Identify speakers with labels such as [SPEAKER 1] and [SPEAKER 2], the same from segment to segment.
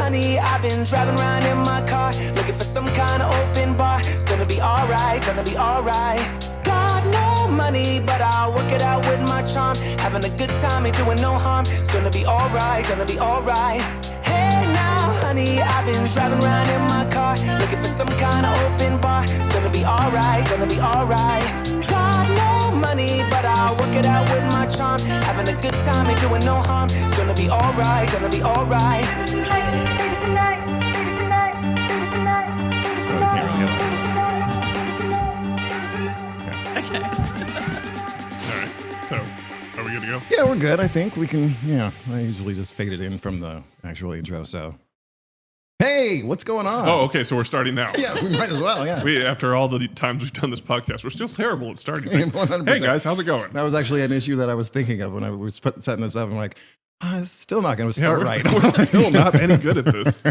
[SPEAKER 1] honey, I've been driving around in my car, looking for some kind of open bar. It's gonna be alright, gonna be alright. Got no money, but I'll work it out with my charm. Having a good time, ain't doing no harm. It's gonna be alright, gonna be alright. Hey now, honey, I've been driving around in my car, looking for some kind of open bar. It's gonna be alright, gonna be alright. Got no money, but I'll work it out with my charm. Having a good time, ain't doing no harm. It's gonna be alright, gonna be alright.
[SPEAKER 2] Okay.
[SPEAKER 3] All right. So, are we good to go?
[SPEAKER 4] Yeah, we're good. I think we can. Yeah, I usually just fade it in from the actual intro. So, hey, what's going on?
[SPEAKER 3] Oh, okay. So we're starting now.
[SPEAKER 4] Yeah, we might as well. Yeah.
[SPEAKER 3] After all the times we've done this podcast, we're still terrible at starting.
[SPEAKER 4] 100%.
[SPEAKER 3] Hey guys, how's it going?
[SPEAKER 4] That was actually an issue that I was thinking of when I was setting this up. I'm like, it's still not going to start right.
[SPEAKER 3] We're still not any good at this.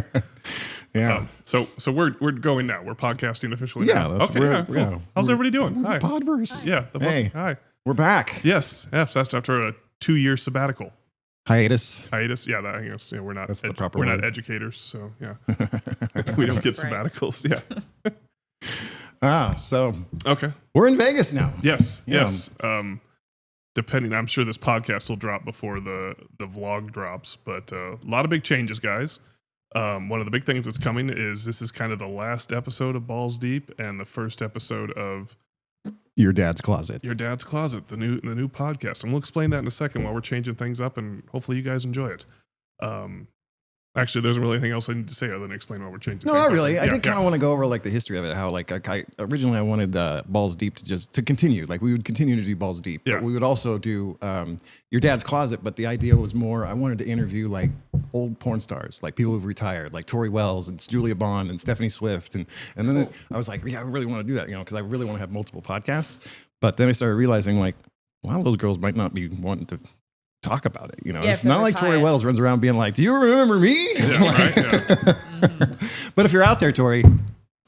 [SPEAKER 4] Yeah.
[SPEAKER 3] So we're going now. We're podcasting officially.
[SPEAKER 4] Yeah.
[SPEAKER 3] Now. Okay. Yeah, cool.
[SPEAKER 4] Yeah.
[SPEAKER 3] How's everybody doing?
[SPEAKER 4] We're
[SPEAKER 3] Hi.
[SPEAKER 4] the Podverse.
[SPEAKER 3] Yeah.
[SPEAKER 4] Hey.
[SPEAKER 3] Hi.
[SPEAKER 4] We're back.
[SPEAKER 3] Yes. That's after a 2-year sabbatical.
[SPEAKER 4] Hiatus.
[SPEAKER 3] Yeah. I guess we're not.
[SPEAKER 4] That's the proper
[SPEAKER 3] We're
[SPEAKER 4] word.
[SPEAKER 3] not educators, so yeah. We don't get sabbaticals. Yeah.
[SPEAKER 4] So
[SPEAKER 3] Okay.
[SPEAKER 4] we're in Vegas now.
[SPEAKER 3] Yes.
[SPEAKER 4] Yeah.
[SPEAKER 3] Yes. Depending, I'm sure this podcast will drop before the vlog drops, but a lot of big changes, guys. One of the big things that's coming is this is kind of the last episode of Balls Deep and the first episode of
[SPEAKER 4] Your Dad's Closet.
[SPEAKER 3] Your Dad's Closet, the new podcast, and we'll explain that in a second while we're changing things up, and hopefully you guys enjoy it. Actually, there isn't really anything else I need to say other than explain why we're changing.
[SPEAKER 4] No,
[SPEAKER 3] things
[SPEAKER 4] not
[SPEAKER 3] up.
[SPEAKER 4] really.
[SPEAKER 3] Yeah,
[SPEAKER 4] I did kind of want to go over like the history of it. How like I originally I wanted Balls Deep to continue. Like we would continue to do Balls Deep,
[SPEAKER 3] Yeah.
[SPEAKER 4] but we would also do Your Dad's Closet. But the idea was more I wanted to interview like old porn stars, like people who've retired, like Tori Wells and Julia Bond and Stephanie Swift, and then I was like, yeah, I really want to do that, because I really want to have multiple podcasts. But then I started realizing like a lot of those girls might not be wanting to talk about it. It's not like Tori Wells runs around being like, do you remember me?
[SPEAKER 3] Yeah, right. Yeah.
[SPEAKER 4] But if you're out there, Tori,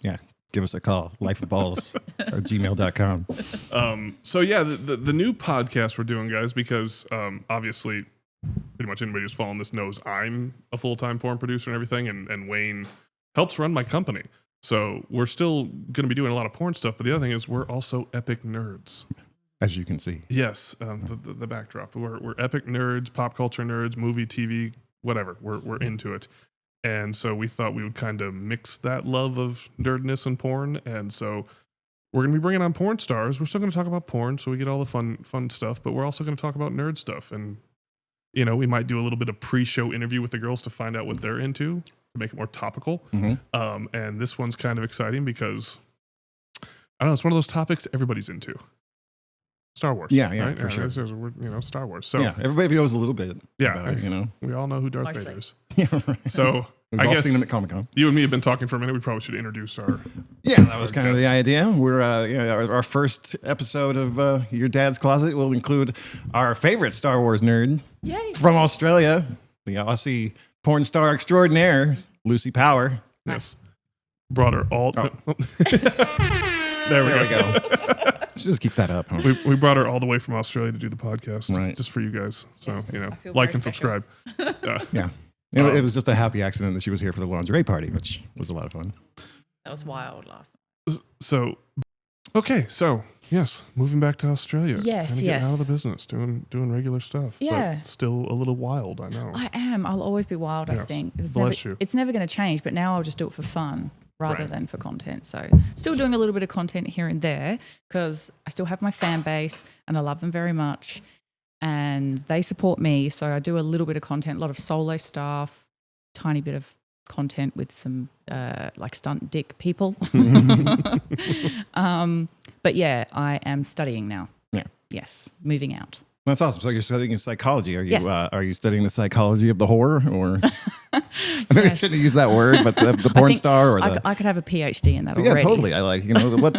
[SPEAKER 4] yeah, give us a call. lifeofballs@gmail.com.
[SPEAKER 3] So yeah, the new podcast we're doing, guys, because obviously pretty much anybody who's following this knows I'm a full-time porn producer and everything, and Wayne helps run my company. So we're still going to be doing a lot of porn stuff, but the other thing is we're also epic nerds.
[SPEAKER 4] As you can see.
[SPEAKER 3] Yes, the backdrop. We're epic nerds, pop culture nerds, movie, TV, whatever. We're into it. And so we thought we would kind of mix that love of nerdness and porn. And so we're going to be bringing on porn stars. We're still going to talk about porn, so we get all the fun stuff, but we're also going to talk about nerd stuff. And, we might do a little bit of pre-show interview with the girls to find out what they're into, to make it more topical.
[SPEAKER 4] Mm-hmm.
[SPEAKER 3] And this one's kind of exciting because, I don't know, it's one of those topics everybody's into. Star Wars.
[SPEAKER 4] Yeah,
[SPEAKER 3] right?
[SPEAKER 4] for sure.
[SPEAKER 3] Star Wars. So
[SPEAKER 4] yeah, everybody knows a little bit about it,
[SPEAKER 3] We all know who Darth
[SPEAKER 2] Mostly.
[SPEAKER 3] Vader is.
[SPEAKER 4] Yeah, right.
[SPEAKER 3] So
[SPEAKER 4] We've
[SPEAKER 3] I
[SPEAKER 4] all
[SPEAKER 3] guess
[SPEAKER 4] seen them at Comic-Con.
[SPEAKER 3] you and me have been talking for a minute. We probably should introduce our...
[SPEAKER 4] Yeah, that was
[SPEAKER 3] our
[SPEAKER 4] kind of the
[SPEAKER 3] guest.
[SPEAKER 4] idea. We're our first episode of Your Dad's Closet will include our favorite Star Wars nerd
[SPEAKER 2] Yay.
[SPEAKER 4] from Australia, the Aussie porn star extraordinaire, Luci Power.
[SPEAKER 3] Yes. Brought her all...
[SPEAKER 4] Oh.
[SPEAKER 3] There we
[SPEAKER 4] There
[SPEAKER 3] go.
[SPEAKER 4] we go. Let's just keep that up. Huh?
[SPEAKER 3] We brought her all the way from Australia to do the podcast.
[SPEAKER 4] Right.
[SPEAKER 3] Just for you guys. So,
[SPEAKER 2] Yes, I feel
[SPEAKER 3] like
[SPEAKER 2] very
[SPEAKER 3] and
[SPEAKER 2] special.
[SPEAKER 3] subscribe.
[SPEAKER 4] Yeah. It was just a happy accident that she was here for the lingerie party, which was a lot of fun.
[SPEAKER 2] That was wild last night.
[SPEAKER 3] So, okay. So, yes, moving back to Australia.
[SPEAKER 2] Yes,
[SPEAKER 3] Kinda getting out
[SPEAKER 2] yes.
[SPEAKER 3] of the business, doing regular stuff.
[SPEAKER 2] Yeah.
[SPEAKER 3] But still a little wild, I know.
[SPEAKER 2] I am. I'll always be wild, I
[SPEAKER 3] Yes.
[SPEAKER 2] think.
[SPEAKER 3] Bless you.
[SPEAKER 2] It's never going to change, but now I'll just do it for fun rather
[SPEAKER 3] Right.
[SPEAKER 2] than for content. So still doing a little bit of content here and there because I still have my fan base and I love them very much and they support me. So I do a little bit of content, a lot of solo stuff, tiny bit of content with some like stunt dick people. But yeah, I am studying now.
[SPEAKER 4] Yeah.
[SPEAKER 2] Yes, moving out.
[SPEAKER 4] That's awesome. So you're studying psychology. Are you
[SPEAKER 2] Yes.
[SPEAKER 4] are you studying the psychology of the horror, or I maybe I shouldn't use that word, but the porn star, or the
[SPEAKER 2] I could have a PhD in that
[SPEAKER 4] yeah,
[SPEAKER 2] already.
[SPEAKER 4] totally. I like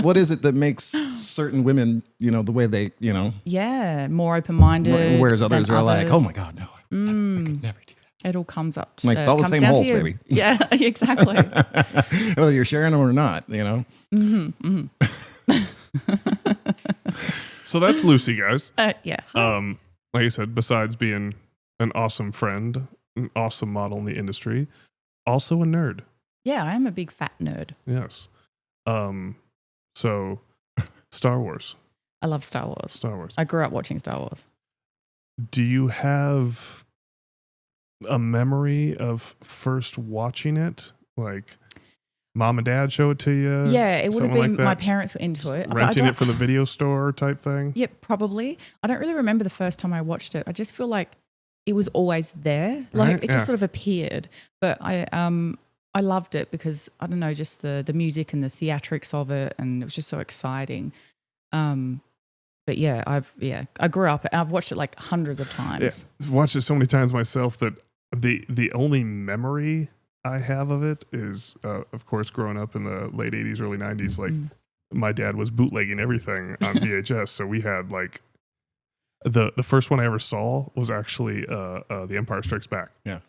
[SPEAKER 4] what is it that makes certain women the way they
[SPEAKER 2] Yeah, more open-minded.
[SPEAKER 4] whereas others
[SPEAKER 2] than
[SPEAKER 4] are like, oh
[SPEAKER 2] others.
[SPEAKER 4] my god, no, I could never do that.
[SPEAKER 2] It all comes up.
[SPEAKER 4] Like, it's all the
[SPEAKER 2] comes
[SPEAKER 4] same
[SPEAKER 2] down to
[SPEAKER 4] holes,
[SPEAKER 2] you.
[SPEAKER 4] baby.
[SPEAKER 2] Yeah, exactly.
[SPEAKER 4] Whether you're sharing them or not,
[SPEAKER 3] So that's Lucy, guys.
[SPEAKER 2] Yeah.
[SPEAKER 3] Like I said, besides being an awesome friend, an awesome model in the industry, also a nerd.
[SPEAKER 2] Yeah, I am a big fat nerd.
[SPEAKER 3] Yes. So Star Wars.
[SPEAKER 2] I love Star Wars.
[SPEAKER 3] Star Wars.
[SPEAKER 2] I grew up watching Star Wars.
[SPEAKER 3] Do you have a memory of first watching it? Like mom and dad show it to you?
[SPEAKER 2] Yeah, it would have
[SPEAKER 3] something
[SPEAKER 2] been,
[SPEAKER 3] like that?
[SPEAKER 2] my parents were into it.
[SPEAKER 3] Renting it from the video store type thing?
[SPEAKER 2] Yeah, probably. I don't really remember the first time I watched it. I just feel like it was always there. Like
[SPEAKER 3] Right,
[SPEAKER 2] it just sort of appeared. But I loved it because, I don't know, just the music and the theatrics of it, and it was just so exciting. But yeah, I grew up, I've watched it like hundreds of times.
[SPEAKER 3] Yeah. I've watched it so many times myself that the only memory I have of it is, of course, growing up in the late 80s, early 90s, like my dad was bootlegging everything on VHS. So we had like the first one I ever saw was actually The Empire Strikes Back.
[SPEAKER 4] Yeah.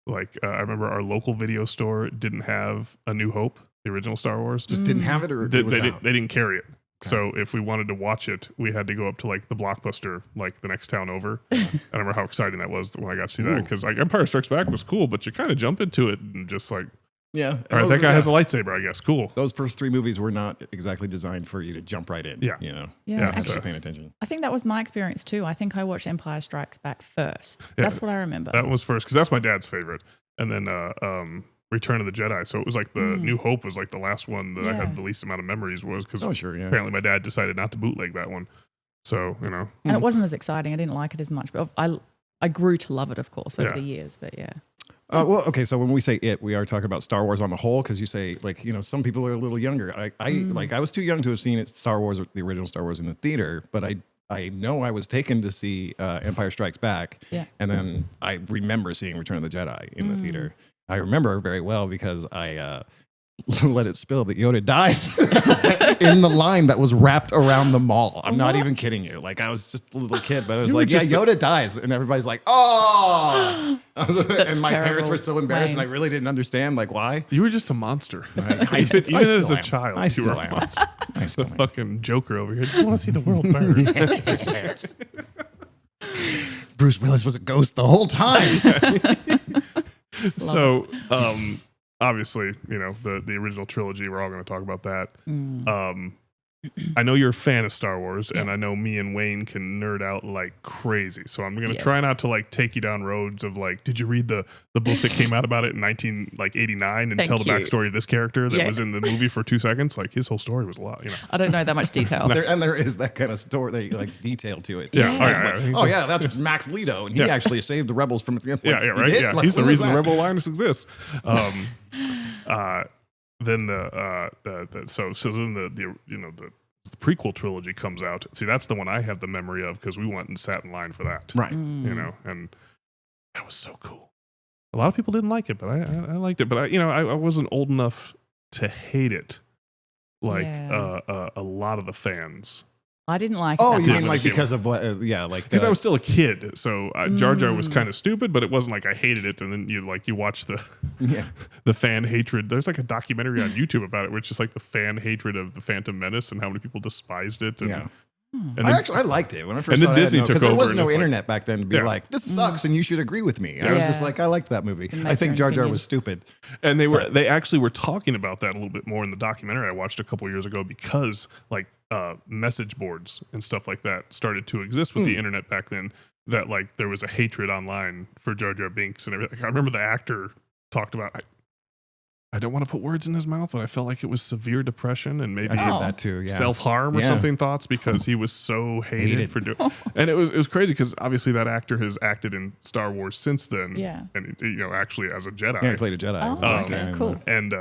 [SPEAKER 3] Like I remember our local video store didn't have A New Hope, the original Star Wars.
[SPEAKER 4] Just didn't have it, or
[SPEAKER 3] They
[SPEAKER 4] it was out?
[SPEAKER 3] didn't carry it. So if we wanted to watch it, we had to go up to like the Blockbuster, like the next town over. I remember how exciting that was when I got to see that, because like Empire Strikes Back was cool, but you kind of jump into it and just like,
[SPEAKER 4] Yeah.
[SPEAKER 3] all right, that guy has a lightsaber, I guess. Cool.
[SPEAKER 4] Those first three movies were not exactly designed for you to jump right in.
[SPEAKER 3] Yeah.
[SPEAKER 4] You know?
[SPEAKER 2] Yeah,
[SPEAKER 3] Yeah,
[SPEAKER 4] Actually
[SPEAKER 3] so-
[SPEAKER 4] paying attention.
[SPEAKER 2] I think that was my experience too. I think I watched Empire Strikes Back first.
[SPEAKER 3] Yeah,
[SPEAKER 2] That's what I remember.
[SPEAKER 3] That was first, because that's my dad's favorite. And then Return of the Jedi. So it was like the New Hope was like the last one that I had the least amount of memories, was because
[SPEAKER 4] Oh, sure. Yeah.
[SPEAKER 3] apparently my dad decided not to bootleg that one. So, you know.
[SPEAKER 2] And it wasn't as exciting. I didn't like it as much, but I grew to love it, of course, over
[SPEAKER 3] Yeah.
[SPEAKER 2] the years. But yeah.
[SPEAKER 4] Well, okay. So when we say it, we are talking about Star Wars on the whole, because you say, like, you know, some people are a little younger. I was too young to have seen Star Wars, the original Star Wars, in the theater, but I know I was taken to see Empire Strikes Back, and then I remember seeing Return of the Jedi in the theater. I remember very well because I let it spill that Yoda dies in the line that was wrapped around the mall. I'm not even kidding you. Like, I was just a little kid, but I was
[SPEAKER 3] You were
[SPEAKER 4] like, yeah,
[SPEAKER 3] just a-
[SPEAKER 4] Yoda dies. And everybody's like, oh. And my parents
[SPEAKER 2] terrible,
[SPEAKER 4] were so embarrassed,
[SPEAKER 2] Wayne.
[SPEAKER 4] and I really didn't understand, like, why.
[SPEAKER 3] You were just a monster.
[SPEAKER 4] I
[SPEAKER 3] Even
[SPEAKER 4] still
[SPEAKER 3] as a
[SPEAKER 4] am.
[SPEAKER 3] child,
[SPEAKER 4] I
[SPEAKER 3] you
[SPEAKER 4] still
[SPEAKER 3] were a
[SPEAKER 4] am.
[SPEAKER 3] monster.
[SPEAKER 4] I
[SPEAKER 3] The
[SPEAKER 4] still am.
[SPEAKER 3] fucking Joker over here. Just want to see the world burn.
[SPEAKER 4] Bruce Willis was a ghost the whole time.
[SPEAKER 3] So, obviously, you know, the original trilogy, we're all going to talk about that. I know you're a fan of Star Wars, and I know me and Wayne can nerd out like crazy. So I'm going to try not to like take you down roads of like, did you read the book that came out about it in 1989 and
[SPEAKER 2] Thank
[SPEAKER 3] tell the
[SPEAKER 2] you.
[SPEAKER 3] backstory of this character that
[SPEAKER 2] Yeah.
[SPEAKER 3] was in the movie for 2 seconds? Like, his whole story was a lot, you know.
[SPEAKER 2] I don't know that much detail.
[SPEAKER 4] There is that kind of story, like detail to it.
[SPEAKER 3] Yeah.
[SPEAKER 2] Yeah.
[SPEAKER 3] Oh, yeah.
[SPEAKER 4] Oh yeah, that's Max Leto, and he actually saved the rebels from its. Like,
[SPEAKER 3] Yeah,
[SPEAKER 4] he
[SPEAKER 3] right.
[SPEAKER 4] did?
[SPEAKER 3] Yeah,
[SPEAKER 4] Like,
[SPEAKER 3] he's the
[SPEAKER 4] when was
[SPEAKER 3] reason the
[SPEAKER 4] that?
[SPEAKER 3] Rebel Alliance exists. Then the prequel trilogy comes out. See, that's the one I have the memory of because we went and sat in line for that.
[SPEAKER 4] Right.
[SPEAKER 3] You know, and that was so cool. A lot of people didn't like it, but I liked it. But I wasn't old enough to hate it like a lot of the fans.
[SPEAKER 2] I didn't like
[SPEAKER 4] Oh,
[SPEAKER 2] it.
[SPEAKER 4] you
[SPEAKER 2] that
[SPEAKER 4] mean
[SPEAKER 2] much.
[SPEAKER 4] like because of what? Like
[SPEAKER 3] Because I was still a kid, so Jar Jar was kind of stupid, but it wasn't like I hated it. And then you watch the the fan hatred. There's like a documentary on YouTube about it, which is like the fan hatred of the Phantom Menace and how many people despised it. And,
[SPEAKER 4] Yeah.
[SPEAKER 3] and
[SPEAKER 4] I
[SPEAKER 3] then,
[SPEAKER 4] liked it when I first.
[SPEAKER 3] and then
[SPEAKER 4] saw it,
[SPEAKER 3] Disney took
[SPEAKER 4] because there
[SPEAKER 3] over
[SPEAKER 4] was
[SPEAKER 3] and
[SPEAKER 4] no
[SPEAKER 3] it's like-
[SPEAKER 4] internet back then to be
[SPEAKER 3] Yeah.
[SPEAKER 4] like, this sucks, and you should agree with me. I was just
[SPEAKER 2] Yeah.
[SPEAKER 4] like, I liked that movie.
[SPEAKER 2] Didn't
[SPEAKER 4] I
[SPEAKER 2] make
[SPEAKER 4] think
[SPEAKER 2] your
[SPEAKER 4] Jar Jar
[SPEAKER 2] opinion.
[SPEAKER 4] was stupid.
[SPEAKER 3] and they actually were talking about that a little bit more in the documentary I watched a couple years ago, because like message boards and stuff like that started to exist with the internet back then. That like there was a hatred online for Jar Jar Binks and everything. I remember the actor talked about. I don't want to put words in his mouth, but I felt like it was severe depression and maybe
[SPEAKER 4] I heard that too. Yeah.
[SPEAKER 3] self-harm or
[SPEAKER 4] Yeah.
[SPEAKER 3] something thoughts because he was so hated. For doing. And it was crazy because obviously that actor has acted in Star Wars since then.
[SPEAKER 2] Yeah.
[SPEAKER 3] And actually as a Jedi.
[SPEAKER 4] Yeah, he played a Jedi.
[SPEAKER 2] Oh, okay,
[SPEAKER 4] And,
[SPEAKER 2] cool.
[SPEAKER 3] And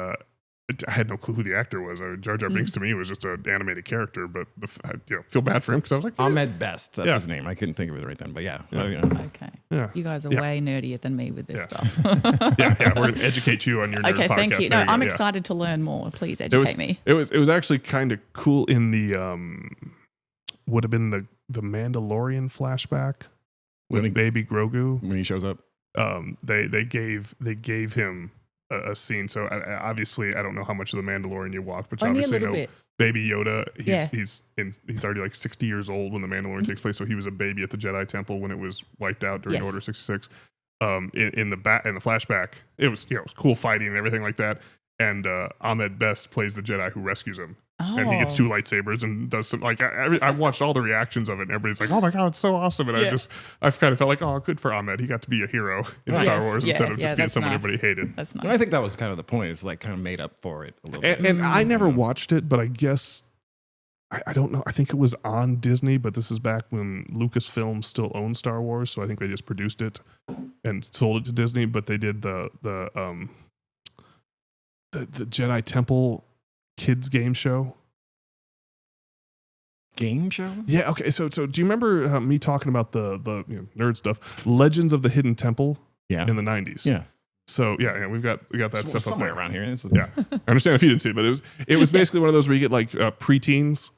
[SPEAKER 3] I had no clue who the actor was. Jar Jar Binks to me was just an animated character, but I feel bad for him because I was like,
[SPEAKER 4] Ahmed Best, that's
[SPEAKER 3] Yeah.
[SPEAKER 4] his name. I couldn't think of it right then, but yeah.
[SPEAKER 2] Okay.
[SPEAKER 3] Yeah.
[SPEAKER 2] You guys are
[SPEAKER 3] Yeah.
[SPEAKER 2] way nerdier than me with this
[SPEAKER 3] Yeah.
[SPEAKER 2] stuff.
[SPEAKER 3] yeah, we're gonna educate you on your nerd
[SPEAKER 2] Okay,
[SPEAKER 3] podcast.
[SPEAKER 2] thank you.
[SPEAKER 3] There
[SPEAKER 2] No,
[SPEAKER 3] go,
[SPEAKER 2] I'm
[SPEAKER 3] yeah.
[SPEAKER 2] excited to learn more. Please
[SPEAKER 3] It
[SPEAKER 2] educate me.
[SPEAKER 3] was actually kind of cool in the would have been the Mandalorian flashback with
[SPEAKER 4] When he-
[SPEAKER 3] Baby Grogu.
[SPEAKER 4] When he shows up.
[SPEAKER 3] They gave him a scene. So obviously, I don't know how much of the Mandalorian you watch, but you
[SPEAKER 2] Only a
[SPEAKER 3] obviously
[SPEAKER 2] little
[SPEAKER 3] know
[SPEAKER 2] bit.
[SPEAKER 3] Baby Yoda.
[SPEAKER 2] Yeah.
[SPEAKER 3] He's already like 60 years old when the Mandalorian takes place. So he was a baby at the Jedi Temple when it was wiped out during
[SPEAKER 2] Yes.
[SPEAKER 3] Order 66. in the flashback. It was it was cool fighting and everything like that. And Ahmed Best plays the Jedi who rescues him. And he gets 2 lightsabers and does some like I've watched all the reactions of it, and everybody's like, "Oh my god, it's so awesome!" And I've kind of felt like, "Oh, good for Ahmed. He got to be a hero in Star Wars instead of just being someone everybody hated."
[SPEAKER 2] That's nice.
[SPEAKER 4] And I think that was kind of the point. It's like kind of made up for it a little bit.
[SPEAKER 3] And I never watched it, but I guess I don't know. I think it was on Disney, but this is back when Lucasfilm still owned Star Wars, so I think they just produced it and sold it to Disney. But they did the Jedi Temple kids game show.
[SPEAKER 4] Game show?
[SPEAKER 3] Yeah. Okay. So do you remember me talking about the nerd stuff? Legends of the Hidden Temple.
[SPEAKER 4] Yeah.
[SPEAKER 3] In the 90s.
[SPEAKER 4] Yeah.
[SPEAKER 3] So yeah, we got that stuff up
[SPEAKER 4] somewhere
[SPEAKER 3] there
[SPEAKER 4] around here.
[SPEAKER 3] Yeah. I understand if you didn't see it, but it was basically one of those where you get like preteens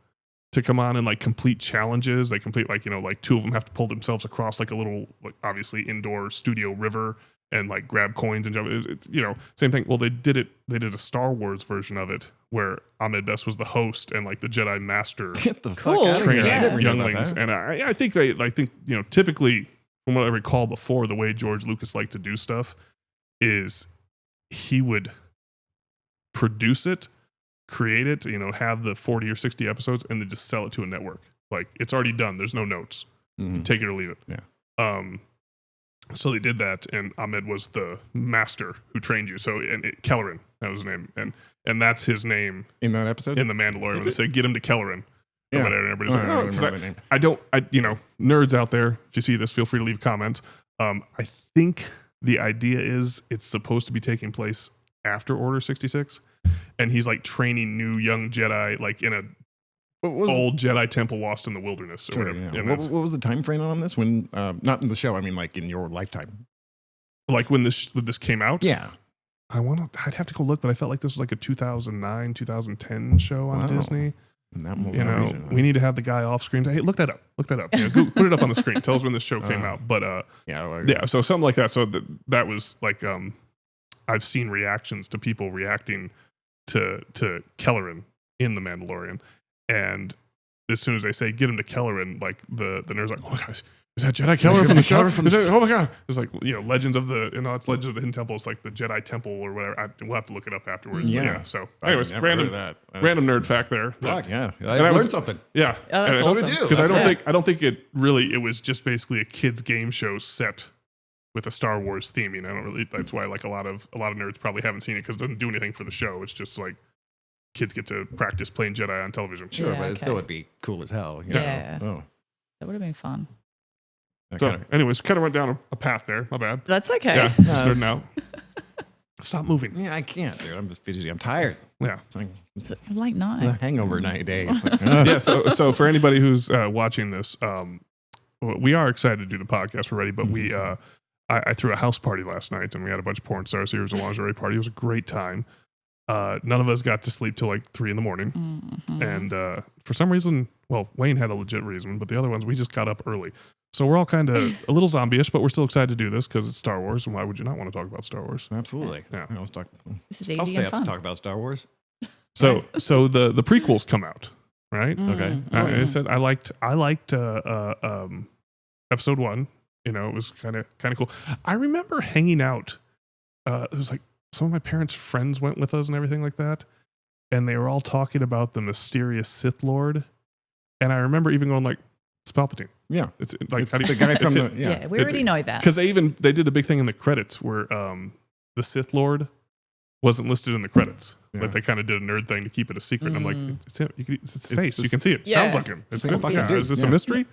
[SPEAKER 3] to come on and like complete challenges. They complete like 2 of them have to pull themselves across like a little like obviously indoor studio river and like grab coins and jump. It's same thing. Well, they did a Star Wars version of it where Ahmed Best was the host and like the Jedi Master
[SPEAKER 4] Get the
[SPEAKER 2] Cool.
[SPEAKER 4] fuck out of here.
[SPEAKER 3] training
[SPEAKER 4] I never knew about
[SPEAKER 3] younglings.
[SPEAKER 4] that.
[SPEAKER 3] And I think typically from what I recall before, the way George Lucas liked to do stuff is he would produce it, create it, have the 40 or 60 episodes, and then just sell it to a network. Like it's already done. There's no notes. Take it or leave it.
[SPEAKER 4] Yeah.
[SPEAKER 3] So they did that, and Ahmed was the master who trained you. So Kelleran, that was his name, and that's his name
[SPEAKER 4] In that episode?
[SPEAKER 3] in the Mandalorian. When they say get him to Kelleran. Or
[SPEAKER 4] Yeah.
[SPEAKER 3] whatever. Everybody's
[SPEAKER 4] Oh,
[SPEAKER 3] like,
[SPEAKER 4] I
[SPEAKER 3] oh,
[SPEAKER 4] don't
[SPEAKER 3] 'cause
[SPEAKER 4] remember the name.
[SPEAKER 3] I don't, nerds out there, if you see this, feel free to leave comments. I think the idea is it's supposed to be taking place after Order 66, and he's like training new young Jedi, like in a old Jedi temple lost in the wilderness or whatever.
[SPEAKER 4] Yeah.
[SPEAKER 3] And
[SPEAKER 4] What was the time frame on this? When not in the show, I mean like in your lifetime.
[SPEAKER 3] like when this came out?
[SPEAKER 4] Yeah.
[SPEAKER 3] I'd have to go look, but I felt like this was like a 2009, 2010 show on
[SPEAKER 4] Wow.
[SPEAKER 3] Disney.
[SPEAKER 4] And that reason,
[SPEAKER 3] We need to have the guy off screen. Hey, look that up. Put it up on the screen. Tell us when this show came out. But
[SPEAKER 4] yeah.
[SPEAKER 3] so something like that. So that was like I've seen reactions to people reacting to Kelleran in The Mandalorian, and as soon as they say get him to Kelleran, like the nerds like, oh my gosh, is that Jedi Kelleran from the show? Oh my god! It's like Legends of the it's Legends of the Hidden Temple. It's like the Jedi Temple or whatever. We'll have to look it up afterwards.
[SPEAKER 4] Yeah.
[SPEAKER 3] But yeah. So anyways,
[SPEAKER 4] I've never heard
[SPEAKER 3] random
[SPEAKER 4] of that.
[SPEAKER 3] random nerd fact there.
[SPEAKER 4] Fuck yeah!
[SPEAKER 3] I
[SPEAKER 4] I
[SPEAKER 3] was-
[SPEAKER 4] learned something.
[SPEAKER 3] Yeah,
[SPEAKER 2] Oh, that's awesome.
[SPEAKER 3] Because I
[SPEAKER 4] That's
[SPEAKER 3] don't think it was just basically a kids game show set with a Star Wars theming. I don't really. That's why like a lot of nerds probably haven't seen it because it doesn't do anything for the show. It's just like kids get to practice playing Jedi on television.
[SPEAKER 4] Sure,
[SPEAKER 2] Yeah,
[SPEAKER 4] but it
[SPEAKER 2] okay.
[SPEAKER 4] still would be cool as hell.
[SPEAKER 2] Yeah.
[SPEAKER 4] Oh.
[SPEAKER 2] That would have been fun.
[SPEAKER 3] So, anyways, kind of went down a path there. My bad.
[SPEAKER 2] That's okay.
[SPEAKER 3] Yeah,
[SPEAKER 4] No,
[SPEAKER 3] just
[SPEAKER 4] that's-
[SPEAKER 3] nerding out. Stop moving.
[SPEAKER 4] Yeah, I can't, dude. I'm just fidgety. I'm tired.
[SPEAKER 3] Yeah.
[SPEAKER 4] It's like
[SPEAKER 2] It's a late
[SPEAKER 4] a
[SPEAKER 2] night.
[SPEAKER 4] hangover night day. It's like, ugh.
[SPEAKER 3] Yeah. So for anybody who's watching this, we are excited to do the podcast. We're ready, but I threw a house party last night, and we had a bunch of porn stars here. It was a lingerie party. It was a great time. None of us got to sleep till like 3 a.m. And for some reason, well, Wayne had a legit reason, but the other ones we just got up early. So we're all kind of a little zombie-ish, but we're still excited to do this because it's Star Wars, and why would you not want to talk about Star Wars?
[SPEAKER 4] Absolutely.
[SPEAKER 3] Yeah.
[SPEAKER 4] I'll stay
[SPEAKER 2] This is easy and
[SPEAKER 4] up
[SPEAKER 2] fun.
[SPEAKER 4] to talk about Star Wars.
[SPEAKER 3] So the prequels come out, right?
[SPEAKER 4] Okay.
[SPEAKER 3] I said I liked episode 1. It was kind of cool. I remember hanging out. It was like some of my parents' friends went with us and everything like that, and they were all talking about the mysterious Sith Lord. And I remember even going like, "It's Palpatine."
[SPEAKER 4] Yeah.
[SPEAKER 3] It's like
[SPEAKER 4] It's
[SPEAKER 3] how do
[SPEAKER 4] the
[SPEAKER 3] you,
[SPEAKER 4] guy from
[SPEAKER 3] it's
[SPEAKER 4] the
[SPEAKER 3] it.
[SPEAKER 2] Yeah, we already know that.
[SPEAKER 3] Because they did a big thing in the credits where the Sith Lord wasn't listed in the credits,
[SPEAKER 4] Yeah.
[SPEAKER 3] but they kind of did a nerd thing to keep it a secret. And I'm like, it's him. It's his face. You
[SPEAKER 4] just-
[SPEAKER 3] can see it.
[SPEAKER 2] Yeah.
[SPEAKER 3] Sounds like him. It's
[SPEAKER 4] Same fucking dude.
[SPEAKER 3] Is this
[SPEAKER 4] Yeah.
[SPEAKER 3] a mystery?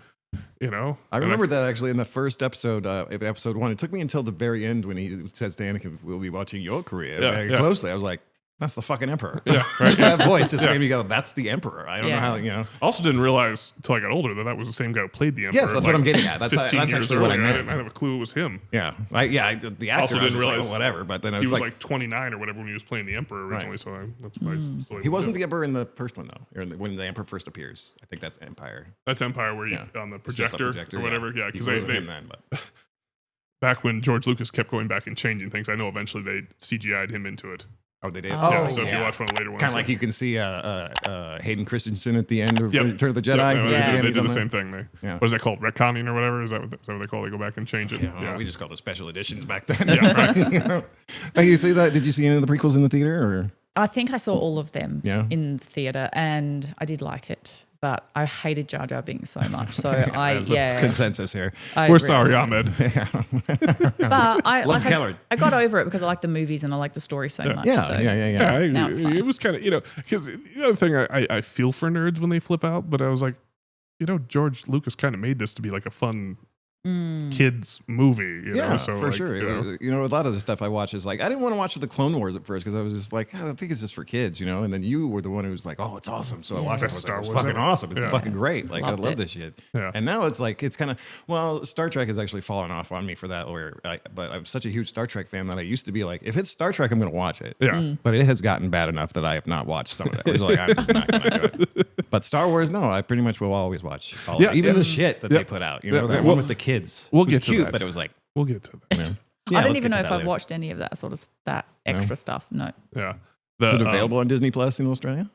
[SPEAKER 4] I remember that actually in the first episode, episode 1. It took me until the very end when he says to Anakin, "We'll be watching your career
[SPEAKER 3] Yeah,
[SPEAKER 4] very
[SPEAKER 3] yeah.
[SPEAKER 4] closely." I was like, "That's the fucking Emperor."
[SPEAKER 3] Yeah, right.
[SPEAKER 4] Just that voice just
[SPEAKER 3] Yeah.
[SPEAKER 4] made me go, "That's the Emperor." I don't know how
[SPEAKER 3] Also didn't realize until I got older that was the same guy who played the Emperor.
[SPEAKER 4] Yes, that's what I'm getting at. That's
[SPEAKER 3] 15 years
[SPEAKER 4] actually what I
[SPEAKER 3] earlier.
[SPEAKER 4] mement.
[SPEAKER 3] I didn't have a clue it was him.
[SPEAKER 4] Yeah, the actor
[SPEAKER 3] Also
[SPEAKER 4] I was
[SPEAKER 3] didn't
[SPEAKER 4] just like,
[SPEAKER 3] realize
[SPEAKER 4] "Oh, whatever." But then I
[SPEAKER 3] He
[SPEAKER 4] was
[SPEAKER 3] was
[SPEAKER 4] like,
[SPEAKER 3] like 29 or whatever when he was playing the Emperor originally.
[SPEAKER 4] Right.
[SPEAKER 3] So that's nice.
[SPEAKER 4] he wasn't the Emperor in the first one though, or when the Emperor first appears. I think that's Empire.
[SPEAKER 3] That's Empire where you
[SPEAKER 4] Yeah.
[SPEAKER 3] on the
[SPEAKER 4] It's just a
[SPEAKER 3] projector, or whatever. Yeah,
[SPEAKER 4] He
[SPEAKER 3] because
[SPEAKER 4] wasn't
[SPEAKER 3] they
[SPEAKER 4] him then, but
[SPEAKER 3] back when George Lucas kept going back and changing things, I know eventually they CGI'd him into it.
[SPEAKER 4] Oh, they did.
[SPEAKER 2] Oh,
[SPEAKER 3] Yeah, so if you watch one of the later ones,
[SPEAKER 4] Kind of like you can see Hayden Christensen at the end of
[SPEAKER 3] Yep.
[SPEAKER 4] Return of the Jedi.
[SPEAKER 3] Yeah,
[SPEAKER 4] At the
[SPEAKER 2] Yeah.
[SPEAKER 4] end,
[SPEAKER 3] they
[SPEAKER 4] he's
[SPEAKER 3] did
[SPEAKER 4] on
[SPEAKER 3] the
[SPEAKER 4] there.
[SPEAKER 3] same thing.
[SPEAKER 4] Yeah.
[SPEAKER 3] What is that called? Retconning or whatever? Is that what they call it? They go back and change it.
[SPEAKER 4] Yeah, we just called it special editions back then.
[SPEAKER 3] Yeah, right.
[SPEAKER 4] Hey, you see that? Did you see any of the prequels in the theater? Or
[SPEAKER 2] I think I saw all of them
[SPEAKER 4] Yeah.
[SPEAKER 2] in the theater, and I did like it, but I hated Jar Jar Binks so much. So
[SPEAKER 4] There's a consensus here.
[SPEAKER 3] We're sorry, Ahmed.
[SPEAKER 2] But I
[SPEAKER 4] Love Keller.
[SPEAKER 2] I got over it because I like the movies and I like the story so much.
[SPEAKER 4] Yeah,
[SPEAKER 2] so.
[SPEAKER 3] Yeah,
[SPEAKER 2] Now it's fine.
[SPEAKER 3] it was kind of, because the other thing I feel for nerds when they flip out, but I was like, George Lucas kind of made this to be like a fun kids movie, you know? So
[SPEAKER 4] for
[SPEAKER 3] like,
[SPEAKER 4] sure. A lot of the stuff I watch is like, I didn't want to watch the Clone Wars at first because I was just like, I think it's just for kids, And then you were the one who was like, oh, it's awesome. So I watched it. I
[SPEAKER 3] Best
[SPEAKER 4] was
[SPEAKER 3] Star
[SPEAKER 4] like, it's
[SPEAKER 3] Wars
[SPEAKER 4] fucking
[SPEAKER 3] ever.
[SPEAKER 4] awesome. It's
[SPEAKER 3] Yeah.
[SPEAKER 4] fucking great. Like,
[SPEAKER 2] Loved
[SPEAKER 4] I love
[SPEAKER 2] it.
[SPEAKER 4] this shit.
[SPEAKER 3] Yeah.
[SPEAKER 4] And now it's like, it's kind of, well, Star Trek has actually fallen off on me for that. But I'm such a huge Star Trek fan that I used to be like, if it's Star Trek, I'm going to watch it.
[SPEAKER 3] Yeah.
[SPEAKER 4] But it has gotten bad enough that I have not watched some of it. It's like, I'm just not going to do it. But Star Wars, no, I pretty much will always watch all of
[SPEAKER 3] Yeah,
[SPEAKER 4] it. Even
[SPEAKER 3] yeah.
[SPEAKER 4] the shit that
[SPEAKER 3] Yeah.
[SPEAKER 4] they put out.
[SPEAKER 3] Yeah,
[SPEAKER 4] That
[SPEAKER 3] well,
[SPEAKER 4] one with the kids.
[SPEAKER 3] we'll
[SPEAKER 4] It was
[SPEAKER 3] get to
[SPEAKER 4] cute,
[SPEAKER 3] that.
[SPEAKER 4] but it was like,
[SPEAKER 3] We'll get to that.
[SPEAKER 2] I don't
[SPEAKER 4] let's
[SPEAKER 2] even
[SPEAKER 4] get
[SPEAKER 2] know
[SPEAKER 4] to
[SPEAKER 2] if
[SPEAKER 4] that
[SPEAKER 2] I've
[SPEAKER 4] later.
[SPEAKER 2] watched any of that extra stuff. No,
[SPEAKER 3] Yeah.
[SPEAKER 4] Is it available on Disney Plus in Australia?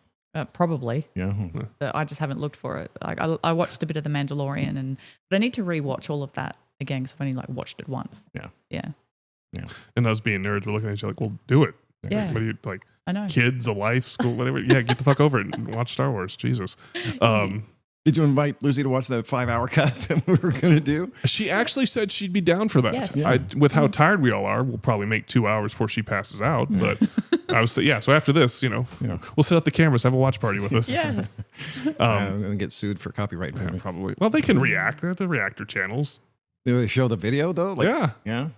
[SPEAKER 2] probably.
[SPEAKER 4] Yeah.
[SPEAKER 2] But I just haven't looked for it. Like I watched a bit of The Mandalorian, but I need to rewatch all of that again because I've only watched it once.
[SPEAKER 4] Yeah.
[SPEAKER 2] Yeah.
[SPEAKER 3] And us being nerds, we're looking at you like, well, do it.
[SPEAKER 2] Yeah.
[SPEAKER 3] What do you like?
[SPEAKER 2] I know.
[SPEAKER 3] Kids, a life, school, whatever. Yeah, get the fuck over it and watch Star Wars. Jesus.
[SPEAKER 4] Did you invite Lucy to watch that 5-hour cut that we were going to do?
[SPEAKER 3] She actually said she'd be down for that.
[SPEAKER 2] Yes. Yeah.
[SPEAKER 3] With how tired we all are, we'll probably make 2 hours before she passes out. But I was, so after this, we'll set up the cameras, have a watch party with us.
[SPEAKER 2] Yes.
[SPEAKER 4] And then get sued for copyright
[SPEAKER 3] Yeah,
[SPEAKER 4] infringement.
[SPEAKER 3] probably. Well, they can react. They're the reactor channels.
[SPEAKER 4] Do they show the video though? Like,
[SPEAKER 3] Yeah.
[SPEAKER 4] Yeah.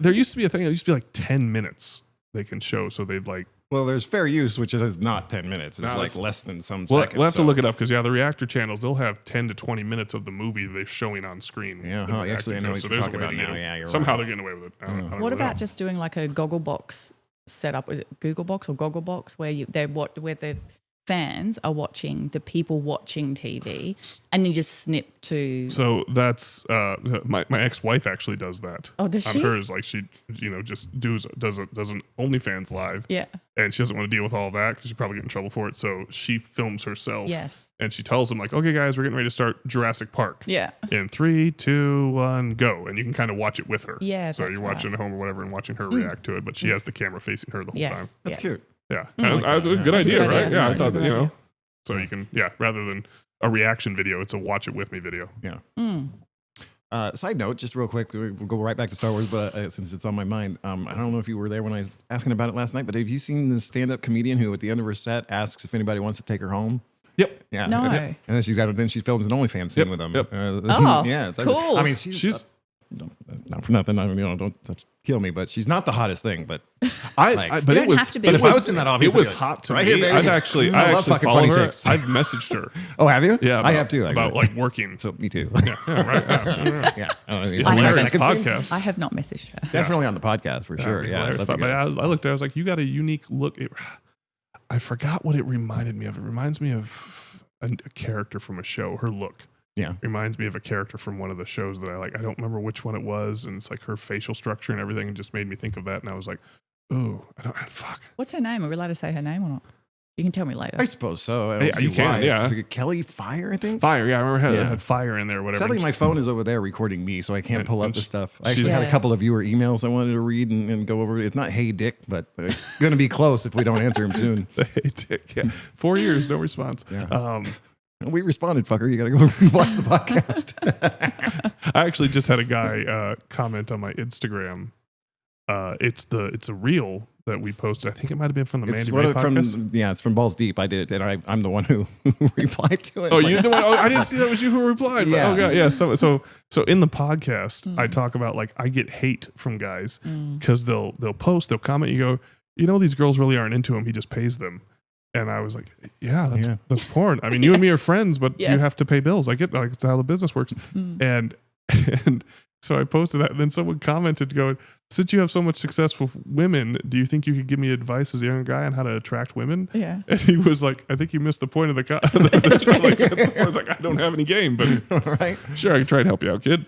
[SPEAKER 3] There used to be a thing. It used to be like 10 minutes they can show. So they'd like,
[SPEAKER 4] Well, there's fair use, which is not 10 minutes. It's
[SPEAKER 3] No,
[SPEAKER 4] like
[SPEAKER 3] it's-
[SPEAKER 4] less than some
[SPEAKER 3] we'll
[SPEAKER 4] seconds.
[SPEAKER 3] have to
[SPEAKER 4] so-
[SPEAKER 3] look it up because, the reactor channels, they'll have 10 to 20 minutes of the movie they're showing on screen.
[SPEAKER 4] Yeah,
[SPEAKER 3] The
[SPEAKER 4] huh,
[SPEAKER 3] reactor
[SPEAKER 4] actually, I know
[SPEAKER 3] channels.
[SPEAKER 4] what
[SPEAKER 3] So
[SPEAKER 4] you're
[SPEAKER 3] there's a
[SPEAKER 4] talking
[SPEAKER 3] way
[SPEAKER 4] about
[SPEAKER 3] to get
[SPEAKER 4] now.
[SPEAKER 3] it.
[SPEAKER 4] Yeah, you're
[SPEAKER 3] Somehow
[SPEAKER 4] right.
[SPEAKER 3] they're getting away with it. I don't
[SPEAKER 2] What
[SPEAKER 3] really
[SPEAKER 2] about
[SPEAKER 3] know.
[SPEAKER 2] just doing like a Goggle Box setup? Is it Google Box or Goggle Box where where the fans are watching the people watching TV, and you just snip to.
[SPEAKER 3] So that's my ex-wife actually does that.
[SPEAKER 2] Oh, does
[SPEAKER 3] on
[SPEAKER 2] she?
[SPEAKER 3] hers, like she just does an OnlyFans live.
[SPEAKER 2] Yeah.
[SPEAKER 3] And she doesn't want to deal with all that because she'd probably get in trouble for it. So she films herself.
[SPEAKER 2] Yes.
[SPEAKER 3] And she tells them like, okay, guys, we're getting ready to start Jurassic Park.
[SPEAKER 2] Yeah.
[SPEAKER 3] In 3, 2, 1, go. And you can kind of watch it with her.
[SPEAKER 2] Yeah,
[SPEAKER 3] So
[SPEAKER 2] that's
[SPEAKER 3] you're watching
[SPEAKER 2] right.
[SPEAKER 3] at home or whatever and watching her react to it, but she has the camera facing her the whole time.
[SPEAKER 2] Yes.
[SPEAKER 4] That's
[SPEAKER 2] yeah.
[SPEAKER 4] cute.
[SPEAKER 3] Yeah.
[SPEAKER 2] Mm.
[SPEAKER 3] Good
[SPEAKER 2] That's a
[SPEAKER 3] idea,
[SPEAKER 2] good
[SPEAKER 3] right?
[SPEAKER 2] idea.
[SPEAKER 3] Yeah, I
[SPEAKER 2] That's
[SPEAKER 3] thought
[SPEAKER 2] a
[SPEAKER 3] that,
[SPEAKER 2] good idea.
[SPEAKER 3] So you can, rather than a reaction video, it's a watch it with me video.
[SPEAKER 4] Yeah.
[SPEAKER 2] Mm.
[SPEAKER 4] Side note, just real quick, we'll go right back to Star Wars, but since it's on my mind, I don't know if you were there when I was asking about it last night, but have you seen the stand-up comedian who at the end of her set asks if anybody wants to take her home?
[SPEAKER 3] Yep.
[SPEAKER 4] Yeah.
[SPEAKER 2] No.
[SPEAKER 4] And then she films an OnlyFans scene
[SPEAKER 3] Yep,
[SPEAKER 4] with them.
[SPEAKER 3] yep.
[SPEAKER 2] Oh,
[SPEAKER 4] yeah. It's
[SPEAKER 2] cool.
[SPEAKER 4] I mean, she's not for nothing. Don't kill me, but she's not the hottest thing. But
[SPEAKER 3] But
[SPEAKER 2] You
[SPEAKER 3] it
[SPEAKER 2] don't
[SPEAKER 3] was.
[SPEAKER 2] have to be.
[SPEAKER 3] But
[SPEAKER 4] if I was in that office,
[SPEAKER 3] it was
[SPEAKER 4] I'd be like,
[SPEAKER 3] hot to
[SPEAKER 4] right
[SPEAKER 3] me.
[SPEAKER 4] here, baby.
[SPEAKER 3] I've actually,
[SPEAKER 4] I love
[SPEAKER 3] actually
[SPEAKER 4] fucking
[SPEAKER 3] followed
[SPEAKER 4] funny
[SPEAKER 3] her.
[SPEAKER 4] chicks.
[SPEAKER 3] I've messaged her.
[SPEAKER 4] oh, have you?
[SPEAKER 3] Yeah,
[SPEAKER 4] I have too.
[SPEAKER 3] About like working.
[SPEAKER 4] so me too.
[SPEAKER 3] Yeah, right. Yeah.
[SPEAKER 4] Yeah.
[SPEAKER 3] Hilarious
[SPEAKER 4] Second scene?
[SPEAKER 3] podcast.
[SPEAKER 2] I have not messaged her.
[SPEAKER 4] Definitely on the podcast for sure. Yeah.
[SPEAKER 3] hilarious.
[SPEAKER 4] I'd love to
[SPEAKER 3] But
[SPEAKER 4] get it.
[SPEAKER 3] I looked at it, I was like, you got a unique look. I forgot what it reminded me of. It reminds me of a character from a show. Her look
[SPEAKER 4] Yeah.
[SPEAKER 3] reminds me of a character from one of the shows that I like. I don't remember which one it was. And it's like her facial structure and everything. It just made me think of that. And I was like, oh, fuck.
[SPEAKER 2] What's her name? Are we allowed to say her name or not? You can tell me later.
[SPEAKER 4] I suppose so. I don't
[SPEAKER 3] Yeah,
[SPEAKER 4] see
[SPEAKER 3] you can,
[SPEAKER 4] why.
[SPEAKER 3] yeah.
[SPEAKER 4] It's Kelly Fire, I think.
[SPEAKER 3] Fire. Yeah, I remember it
[SPEAKER 4] Yeah.
[SPEAKER 3] had fire in there or whatever.
[SPEAKER 4] Sadly, my phone is over there recording me, so I can't
[SPEAKER 3] And-
[SPEAKER 4] pull up
[SPEAKER 3] and
[SPEAKER 4] the
[SPEAKER 3] sh-
[SPEAKER 4] stuff. I actually
[SPEAKER 3] she's-
[SPEAKER 4] had a
[SPEAKER 2] Yeah.
[SPEAKER 4] couple of viewer emails I wanted to read and go over. It's not Hey Dick, but it's going to be close if we don't answer him soon.
[SPEAKER 3] Yeah. 4 years, no response.
[SPEAKER 4] Yeah. We responded, fucker. You got to go watch the podcast.
[SPEAKER 3] I actually just had a guy comment on my Instagram. It's a reel that we posted. I think it might have been from the
[SPEAKER 4] It's
[SPEAKER 3] Mandy Ray
[SPEAKER 4] from
[SPEAKER 3] podcast.
[SPEAKER 4] it's from Balls Deep. I did it, and I'm the one who replied to it.
[SPEAKER 3] Oh, you the one? Oh, I didn't see that was you who replied. But,
[SPEAKER 4] Yeah.
[SPEAKER 3] oh, God, yeah. So in the podcast, I talk about like I get hate from guys because they'll post, they'll comment. You go, these girls really aren't into him. He just pays them. And I was like, yeah, that's porn. I mean, you and me are friends, but you
[SPEAKER 2] Yes.
[SPEAKER 3] have to pay bills. I get like it's how the business works. And so I posted that, and then someone commented, going, "Since you have so much success with women, do you think you could give me advice as a young guy on how to attract women?"
[SPEAKER 2] Yeah.
[SPEAKER 3] And he was like, "I think you missed the point of the." I was like, "I don't have any game, but
[SPEAKER 4] right?
[SPEAKER 3] sure, I can try and help you out, kid."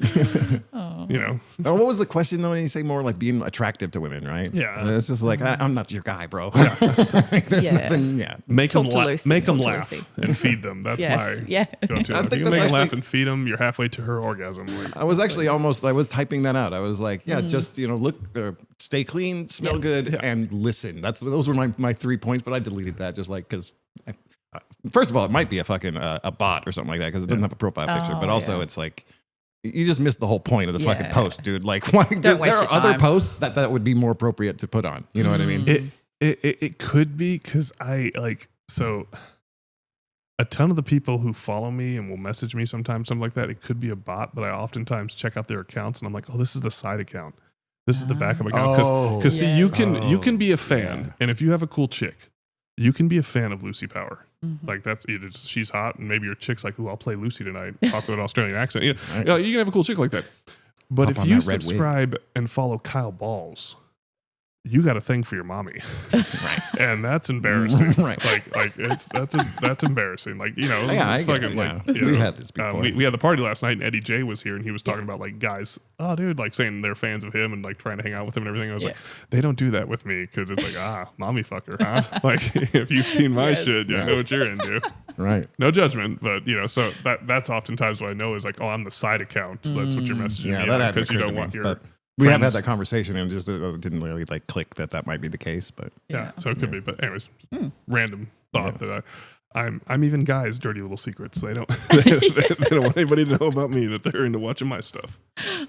[SPEAKER 3] You know.
[SPEAKER 4] Oh, what was the question though? You say more like being attractive to women, right?
[SPEAKER 3] Yeah.
[SPEAKER 4] And it's just like I'm not your guy, bro. Like, there's
[SPEAKER 2] Yeah.
[SPEAKER 4] nothing. Yeah.
[SPEAKER 3] Make them,
[SPEAKER 2] Talk to Lucy,
[SPEAKER 3] make them
[SPEAKER 2] talk to
[SPEAKER 3] laugh
[SPEAKER 2] Lucy.
[SPEAKER 3] and feed them. That's
[SPEAKER 2] Yes,
[SPEAKER 3] my
[SPEAKER 2] yeah.
[SPEAKER 3] go-to.
[SPEAKER 4] I
[SPEAKER 3] If
[SPEAKER 4] think
[SPEAKER 3] you can make
[SPEAKER 4] that's
[SPEAKER 3] them laugh
[SPEAKER 4] actually-
[SPEAKER 3] and feed them, you're halfway to her orgasm. Like,
[SPEAKER 4] I was actually I was typing that out. I was like, yeah, just look, stay clean, smell good, and listen. Those were my 3 points, but I deleted that just like because. First of all, it might be a fucking a bot or something like that because it doesn't have a profile picture. But also, it's like you just missed the whole point of the fucking post, dude. Like, why? There
[SPEAKER 2] waste
[SPEAKER 4] are
[SPEAKER 2] your
[SPEAKER 4] other
[SPEAKER 2] time.
[SPEAKER 4] posts that would be more appropriate to put on. You know what I mean?
[SPEAKER 3] it could be because I like so. A ton of the people who follow me and will message me sometimes, something like that, it could be a bot, but I oftentimes check out their accounts and I'm like, oh, this is the side account. This is the backup account. Because see, you can be a fan, and if you have a cool chick, you can be a fan of Luci Power. Like that's she's hot, and maybe your chick's like, "Ooh, I'll play Lucy tonight." Talk with an Australian accent. You know, you can have a cool chick like that. But
[SPEAKER 4] Pop
[SPEAKER 3] if
[SPEAKER 4] on
[SPEAKER 3] you
[SPEAKER 4] that red wig.
[SPEAKER 3] subscribe and follow Kyle Balls, you got a thing for your mommy, right? And that's embarrassing,
[SPEAKER 4] Right.
[SPEAKER 3] Like that's embarrassing. Like
[SPEAKER 4] I
[SPEAKER 3] it's
[SPEAKER 4] get
[SPEAKER 3] fucking
[SPEAKER 4] it,
[SPEAKER 3] like
[SPEAKER 4] yeah. We've had this before.
[SPEAKER 3] we had the party last night, and Eddie J was here, and he was talking about like guys, oh dude, like saying they're fans of him and like trying to hang out with him and everything. I was like, they don't do that with me because it's like mommy fucker, huh? Like if you've seen my shit, you know what you're into.
[SPEAKER 4] Right.
[SPEAKER 3] No judgment, but so that's oftentimes what I know is like, oh, I'm the side account. That's what you're messaging
[SPEAKER 4] Yeah,
[SPEAKER 3] me
[SPEAKER 4] that
[SPEAKER 3] because you
[SPEAKER 4] occurred
[SPEAKER 3] don't
[SPEAKER 4] to
[SPEAKER 3] want
[SPEAKER 4] me,
[SPEAKER 3] your.
[SPEAKER 4] but we have had
[SPEAKER 3] friends.
[SPEAKER 4] that conversation and just didn't really like click that might be the case. But
[SPEAKER 3] Yeah, so it could be. But anyways, random thought that I'm even guys' dirty little secrets. They don't they don't want anybody to know about me that they're into watching my stuff.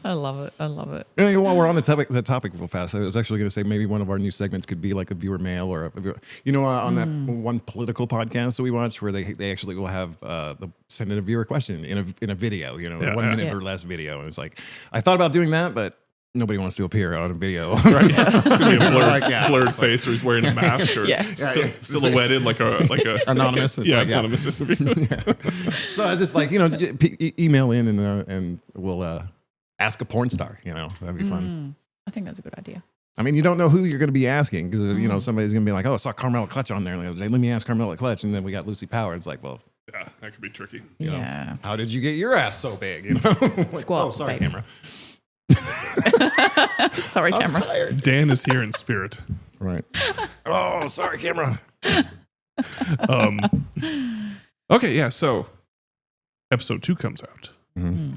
[SPEAKER 2] I love it. I love it.
[SPEAKER 4] anyway, while we're on the topic real fast, I was actually going to say maybe one of our new segments could be like a viewer mail or on that one political podcast that we watched where they actually will have send in a viewer question in a video, a 1 minute or less video, and it's like I thought about doing that, but nobody wants to appear on a video.
[SPEAKER 3] Right? It's gonna be a blurred,
[SPEAKER 4] Like,
[SPEAKER 3] face, or he's wearing a mask, or silhouetted like a
[SPEAKER 4] anonymous. It's
[SPEAKER 3] anonymous interview.
[SPEAKER 4] So it's just like email in and we'll ask a porn star. That'd be fun.
[SPEAKER 2] I think that's a good idea.
[SPEAKER 4] I mean, you don't know who you're going to be asking because somebody's going to be like, "Oh, I saw Carmela Clutch on there." Like, let me ask Carmela Clutch, and then we got Luci Power. It's like, well,
[SPEAKER 3] Yeah, that could be tricky.
[SPEAKER 4] how did you get your ass so big? Like,
[SPEAKER 2] Squat,
[SPEAKER 4] oh, sorry,
[SPEAKER 2] baby.
[SPEAKER 4] camera.
[SPEAKER 2] Sorry,
[SPEAKER 4] I'm
[SPEAKER 2] camera.
[SPEAKER 4] tired.
[SPEAKER 3] Dan is here in spirit.
[SPEAKER 4] Right. Oh, sorry, camera.
[SPEAKER 3] Okay, yeah. So episode 2 comes out.
[SPEAKER 4] Mm-hmm.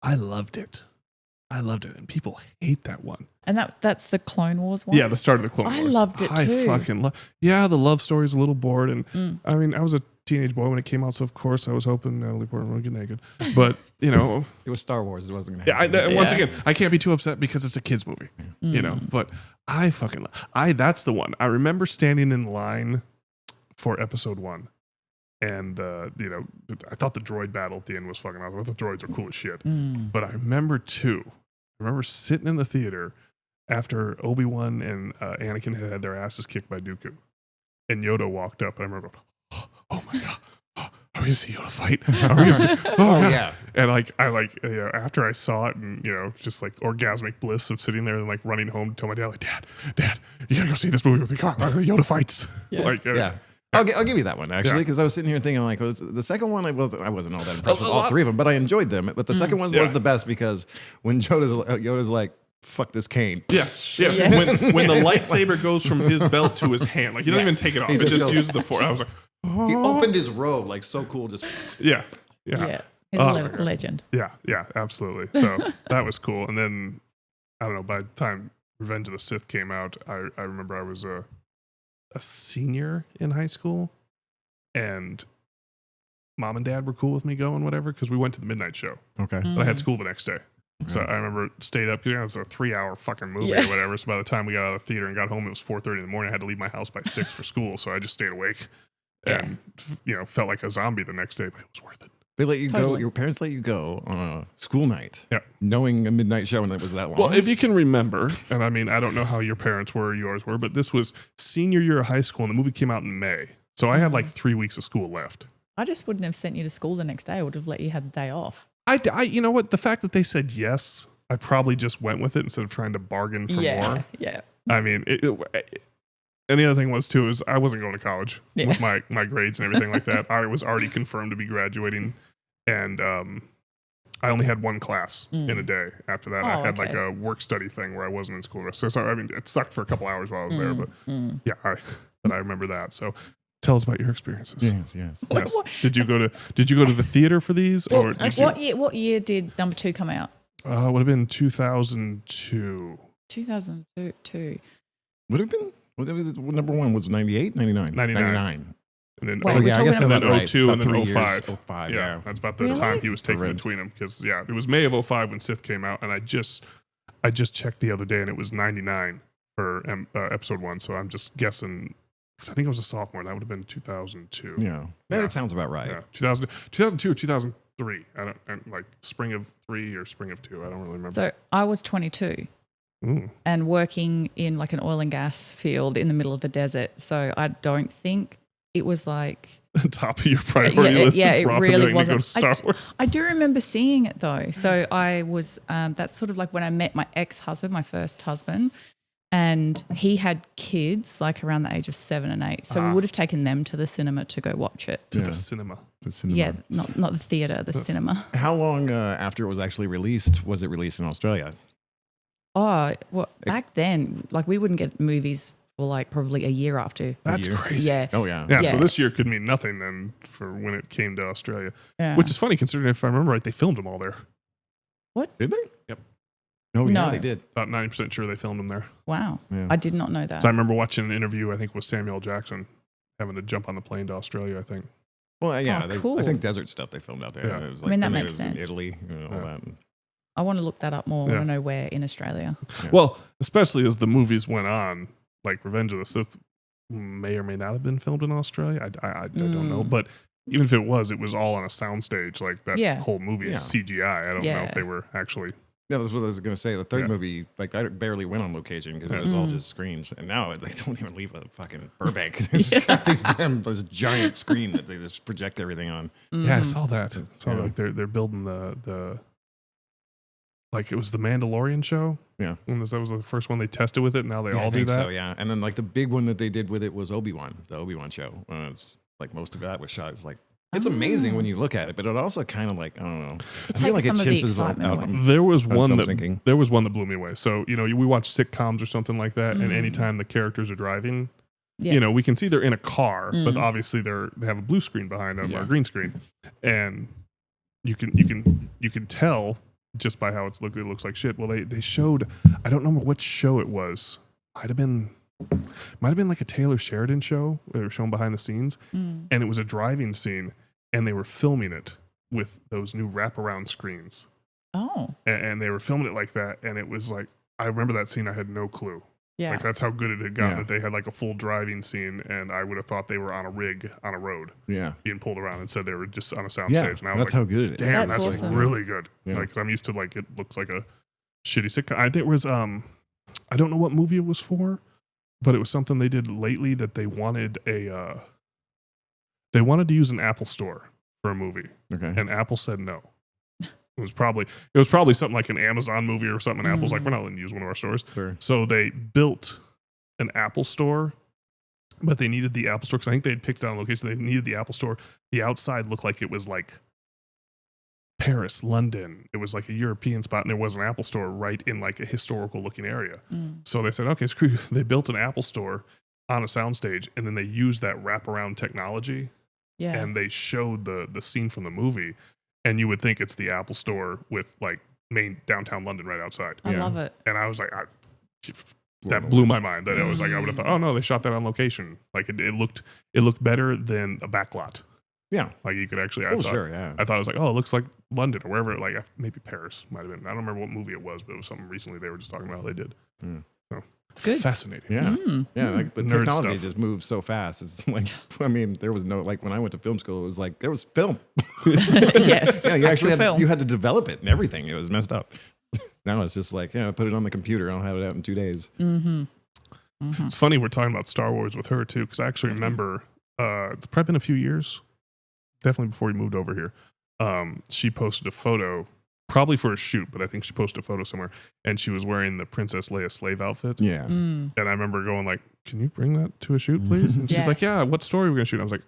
[SPEAKER 3] I loved it, and people hate that one.
[SPEAKER 2] And that's the Clone Wars one?
[SPEAKER 3] Yeah, the start of the Clone
[SPEAKER 2] I
[SPEAKER 3] Wars.
[SPEAKER 2] loved it
[SPEAKER 3] I
[SPEAKER 2] too.
[SPEAKER 3] fucking Yeah, the love story's a little bored, and I mean, I was a teenage boy when it came out, so of course I was hoping Natalie Portman would get naked. But
[SPEAKER 4] It was Star Wars. It wasn't going to happen.
[SPEAKER 3] once again, I can't be too upset because it's a kids movie, But I fucking that's the one. I remember standing in line for episode 1. And, I thought the droid battle at the end was fucking awesome. I thought the droids are cool as shit. But I remember 2. I remember sitting in the theater after Obi-Wan and Anakin had their asses kicked by Dooku. And Yoda walked up, and I remember going, oh my God. Are we going to see Yoda fight? Are we gonna see, God.
[SPEAKER 4] Yeah.
[SPEAKER 3] And after I saw it and, just like orgasmic bliss of sitting there and like running home to tell my dad, like, Dad, you got to go see this movie with me. God, Yoda fights.
[SPEAKER 2] Yes.
[SPEAKER 4] Yeah. I'll give you that one actually because I was sitting here thinking like the second one I wasn't all that impressed with all 3 of them, but I enjoyed them. But the second one was the best because when Yoda's like, "Fuck this cane."
[SPEAKER 3] Yeah. When the lightsaber goes from his belt to his hand, like he doesn't even take it off.
[SPEAKER 4] He
[SPEAKER 3] It just
[SPEAKER 4] goes-
[SPEAKER 3] uses the force. I was like,
[SPEAKER 4] He opened his robe like so cool, just
[SPEAKER 3] yeah.
[SPEAKER 2] He's
[SPEAKER 3] Oh,
[SPEAKER 2] a legend.
[SPEAKER 3] Yeah, absolutely. So that was cool. And then I don't know. By the time Revenge of the Sith came out, I remember I was a senior in high school, and Mom and Dad were cool with me going whatever because we went to the midnight show.
[SPEAKER 4] okay.
[SPEAKER 3] But I had school the next day. So I remember stayed up because it was a 3-hour fucking movie or whatever. So by the time we got out of the theater and got home, it was 4:30 in the morning. I had to leave my house by 6 for school. So I just stayed awake and felt like a zombie the next day, but it was worth it.
[SPEAKER 4] They let you go.
[SPEAKER 2] Totally.
[SPEAKER 4] Your parents let you go on a school night,
[SPEAKER 3] Yeah.
[SPEAKER 4] knowing a midnight show, and it was that long.
[SPEAKER 3] Well, if you can remember, and I mean, I don't know how your parents were or yours were, but this was senior year of high school and the movie came out in May. So I had like 3 weeks of school left.
[SPEAKER 2] I just wouldn't have sent you to school the next day. I would have let you have the day off.
[SPEAKER 3] You know what? The fact that they said yes, I probably just went with it instead of trying to bargain for more.
[SPEAKER 2] Yeah.
[SPEAKER 3] I mean, and the other thing was too is I wasn't going to college with my grades and everything like that. I was already confirmed to be graduating, and I only had one class in a day. After that, I had like
[SPEAKER 2] okay.
[SPEAKER 3] a work study thing where I wasn't in school. So I mean, it sucked for a couple hours while I was there, but yeah, but I remember that. So tell us about your experiences.
[SPEAKER 4] Yes.
[SPEAKER 3] Yes. Did you go to the theater for these, or did you
[SPEAKER 2] What year did number 2 come out?
[SPEAKER 3] would have been 2002.
[SPEAKER 2] 2002.
[SPEAKER 4] Would have been. Number 1 was 98, 99?
[SPEAKER 3] 99. And then
[SPEAKER 2] Wait,
[SPEAKER 3] oh,
[SPEAKER 2] we're
[SPEAKER 4] yeah, I guess
[SPEAKER 2] talking
[SPEAKER 3] and then
[SPEAKER 4] about right.
[SPEAKER 3] 02 and
[SPEAKER 4] About
[SPEAKER 3] then
[SPEAKER 4] 3
[SPEAKER 3] 05.
[SPEAKER 4] years. 05, yeah.
[SPEAKER 3] That's about the
[SPEAKER 2] Really?
[SPEAKER 3] time he was taking
[SPEAKER 4] Correct.
[SPEAKER 3] between them, because it was May of 05 when Sith came out, and I just checked the other day and it was 99 for episode 1. So I'm just guessing, because I think I was a sophomore. That would have been 2002.
[SPEAKER 4] Yeah. That sounds about right.
[SPEAKER 3] Yeah, 2002 or 2003. I like spring of 3 or spring of 2. I don't really remember.
[SPEAKER 2] So I was 22
[SPEAKER 3] Ooh.
[SPEAKER 2] and working in like an oil and gas field in the middle of the desert. So I don't think it was like
[SPEAKER 3] Top of your priority list.
[SPEAKER 2] Yeah,
[SPEAKER 3] to
[SPEAKER 2] it
[SPEAKER 3] drop
[SPEAKER 2] really
[SPEAKER 3] everything to go
[SPEAKER 2] wasn't.
[SPEAKER 3] to Star Wars.
[SPEAKER 2] I do remember seeing it though. So I was, that's sort of like when I met my ex-husband, my first husband, and he had kids like around the age of 7 and 8. So we would have taken them to the cinema to go watch it.
[SPEAKER 3] To the cinema.
[SPEAKER 4] The cinema.
[SPEAKER 2] Yeah, not the theater, the cinema.
[SPEAKER 4] How long after it was actually released was it released in Australia?
[SPEAKER 2] Oh, well, back then, like we wouldn't get movies for like probably a year after.
[SPEAKER 3] That's
[SPEAKER 4] year.
[SPEAKER 3] crazy.
[SPEAKER 2] Yeah.
[SPEAKER 4] Oh, yeah.
[SPEAKER 3] Yeah, so
[SPEAKER 2] Yeah.
[SPEAKER 3] this year could mean nothing then for when it came to Australia.
[SPEAKER 2] Yeah.
[SPEAKER 3] Which is funny considering, if I remember right, they filmed them all there.
[SPEAKER 4] Did they?
[SPEAKER 3] Yep.
[SPEAKER 4] Oh, yeah,
[SPEAKER 2] No.
[SPEAKER 4] they did.
[SPEAKER 3] About 90% sure they filmed them there.
[SPEAKER 2] Wow.
[SPEAKER 4] Yeah.
[SPEAKER 2] I did not know that.
[SPEAKER 3] So I remember watching an interview, I think, with Samuel Jackson having to jump on the plane to Australia, I think.
[SPEAKER 4] Well, yeah.
[SPEAKER 2] Oh,
[SPEAKER 4] I
[SPEAKER 2] cool.
[SPEAKER 4] think desert stuff they filmed out there.
[SPEAKER 3] Yeah.
[SPEAKER 4] It was
[SPEAKER 2] I mean, that
[SPEAKER 4] they made
[SPEAKER 2] makes
[SPEAKER 4] it in
[SPEAKER 2] sense.
[SPEAKER 4] Italy, all
[SPEAKER 3] Yeah.
[SPEAKER 4] that.
[SPEAKER 2] I want to look that up more. I
[SPEAKER 3] Yeah.
[SPEAKER 2] want to know where in Australia.
[SPEAKER 4] Yeah.
[SPEAKER 3] Well, especially as the movies went on, like Revenge of the Sith may or may not have been filmed in Australia. I don't know. But even if it was all on a soundstage. Like that
[SPEAKER 2] Yeah.
[SPEAKER 3] whole movie is CGI. I don't know
[SPEAKER 2] Yeah.
[SPEAKER 3] if they were actually.
[SPEAKER 4] Yeah, that's what I was going to say. The third
[SPEAKER 3] Yeah.
[SPEAKER 4] movie, like, that barely went on location because it was all just screens. And now they don't even leave a fucking Burbank. They just got this giant screen that they just project everything on.
[SPEAKER 3] Yeah, I saw that.
[SPEAKER 4] Yeah.
[SPEAKER 3] Like they're building the like it was the Mandalorian show.
[SPEAKER 4] Yeah.
[SPEAKER 3] That was the first one they tested with it. Now they all
[SPEAKER 4] I
[SPEAKER 3] do
[SPEAKER 4] think
[SPEAKER 3] that.
[SPEAKER 4] so, yeah. And then, like, the big one that they did with it was Obi-Wan, the Obi-Wan show. It's like most of that was shot. It's like, it's amazing when you look at it, but it also kind of like, I don't know.
[SPEAKER 2] It
[SPEAKER 4] I feel
[SPEAKER 2] takes
[SPEAKER 4] like
[SPEAKER 2] some of the
[SPEAKER 4] chintzes
[SPEAKER 2] excitement
[SPEAKER 4] out
[SPEAKER 2] away.
[SPEAKER 4] on-
[SPEAKER 3] There was one
[SPEAKER 4] film
[SPEAKER 3] that
[SPEAKER 4] thinking.
[SPEAKER 3] blew me away. So we watch sitcoms or something like that, and anytime the characters are driving,
[SPEAKER 2] Yeah.
[SPEAKER 3] we can see they're in a car, but obviously they have a blue screen behind them or a
[SPEAKER 4] Yeah.
[SPEAKER 3] green screen, and you can tell just by how it looks like shit. Well, they showed, I don't remember which show it was. Might have been like a Taylor Sheridan show. They were shown behind the scenes, and it was a driving scene, and they were filming it with those new wraparound screens.
[SPEAKER 2] Oh,
[SPEAKER 3] And they were filming it like that, and it was like, I remember that scene. I had no clue.
[SPEAKER 2] yeah.
[SPEAKER 3] Like that's how good it had gotten,
[SPEAKER 4] Yeah.
[SPEAKER 3] that they had like a full driving scene, and I would have thought they were on a rig on a road
[SPEAKER 4] Yeah.
[SPEAKER 3] being pulled around, and said they were just on a soundstage.
[SPEAKER 4] Yeah.
[SPEAKER 3] And I was
[SPEAKER 4] That's
[SPEAKER 3] like,
[SPEAKER 4] how good it is.
[SPEAKER 3] damn,
[SPEAKER 2] That's
[SPEAKER 3] that's
[SPEAKER 2] awesome.
[SPEAKER 3] really good.
[SPEAKER 4] Yeah.
[SPEAKER 3] Like, 'cause I'm used to like it looks like a shitty sitcom. I think it was I don't know what movie it was for, but it was something they did lately that they wanted to use an Apple store for a movie,
[SPEAKER 4] Okay.
[SPEAKER 3] and Apple said no. It was probably something like an Amazon movie or something. And Apple's like, we're not letting you use one of our stores.
[SPEAKER 4] Sure.
[SPEAKER 3] So they built an Apple store, but they needed the Apple store because I think they had picked it on location. They needed the Apple store. The outside looked like it was like Paris, London. It was like a European spot, and there was an Apple store right in like a historical looking area. So they said, okay, screw you. They built an Apple store on a soundstage, and then they used that wraparound technology,
[SPEAKER 2] Yeah.
[SPEAKER 3] and they showed the scene from the movie, and you would think it's the Apple store with like main downtown London right outside.
[SPEAKER 2] I
[SPEAKER 4] Yeah.
[SPEAKER 2] love it.
[SPEAKER 3] And I was like, that blew my mind. That I was like, I would have thought, oh no, they shot that on location. Like it looked better than a backlot.
[SPEAKER 4] Yeah.
[SPEAKER 3] Like you could actually,
[SPEAKER 4] Oh, sure. Yeah.
[SPEAKER 3] I thought it was like, oh, it looks like London or wherever. Like maybe Paris might have been. I don't remember what movie it was, but it was something recently they were just talking about how they did. So
[SPEAKER 2] It's good.
[SPEAKER 3] fascinating.
[SPEAKER 4] Yeah. Yeah. Like the
[SPEAKER 3] Nerd
[SPEAKER 4] technology
[SPEAKER 3] stuff.
[SPEAKER 4] just moves so fast. It's like, I mean, there was no, like when I went to film school, it was like, there was film.
[SPEAKER 2] Yes.
[SPEAKER 4] Yeah. You actually
[SPEAKER 2] Actual film.
[SPEAKER 4] you had to develop it and everything. It was messed up. Now it's just like, yeah, put it on the computer. I'll have it out in 2 days.
[SPEAKER 3] It's funny we're talking about Star Wars with her too, because I actually remember it's probably been a few years, definitely before we moved over here. She posted a photo, probably for a shoot, but I think she posted a photo somewhere, and she was wearing the Princess Leia slave outfit.
[SPEAKER 4] Yeah.
[SPEAKER 3] And I remember going like, "Can you bring that to a shoot, please?" And she's like,
[SPEAKER 2] Yes.
[SPEAKER 3] "Yeah, what story are we gonna shoot?" I was like,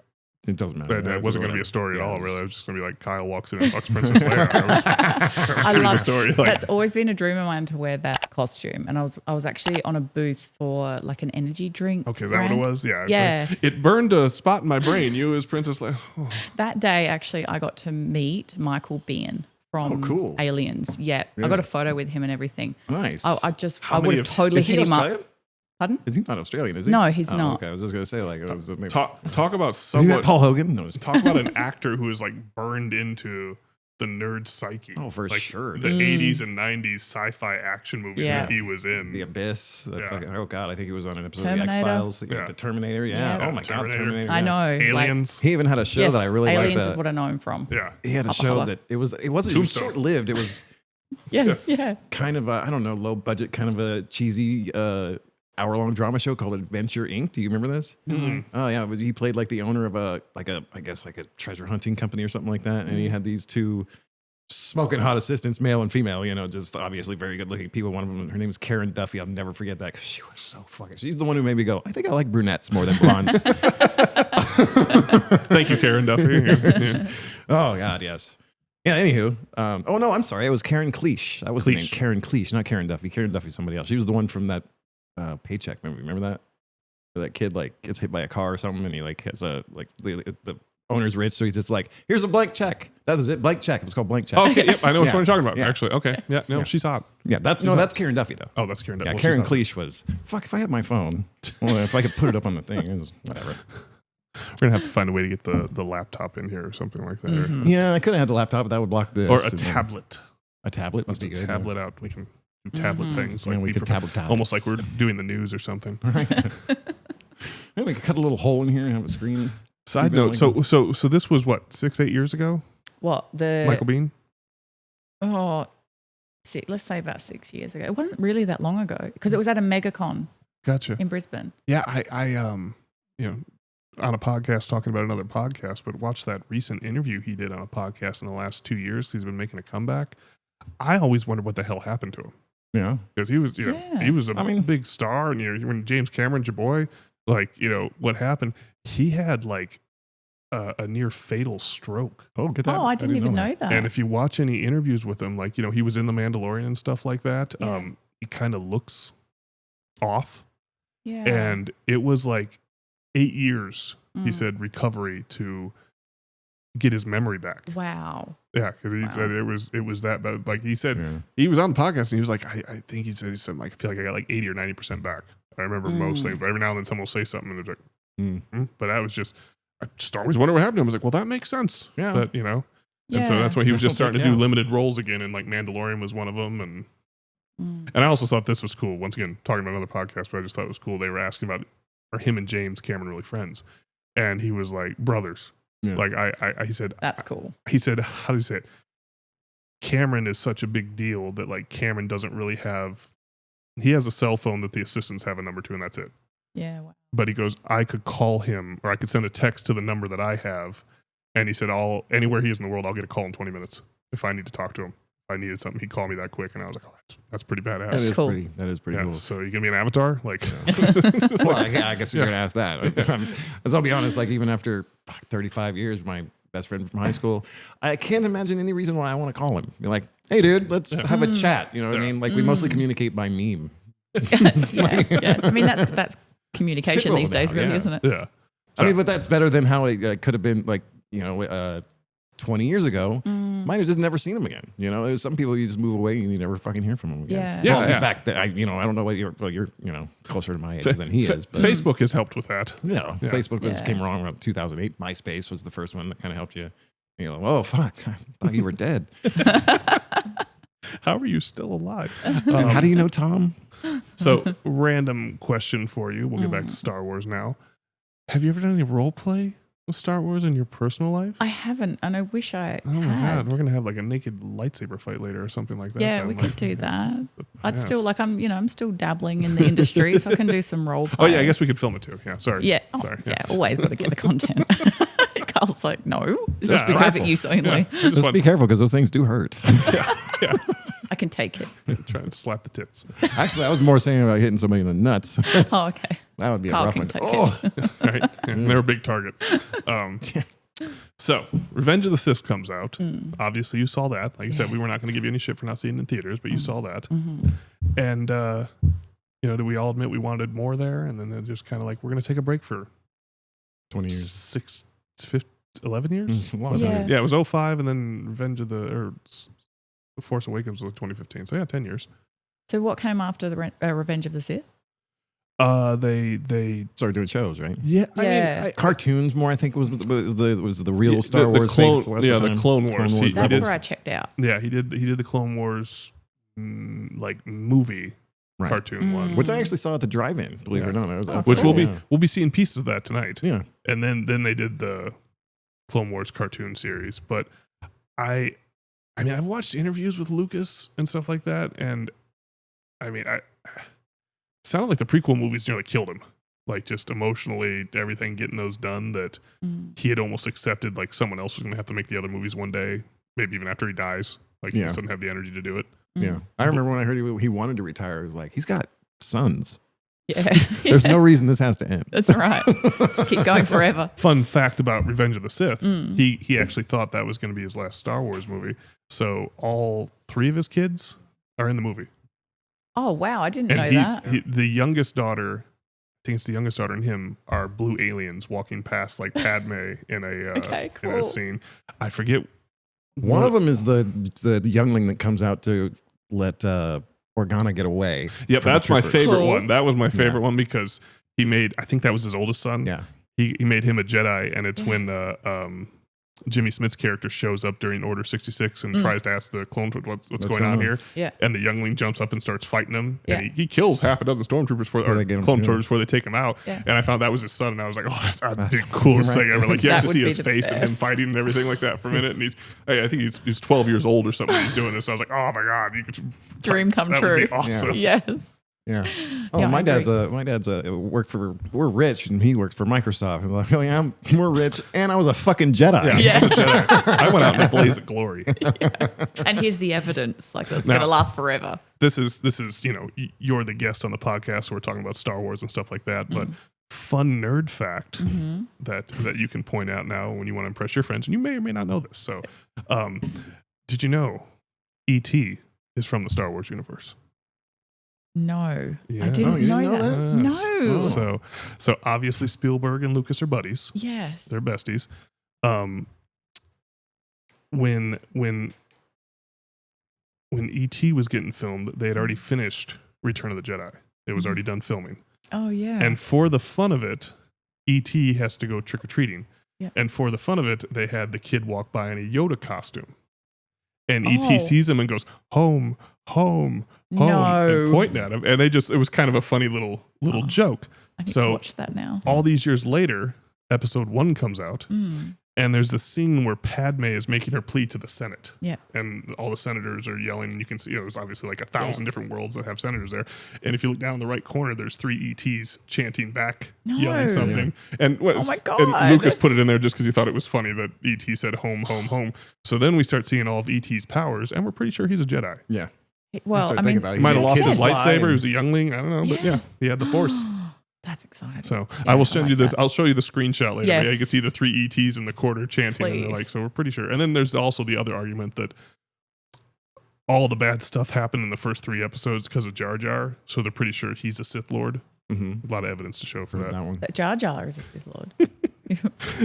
[SPEAKER 4] It doesn't matter.
[SPEAKER 3] But it wasn't going to be a story at all, really. It
[SPEAKER 4] It
[SPEAKER 3] was just going to be like Kyle walks in and fucks Princess Leia. That was
[SPEAKER 2] I
[SPEAKER 3] kind of the
[SPEAKER 2] love
[SPEAKER 3] story. Like,
[SPEAKER 2] That's always been a dream of mine to wear that costume. And I was actually on a booth for like an energy drink.
[SPEAKER 3] okay, is that what
[SPEAKER 2] brand.
[SPEAKER 3] it was? Yeah.
[SPEAKER 2] Yeah.
[SPEAKER 3] Like, it burned a spot in my brain. You as Princess Leia. Oh.
[SPEAKER 2] That day, actually, I got to meet Michael Biehn from
[SPEAKER 4] cool.
[SPEAKER 2] Aliens. Yeah, I got a photo with him and everything.
[SPEAKER 4] Nice.
[SPEAKER 2] I would
[SPEAKER 3] many
[SPEAKER 2] have
[SPEAKER 3] of-
[SPEAKER 2] totally
[SPEAKER 4] Is he
[SPEAKER 2] hit him
[SPEAKER 4] Australian?
[SPEAKER 2] up. Pardon?
[SPEAKER 4] Is he not Australian? Is he?
[SPEAKER 2] No, he's
[SPEAKER 4] Oh,
[SPEAKER 2] not.
[SPEAKER 4] Okay, I was just gonna say like it was maybe.
[SPEAKER 3] Talk about
[SPEAKER 4] Is he not
[SPEAKER 3] someone.
[SPEAKER 4] Paul Hogan? No.
[SPEAKER 3] Talk about an actor who is like burned into the nerd psyche.
[SPEAKER 4] Oh, for
[SPEAKER 3] like
[SPEAKER 4] sure.
[SPEAKER 3] The 80s and 90s sci-fi action movies
[SPEAKER 2] Yeah.
[SPEAKER 3] that he was in.
[SPEAKER 4] The Abyss.
[SPEAKER 3] Yeah.
[SPEAKER 4] Oh God, I think he was on an episode of
[SPEAKER 2] Terminator.
[SPEAKER 4] the X Files.
[SPEAKER 3] Yeah.
[SPEAKER 4] The Terminator. Yeah.
[SPEAKER 2] Yeah.
[SPEAKER 4] Oh my God,
[SPEAKER 3] Terminator.
[SPEAKER 4] Terminator.
[SPEAKER 2] I
[SPEAKER 4] yeah.
[SPEAKER 2] know. like-
[SPEAKER 3] Aliens.
[SPEAKER 4] He even had a show
[SPEAKER 2] yes,
[SPEAKER 4] that I really
[SPEAKER 2] Aliens
[SPEAKER 4] liked.
[SPEAKER 2] is what I know him from.
[SPEAKER 3] yeah.
[SPEAKER 4] He had a show
[SPEAKER 2] Hubba.
[SPEAKER 4] that it wasn't
[SPEAKER 3] Tombstone.
[SPEAKER 4] short lived. It was
[SPEAKER 2] Yes, yeah.
[SPEAKER 4] kind of a, I don't know, low budget, kind of a cheesy hour-long drama show called Adventure Inc. Do you remember this? Oh yeah, he played like the owner of a treasure hunting company or something like that, and he had these two smoking hot assistants, male and female. You know, just obviously very good-looking people. One of them, her name is Karen Duffy. I'll never forget that because she was so fucking. She's the one who made me go, I think I like brunettes more than blondes.
[SPEAKER 3] Thank you, Karen Duffy. Yeah.
[SPEAKER 4] Oh God, yes. Yeah. Anywho, oh no, I'm sorry. It was Karen Cleesh. That was the name.
[SPEAKER 3] Cleesh.
[SPEAKER 4] Karen Cleesh, not Karen Duffy. Karen Duffy's somebody else. She was the one from that Paycheck movie. Remember that? Where that kid like gets hit by a car or something, and he like has a like the owner's rich, so he's just like, here's a blank check. That was it, blank check. It was called blank check.
[SPEAKER 3] Okay, yep, I know which
[SPEAKER 4] Yeah.
[SPEAKER 3] one you're talking about.
[SPEAKER 4] Yeah.
[SPEAKER 3] Actually, okay, yeah, no, she's hot.
[SPEAKER 4] Yeah, that's Karen Duffy though.
[SPEAKER 3] Oh, that's Karen Duffy.
[SPEAKER 4] Yeah,
[SPEAKER 3] Well,
[SPEAKER 4] Karen
[SPEAKER 3] she's hot.
[SPEAKER 4] Cleesh was fuck. If I had my phone, well, if I could put it up on the thing, it was whatever.
[SPEAKER 3] We're gonna have to find a way to get the laptop in here or something like that,
[SPEAKER 2] Mm-hmm.
[SPEAKER 4] Yeah, I could have had the laptop, but that would block this.
[SPEAKER 3] or a
[SPEAKER 4] and then-
[SPEAKER 3] tablet.
[SPEAKER 4] A tablet would
[SPEAKER 3] Bust
[SPEAKER 4] be
[SPEAKER 3] a
[SPEAKER 4] good.
[SPEAKER 3] tablet out. We can do tablet things.
[SPEAKER 4] Yeah,
[SPEAKER 3] Like
[SPEAKER 4] we could tablet tablets.
[SPEAKER 3] almost like we're doing the news or something.
[SPEAKER 4] Yeah, we could cut a little hole in here and have a screen.
[SPEAKER 3] Side
[SPEAKER 4] Even
[SPEAKER 3] note:
[SPEAKER 4] like-
[SPEAKER 3] so this was what 6-8 years ago.
[SPEAKER 2] What the
[SPEAKER 3] Michael Biehn.
[SPEAKER 2] let's say about 6 years ago. It wasn't really that long ago because it was at a MegaCon
[SPEAKER 3] Gotcha.
[SPEAKER 2] in Brisbane.
[SPEAKER 3] Yeah, I you know, on a podcast talking about another podcast, but watched that recent interview he did on a podcast in the last 2 years. He's been making a comeback. I always wondered what the hell happened to him
[SPEAKER 4] Yeah.
[SPEAKER 3] because he was,
[SPEAKER 2] Yeah.
[SPEAKER 3] he was a
[SPEAKER 4] I mean-
[SPEAKER 3] big star, and when James Cameron's your boy, like what happened? He had like a near fatal stroke.
[SPEAKER 4] Oh, get that.
[SPEAKER 2] Oh, I didn't even know that.
[SPEAKER 3] And if you watch any interviews with him, like, he was in The Mandalorian and stuff like that,
[SPEAKER 2] Yeah.
[SPEAKER 3] he kind of looks off.
[SPEAKER 2] yeah.
[SPEAKER 3] And it was like 8 years, he
[SPEAKER 2] Mm.
[SPEAKER 3] said, recovery to get his memory back.
[SPEAKER 2] Wow.
[SPEAKER 3] Yeah, because he
[SPEAKER 2] Wow.
[SPEAKER 3] said it was that bad. Like he said,
[SPEAKER 4] Yeah.
[SPEAKER 3] he was on the podcast and he was like, I think he said like, I feel like I got like 80 or 90% back. I remember most things, but every now and then someone will say something and they're like,
[SPEAKER 4] Mm.
[SPEAKER 3] But I just always wonder what happened to him. I was like, well, that makes sense.
[SPEAKER 4] Yeah.
[SPEAKER 3] That, And so
[SPEAKER 2] Yeah.
[SPEAKER 3] that's when he was just
[SPEAKER 4] That's what
[SPEAKER 3] starting to
[SPEAKER 4] they
[SPEAKER 3] do
[SPEAKER 4] count.
[SPEAKER 3] limited roles again, and like Mandalorian was one of them. And
[SPEAKER 2] Mm.
[SPEAKER 3] I also thought this was cool. Once again, talking about another podcast, but I just thought it was cool. They were asking about, are him and James Cameron really friends? And he was like, brothers.
[SPEAKER 4] Yeah.
[SPEAKER 3] Like he said,
[SPEAKER 2] That's cool.
[SPEAKER 3] how do you say it? Cameron is such a big deal that like Cameron doesn't really have. He has a cell phone that the assistants have a number to, and that's it.
[SPEAKER 2] Yeah. Wow.
[SPEAKER 3] But he goes, I could call him, or I could send a text to the number that I have. And he said, anywhere he is in the world, I'll get a call in 20 minutes if I need to talk to him. If I needed something, he'd call me that quick. And I was like, oh, that's pretty badass.
[SPEAKER 4] That is
[SPEAKER 2] cool.
[SPEAKER 4] pretty. That is pretty
[SPEAKER 3] Yeah,
[SPEAKER 4] cool.
[SPEAKER 3] so you gonna be an avatar? Like,
[SPEAKER 4] Well, I guess you're gonna ask that. As I'll be honest, like even after 35 years, my best friend from high school, I can't imagine any reason why I want to call him. Be like, hey, dude, let's have a chat. You know what I
[SPEAKER 3] Yeah.
[SPEAKER 4] mean? Like we mostly communicate by meme.
[SPEAKER 2] yeah. I mean, that's communication
[SPEAKER 4] Typical
[SPEAKER 2] these days,
[SPEAKER 4] now,
[SPEAKER 2] really,
[SPEAKER 4] yeah.
[SPEAKER 2] isn't it?
[SPEAKER 3] yeah.
[SPEAKER 4] I mean, but that's better than how it could have been. Like 20 years ago, might have just never seen him again. There's some people you just move away and you never fucking hear from him again.
[SPEAKER 2] Yeah.
[SPEAKER 3] Yeah,
[SPEAKER 4] Well, at least
[SPEAKER 3] yeah.
[SPEAKER 4] back then, I don't know what you're closer to my age than he is. But
[SPEAKER 3] Facebook has helped with that.
[SPEAKER 4] Yeah,
[SPEAKER 3] Yeah.
[SPEAKER 4] Facebook
[SPEAKER 2] Yeah.
[SPEAKER 4] came along around 2008. MySpace was the first one that kind of helped you. Oh fuck, I thought you were dead.
[SPEAKER 3] How are you still alive?
[SPEAKER 4] How do you know Tom?
[SPEAKER 3] So, random question for you. We'll get back to Star Wars now. Have you ever done any role play with Star Wars in your personal life?
[SPEAKER 2] I haven't, and I wish I
[SPEAKER 3] Oh my
[SPEAKER 2] had.
[SPEAKER 3] god, we're gonna have like a naked lightsaber fight later or something like that.
[SPEAKER 2] Yeah,
[SPEAKER 3] then,
[SPEAKER 2] we
[SPEAKER 3] like-
[SPEAKER 2] could do that. I'd
[SPEAKER 3] Yes.
[SPEAKER 2] still like I'm still dabbling in the industry, so I can do some role
[SPEAKER 3] Oh
[SPEAKER 2] play.
[SPEAKER 3] yeah, I guess we could film it too. Yeah, sorry.
[SPEAKER 2] Yeah.
[SPEAKER 3] Sorry.
[SPEAKER 2] Yeah. Always got to get the content. Carl's like, no, this is
[SPEAKER 3] Yeah. Be
[SPEAKER 2] private
[SPEAKER 4] careful.
[SPEAKER 2] use only.
[SPEAKER 3] I just
[SPEAKER 4] Just
[SPEAKER 3] want
[SPEAKER 4] be careful because those things do hurt.
[SPEAKER 2] I can take it.
[SPEAKER 3] try and slap the tits.
[SPEAKER 4] Actually, I was more saying about hitting somebody in the nuts.
[SPEAKER 2] Oh, okay.
[SPEAKER 4] That would be
[SPEAKER 2] Carl
[SPEAKER 4] a rough
[SPEAKER 2] can
[SPEAKER 4] one.
[SPEAKER 2] take
[SPEAKER 4] Oh,
[SPEAKER 3] Right? Yeah, they're a big target. So, Revenge of the Sith comes out. Obviously, you saw that. Like you said, we were not going to give you any shit for not seeing it in theaters, but you saw that. And, do we all admit we wanted more there? And then it just kind of like, we're going to take a break for
[SPEAKER 4] 20 years.
[SPEAKER 3] 11 years?
[SPEAKER 4] It's a long
[SPEAKER 2] Yeah.
[SPEAKER 4] time.
[SPEAKER 3] Yeah, it was 05, and then The Force Awakens was 2015. So, yeah, 10 years.
[SPEAKER 2] So what came after the Revenge of the Sith?
[SPEAKER 3] They
[SPEAKER 4] Started doing shows, right?
[SPEAKER 3] yeah,
[SPEAKER 2] Yeah.
[SPEAKER 4] Cartoons more, I think was the real
[SPEAKER 3] Yeah,
[SPEAKER 4] Star Wars
[SPEAKER 3] Clone,
[SPEAKER 4] based. at
[SPEAKER 3] yeah,
[SPEAKER 4] the
[SPEAKER 3] the
[SPEAKER 4] time.
[SPEAKER 3] Clone Wars. He
[SPEAKER 2] That's
[SPEAKER 3] did,
[SPEAKER 2] where I checked out.
[SPEAKER 3] yeah, he did the Clone Wars like movie
[SPEAKER 4] Right.
[SPEAKER 3] cartoon one,
[SPEAKER 4] Which I actually saw at the drive-in, believe it or not.
[SPEAKER 3] which
[SPEAKER 2] cool.
[SPEAKER 3] we'll be seeing pieces of that tonight.
[SPEAKER 4] Yeah.
[SPEAKER 3] And then they did the Clone Wars cartoon series. But I mean, I've watched interviews with Lucas and stuff like that, and I mean, it sounded like the prequel movies nearly killed him. Like just emotionally, everything getting those done, that he had almost accepted like someone else was going to have to make the other movies one day, maybe even after he dies. Like he just doesn't have the energy to do it.
[SPEAKER 4] Yeah. I remember when I heard he wanted to retire, I was like, he's got sons.
[SPEAKER 2] Yeah.
[SPEAKER 4] There's no reason this has to end.
[SPEAKER 2] That's right. Just keep going forever.
[SPEAKER 3] Fun fact about Revenge of the Sith, he actually thought that was going to be his last Star Wars movie. So all 3 of his kids are in the movie.
[SPEAKER 2] Oh, wow. I didn't
[SPEAKER 3] And
[SPEAKER 2] know that.
[SPEAKER 3] the youngest daughter, I think it's the youngest daughter and him, are blue aliens walking past like Padme in
[SPEAKER 2] Okay,
[SPEAKER 3] in
[SPEAKER 2] cool.
[SPEAKER 3] a scene. I forget.
[SPEAKER 4] One of them is the youngling that comes out to let Organa get away.
[SPEAKER 3] Yep,
[SPEAKER 4] from the
[SPEAKER 3] that's my
[SPEAKER 4] troopers.
[SPEAKER 3] favorite
[SPEAKER 2] Cool.
[SPEAKER 3] one. That was my favorite one because he made, I think that was his oldest son.
[SPEAKER 4] Yeah.
[SPEAKER 3] He made him a Jedi, and it's when Jimmy Smith's character shows up during Order 66 and tries to ask the clone what's going on here.
[SPEAKER 2] Yeah.
[SPEAKER 3] And the youngling jumps up and starts fighting him.
[SPEAKER 2] Yeah.
[SPEAKER 3] And he kills half a dozen stormtroopers
[SPEAKER 4] Before they get him,
[SPEAKER 3] clone
[SPEAKER 4] yeah.
[SPEAKER 3] troopers before they take him out.
[SPEAKER 2] Yeah.
[SPEAKER 3] And I found that was his son, and I was like, oh, that's the
[SPEAKER 4] That's
[SPEAKER 3] coolest
[SPEAKER 4] right.
[SPEAKER 3] thing ever. Like you
[SPEAKER 2] That
[SPEAKER 3] actually
[SPEAKER 2] would
[SPEAKER 3] see
[SPEAKER 2] be
[SPEAKER 3] his
[SPEAKER 2] the
[SPEAKER 3] face and him
[SPEAKER 2] best.
[SPEAKER 3] fighting and everything like that for a minute. And I think he's 12 years old or something. He's doing this. I was like, oh my god, you could
[SPEAKER 2] Dream come
[SPEAKER 3] that
[SPEAKER 2] true.
[SPEAKER 3] would be awesome.
[SPEAKER 2] Yes.
[SPEAKER 4] Yeah. Oh,
[SPEAKER 2] Yeah, I
[SPEAKER 4] my dad's
[SPEAKER 2] agree.
[SPEAKER 4] worked for, we're rich, and he worked for Microsoft. I'm like, oh yeah, we're rich, and I was a fucking Jedi.
[SPEAKER 3] Yeah,
[SPEAKER 2] Yeah.
[SPEAKER 3] he's a Jedi. I went out in a blaze of glory.
[SPEAKER 2] And here's the evidence. Like, that's
[SPEAKER 3] Now-
[SPEAKER 2] going to last forever.
[SPEAKER 3] This is you're the guest on the podcast, so we're talking about Star Wars and stuff like that. But fun nerd fact that you can point out now when you want to impress your friends, and you may or may not know this. So, did you know E.T. is from the Star Wars universe?
[SPEAKER 2] No.
[SPEAKER 3] Yeah.
[SPEAKER 2] I didn't
[SPEAKER 4] Oh, you
[SPEAKER 2] know
[SPEAKER 4] didn't know
[SPEAKER 2] that.
[SPEAKER 4] that?
[SPEAKER 2] No.
[SPEAKER 3] Oh. So obviously Spielberg and Lucas are buddies.
[SPEAKER 2] Yes.
[SPEAKER 3] They're besties. When E.T. was getting filmed, they had already finished Return of the Jedi. It was already done filming.
[SPEAKER 2] Oh, yeah.
[SPEAKER 3] And for the fun of it, E.T. has to go trick-or-treating.
[SPEAKER 2] Yeah.
[SPEAKER 3] And for the fun of it, they had the kid walk by in a Yoda costume. And
[SPEAKER 2] Oh.
[SPEAKER 3] E.T. sees him and goes, home, home, home,
[SPEAKER 2] No.
[SPEAKER 3] and pointing at him. And it was kind of a funny little joke.
[SPEAKER 2] I need
[SPEAKER 3] so-
[SPEAKER 2] to watch that now.
[SPEAKER 3] All these years later, episode 1 comes out. And there's this scene where Padme is making her plea to the Senate.
[SPEAKER 2] Yeah.
[SPEAKER 3] And all the senators are yelling, and you can see, there's obviously like 1,000 different worlds that have senators there. And if you look down in the right corner, there's 3 ETs chanting back, yelling something. And
[SPEAKER 2] Oh my God.
[SPEAKER 3] And Lucas put it in there just because he thought it was funny that ET said home, home, home. So then we start seeing all of ET's powers, and we're pretty sure he's a Jedi.
[SPEAKER 4] Yeah.
[SPEAKER 2] Well,
[SPEAKER 4] Start
[SPEAKER 2] I
[SPEAKER 4] thinking
[SPEAKER 2] mean,
[SPEAKER 4] about it.
[SPEAKER 3] He might have lost his
[SPEAKER 4] Kids fly
[SPEAKER 3] lightsaber.
[SPEAKER 4] and-
[SPEAKER 3] He was a youngling. I don't know, but yeah, he had the Force.
[SPEAKER 2] that's exciting.
[SPEAKER 3] So
[SPEAKER 2] Yeah,
[SPEAKER 3] I will send
[SPEAKER 2] like
[SPEAKER 3] you this.
[SPEAKER 2] that.
[SPEAKER 3] I'll show you the screenshot later.
[SPEAKER 2] Yes.
[SPEAKER 3] Yeah, you can see the 3 ETs in the corner chanting, and they're
[SPEAKER 2] Please.
[SPEAKER 3] like, so we're pretty sure. And then there's also the other argument that all the bad stuff happened in the first 3 episodes because of Jar Jar. So they're pretty sure he's a Sith Lord.
[SPEAKER 4] Mm-hmm.
[SPEAKER 3] A lot of evidence to show for that.
[SPEAKER 4] That one.
[SPEAKER 2] That Jar Jar is a Sith Lord.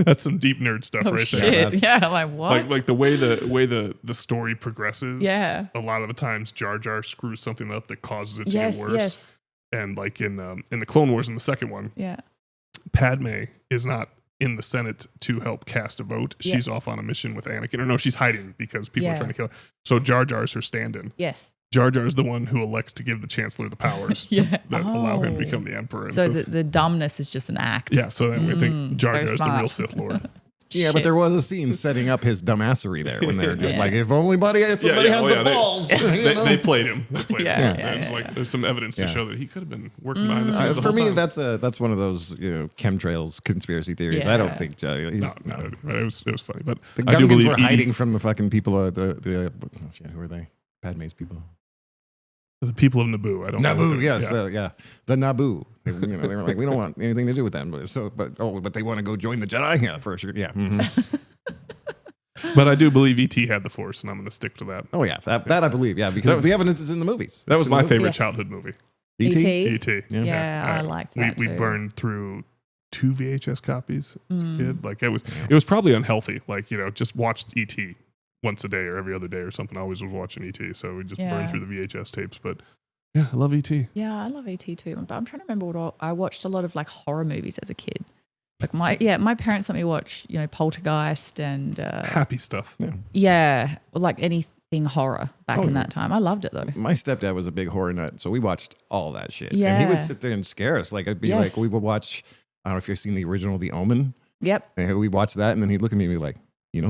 [SPEAKER 3] That's some deep nerd stuff
[SPEAKER 2] Oh,
[SPEAKER 3] right
[SPEAKER 2] shit.
[SPEAKER 3] there.
[SPEAKER 2] Yeah, I'm like, what?
[SPEAKER 3] Like the way the story progresses.
[SPEAKER 2] Yeah.
[SPEAKER 3] A lot of the times Jar Jar screws something up that causes it to
[SPEAKER 2] yes,
[SPEAKER 3] get worse.
[SPEAKER 2] yes.
[SPEAKER 3] And like in the Clone Wars in the second one,
[SPEAKER 2] Yeah.
[SPEAKER 3] Padme is not in the Senate to help cast a vote.
[SPEAKER 2] Yeah.
[SPEAKER 3] She's off on a mission with Anakin. Or no, she's hiding because people are
[SPEAKER 2] Yeah.
[SPEAKER 3] trying to kill her. So Jar Jar is her stand-in.
[SPEAKER 2] Yes.
[SPEAKER 3] Jar Jar is the one who elects to give the Chancellor the powers
[SPEAKER 2] Yeah.
[SPEAKER 3] that allow him to
[SPEAKER 2] Oh.
[SPEAKER 3] become the Emperor. And
[SPEAKER 2] So the dumbness is just an act.
[SPEAKER 3] yeah, so then we think Jar Jar
[SPEAKER 2] very
[SPEAKER 3] is the real
[SPEAKER 2] smart.
[SPEAKER 3] Sith Lord.
[SPEAKER 4] Yeah, but
[SPEAKER 2] Shit.
[SPEAKER 4] there was a scene setting up his dumbassery there when they're just
[SPEAKER 2] Yeah.
[SPEAKER 4] like, if only somebody had the balls.
[SPEAKER 3] They played him. They played
[SPEAKER 2] Yeah,
[SPEAKER 3] him.
[SPEAKER 2] yeah,
[SPEAKER 3] And it's
[SPEAKER 2] yeah,
[SPEAKER 3] like
[SPEAKER 2] yeah.
[SPEAKER 3] there's some evidence to
[SPEAKER 4] Yeah.
[SPEAKER 3] show that he could have been working behind the scenes the
[SPEAKER 4] For
[SPEAKER 3] whole
[SPEAKER 4] me,
[SPEAKER 3] time.
[SPEAKER 4] that's one of those chemtrails conspiracy theories. I don't
[SPEAKER 2] Yeah.
[SPEAKER 4] think
[SPEAKER 3] No, it was funny, but
[SPEAKER 4] the
[SPEAKER 3] I do
[SPEAKER 4] Gungans
[SPEAKER 3] believe
[SPEAKER 4] were
[SPEAKER 3] Edie-
[SPEAKER 4] hiding from the fucking people. Who are they? Padme's people.
[SPEAKER 3] The people of Naboo. I don't know.
[SPEAKER 4] Naboo, yes, yeah, the Naboo. They were like, we don't want anything to do with them, but they want to go join the Jedi. Yeah, for sure. Yeah. Mm-hmm.
[SPEAKER 3] But I do believe E.T. had the Force, and I'm going to stick to that.
[SPEAKER 4] Oh yeah, that I believe. Yeah, because the evidence is in the movies.
[SPEAKER 3] That was my favorite
[SPEAKER 2] Yes.
[SPEAKER 3] childhood movie.
[SPEAKER 4] E.T.
[SPEAKER 3] E.T.
[SPEAKER 2] Yeah, I liked that
[SPEAKER 3] We
[SPEAKER 2] too.
[SPEAKER 3] burned through 2 VHS copies as a kid. Like it was probably unhealthy. Like just watched E.T. once a day or every other day or something. I always was watching E.T. So we just burned through the VHS tapes. But yeah, I love E.T.
[SPEAKER 2] Yeah, I love E.T. too. But I'm trying to remember what I watched a lot of like horror movies as a kid. Like my parents let me watch, Poltergeist and
[SPEAKER 3] Happy stuff.
[SPEAKER 2] like anything horror back in that time. I loved it though.
[SPEAKER 4] My stepdad was a big horror nut, so we watched all that shit.
[SPEAKER 2] Yeah.
[SPEAKER 4] And he would sit there and scare us. Like it'd be
[SPEAKER 2] Yes.
[SPEAKER 4] like we would watch. I don't know if you've seen the original The Omen.
[SPEAKER 2] Yep.
[SPEAKER 4] And we watched that, and then he'd look at me and be like,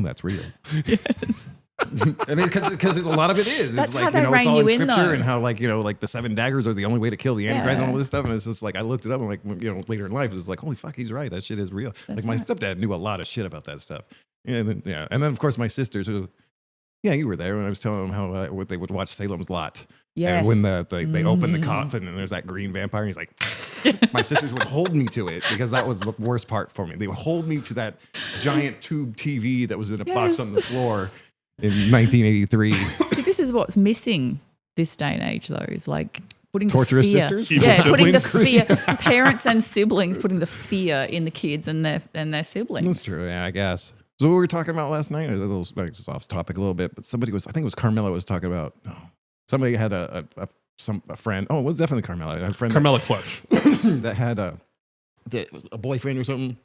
[SPEAKER 4] that's real.
[SPEAKER 2] Yes.
[SPEAKER 4] I mean, because a lot of it is.
[SPEAKER 2] That's
[SPEAKER 4] It's
[SPEAKER 2] how
[SPEAKER 4] like,
[SPEAKER 2] they
[SPEAKER 4] it's
[SPEAKER 2] rein
[SPEAKER 4] all in
[SPEAKER 2] you in,
[SPEAKER 4] scripture
[SPEAKER 2] though.
[SPEAKER 4] and how, like, the 7 daggers are the only way to kill the Antichrist and all this stuff. And it's just like, I looked it up and, like, later in life, it was like, holy fuck, he's right. That shit is real.
[SPEAKER 2] That's
[SPEAKER 4] like, my
[SPEAKER 2] right.
[SPEAKER 4] stepdad knew a lot of shit about that stuff. And then, of course, my sisters who, you were there when I was telling them how they would watch Salem's Lot.
[SPEAKER 2] Yes.
[SPEAKER 4] And when they open the coffin and there's that green vampire, and he's like, my sisters would hold me to it because that was the worst part for me. They would hold me to that giant tube TV that was in a box
[SPEAKER 2] Yes.
[SPEAKER 4] on the floor in 1983.
[SPEAKER 2] See, this is what's missing this day and age, though, is like putting
[SPEAKER 4] Torturous
[SPEAKER 2] the fear.
[SPEAKER 4] sisters?
[SPEAKER 3] Evil
[SPEAKER 2] Yeah, putting the
[SPEAKER 3] siblings.
[SPEAKER 2] fear. Parents and siblings putting the fear in the kids and their siblings.
[SPEAKER 4] That's true, yeah, I guess. So what we were talking about last night, a little just off topic a little bit, but I think it was Carmela was talking about, somebody had a friend, it was definitely Carmela, a friend
[SPEAKER 3] Carmela Clutch.
[SPEAKER 4] that had a boyfriend or something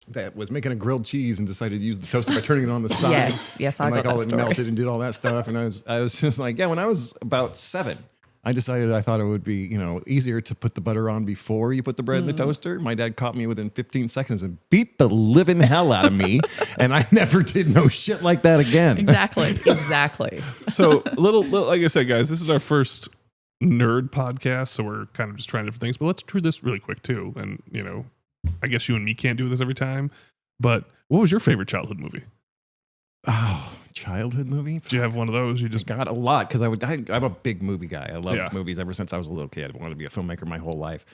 [SPEAKER 4] that was making a grilled cheese and decided to use the toaster by turning it on the side.
[SPEAKER 2] Yes, I
[SPEAKER 4] and
[SPEAKER 2] got
[SPEAKER 4] all
[SPEAKER 2] that
[SPEAKER 4] it
[SPEAKER 2] story.
[SPEAKER 4] melted and did all that stuff. And I was just like, when I was about 7, I decided I thought it would be, easier to put the butter on before you put the bread in the toaster. My dad caught me within 15 seconds and beat the living hell out of me. And I never did no shit like that again.
[SPEAKER 2] Exactly.
[SPEAKER 3] So little, like I said, guys, this is our first nerd podcast, so we're kind of just trying different things. But let's do this really quick too. And I guess you and me can't do this every time. But what was your favorite childhood movie?
[SPEAKER 4] Oh, childhood movie?
[SPEAKER 3] Did you have one of those? You just
[SPEAKER 4] Got a lot because I'm a big movie guy. I loved
[SPEAKER 3] Yeah.
[SPEAKER 4] movies ever since I was a little kid. I wanted to be a filmmaker my whole life.